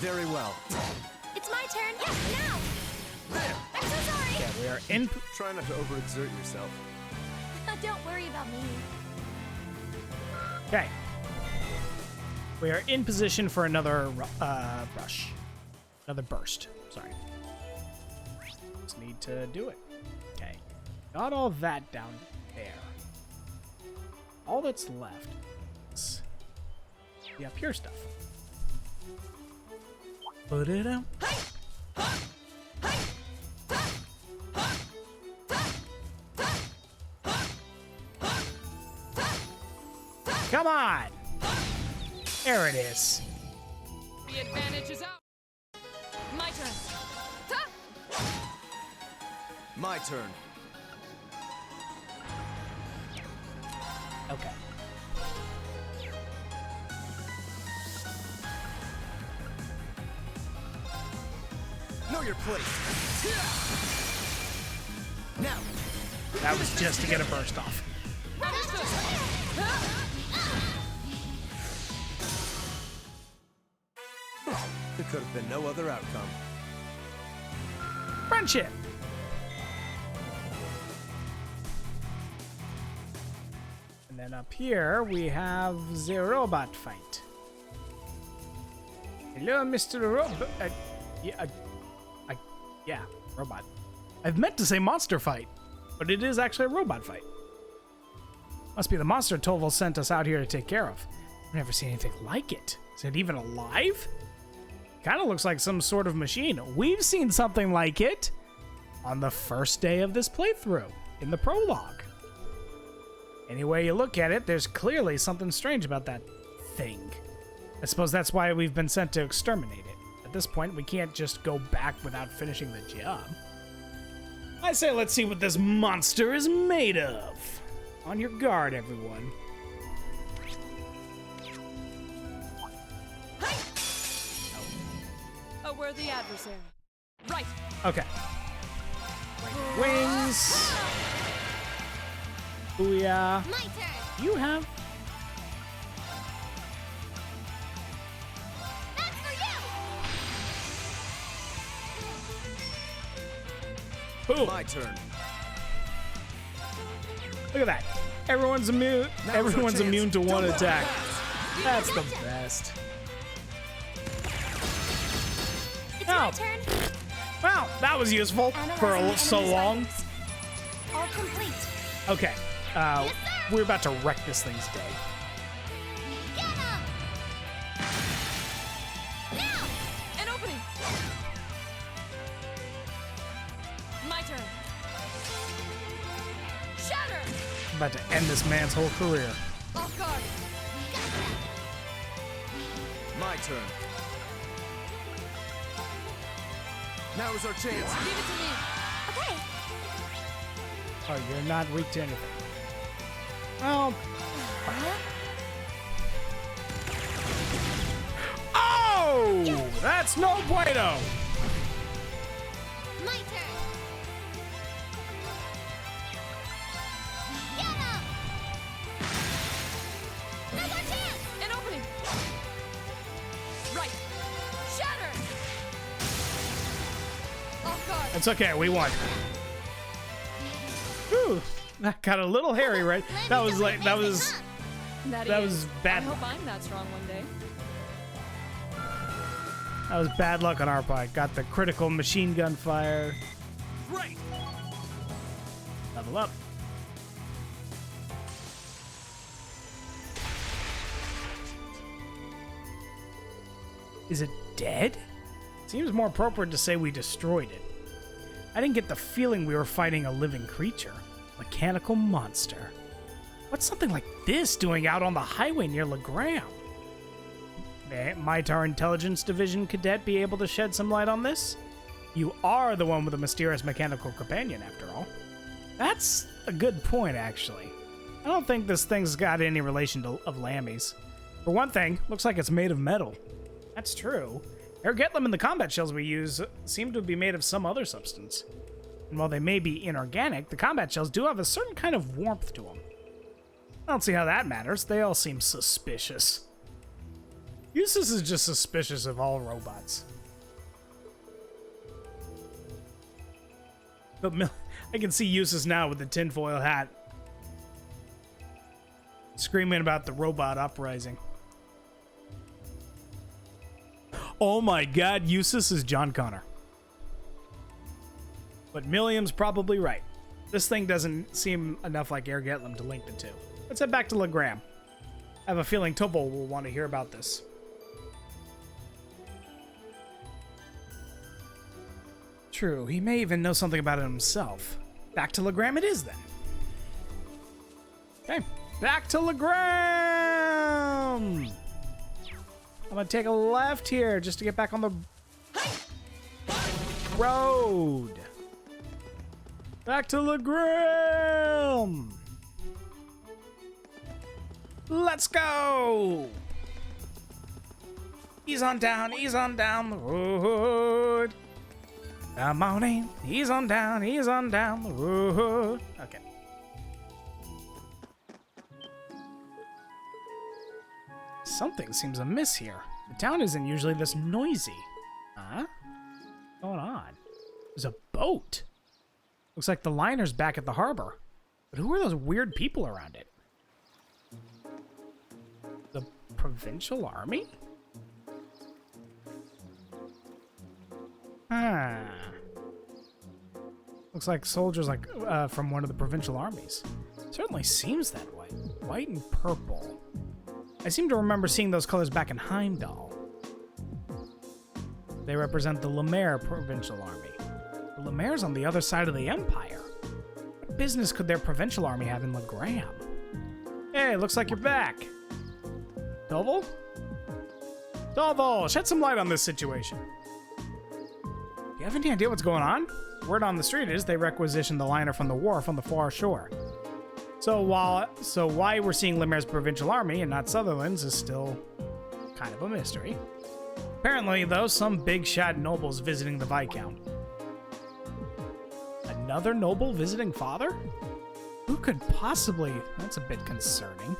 Very well. It's my turn. Yeah, now. There! I'm so sorry. Yeah, we are in. Try not to overexert yourself. Don't worry about me. Okay. We are in position for another rush. Another burst. Sorry. Just need to do it. Okay. Got all that down there. All that's left is the up here stuff. Put it out. Come on! There it is. The advantage is out. My turn. Huh? My turn. Okay. Know your place. Now. That was just to get a burst off. There could have been no other outcome. Friendship! And then up here, we have the robot fight. Hello, Mr. Robot. Yeah, robot. I've meant to say monster fight, but it is actually a robot fight. Must be the monster Toval sent us out here to take care of. I've never seen anything like it. Is it even alive? Kind of looks like some sort of machine. We've seen something like it on the first day of this playthrough, in the prologue. Any way you look at it, there's clearly something strange about that thing. I suppose that's why we've been sent to exterminate it. At this point, we can't just go back without finishing the job. I say let's see what this monster is made of. On your guard, everyone. unworthy adversary. Right. Okay. Wings. Booyah. My turn. You have. That's for you. Boom. My turn. Look at that. Everyone's immune. Now's our Everyone's chance. immune to one Double attack. pass. That's the best. It's Oh. my turn. Well, that was useful for Analyzing the so enemy's long. items. All complete. Okay. We're about to wreck this thing's day. Get him. Now. An opening. My turn. Shatter. I'm about to end this man's whole career. Off guard. My turn. Now is our chance. Give it to me. Okay. Oh, you're not weak to anything. Oh. Oh! That's no bueno! My turn. Get him. Now's our chance. An opening. Right. Shatter. Off guard. It's okay, we won. Whew. That got a little hairy, right? That was like, that was That was bad I luck. hope I'm that strong one day. That was bad luck on our part. Got the critical machine gun fire. Great! Level up. Is it dead? Seems more appropriate to say we destroyed it. I didn't get the feeling we were fighting a living creature. Mechanical monster. What's something like this doing out on the highway near Legram? Might our intelligence division cadet be able to shed some light on this? You are the one with a mysterious mechanical companion, after all. That's a good point, actually. I don't think this thing's got any relation to of Lammy's. For one thing, looks like it's made of metal. That's true. Ergetlum and the combat shells we use seem to be made of some other substance. And while they may be inorganic, the combat shells do have a certain kind of warmth to them. I don't see how that matters. They all seem suspicious. Eustace is just suspicious of all robots. But I can see Eustace now with the tinfoil hat, screaming about the robot uprising. Oh my god, Eustace is John Connor. But Milliam's probably right. This thing doesn't seem enough like Ergetlum to link the two. Let's head back to Legram. I have a feeling Topol will want to hear about this. True, he may even know something about it himself. Back to Legram it is, then. Okay, back to Legram! I'm gonna take a left here just to get back on the road. Back to Legram! Let's go! He's on down the road. Come on in, he's on down the road. Okay. Something seems amiss here. The town isn't usually this noisy. Huh? What's going on? There's a boat. Looks like the liner's back at the harbor. But who are those weird people around it? The Provincial Army? Huh. Looks like soldiers from one of the provincial armies. Certainly seems that way. White and purple. I seem to remember seeing those colors back in Heimdall. They represent the Lemaire Provincial Army. The Lemaire's on the other side of the Empire. What business could their provincial army have in Legram? Hey, looks like you're back. Dovel? Dovel, shed some light on this situation. Do you have any idea what's going on? Word on the street is they requisitioned the liner from the wharf on the far shore. So why we're seeing Lemaire's provincial army and not Sutherland's is still kind of a mystery. Apparently, though, some big shot noble's visiting the Viscount. Another noble visiting father? Who could possibly... That's a bit concerning.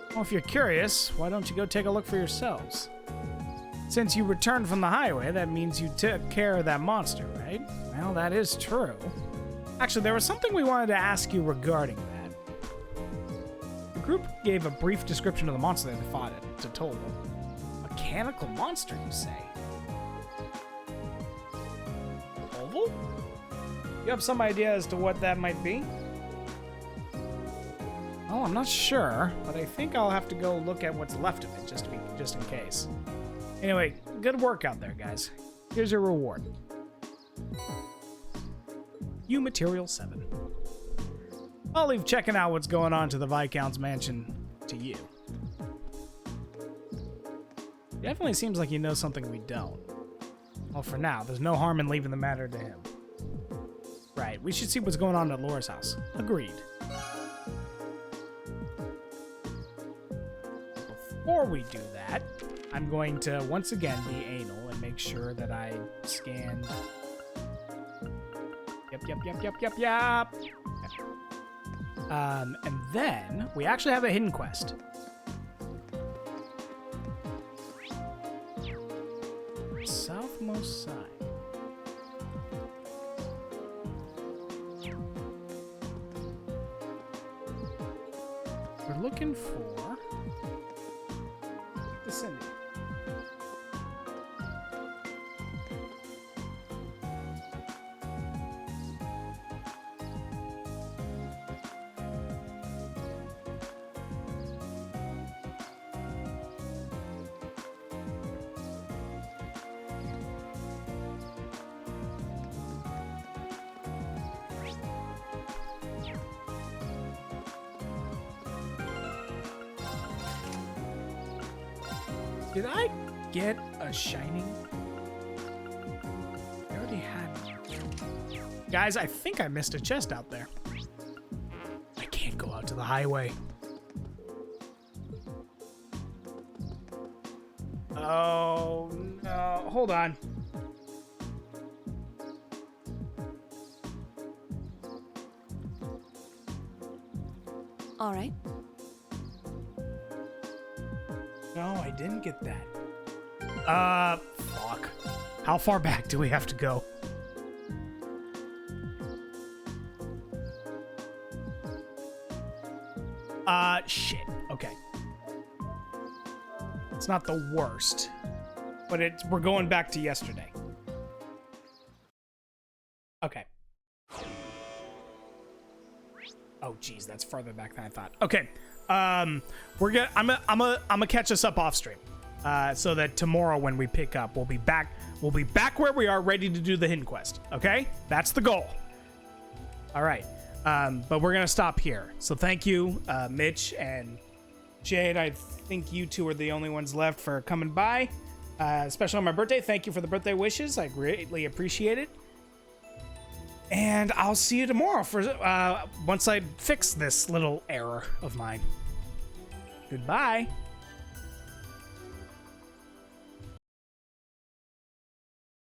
Well, if you're curious, why don't you go take a look for yourselves? Since you returned from the highway, that means you took care of that monster, right? Well, that is true. Actually, there was something we wanted to ask you regarding that. The group gave a brief description of the monster they fought at Totolo. Mechanical monster, you say? Oval? You have some idea as to what that might be? Well, I'm not sure, but I think I'll have to go look at what's left of it just in case. Anyway, good work out there, guys. Here's your reward. U Material 7. I'll leave checking out what's going on to the Viscount's mansion to you. Definitely seems like you know something we don't. Well, for now, there's no harm in leaving the matter to him. Right, we should see what's going on at Laura's house. Agreed. Before we do that, I'm going to once again be anal and make sure that I scan... Yep. And then we actually have a hidden quest. Southmost side. We're looking for the Cindy. Did I get a shining? I already had one. Guys, I think I missed a chest out there. I can't go out to the highway. Oh, no. Hold on. All right. No, I didn't get that. Fuck. How far back do we have to go? Shit. Okay. It's not the worst, but we're going back to yesterday. Okay. Oh, geez, that's farther back than I thought. Okay. I'm gonna catch us up off stream, so that tomorrow when we pick up, we'll be back where we are, ready to do the hidden quest. Okay, that's the goal. All right, but we're gonna stop here. So thank you, Mitch and Jade. I think you two are the only ones left for coming by, especially on my birthday. Thank you for the birthday wishes. I greatly appreciate it. And I'll see you tomorrow for once I fix this little error of mine. Goodbye.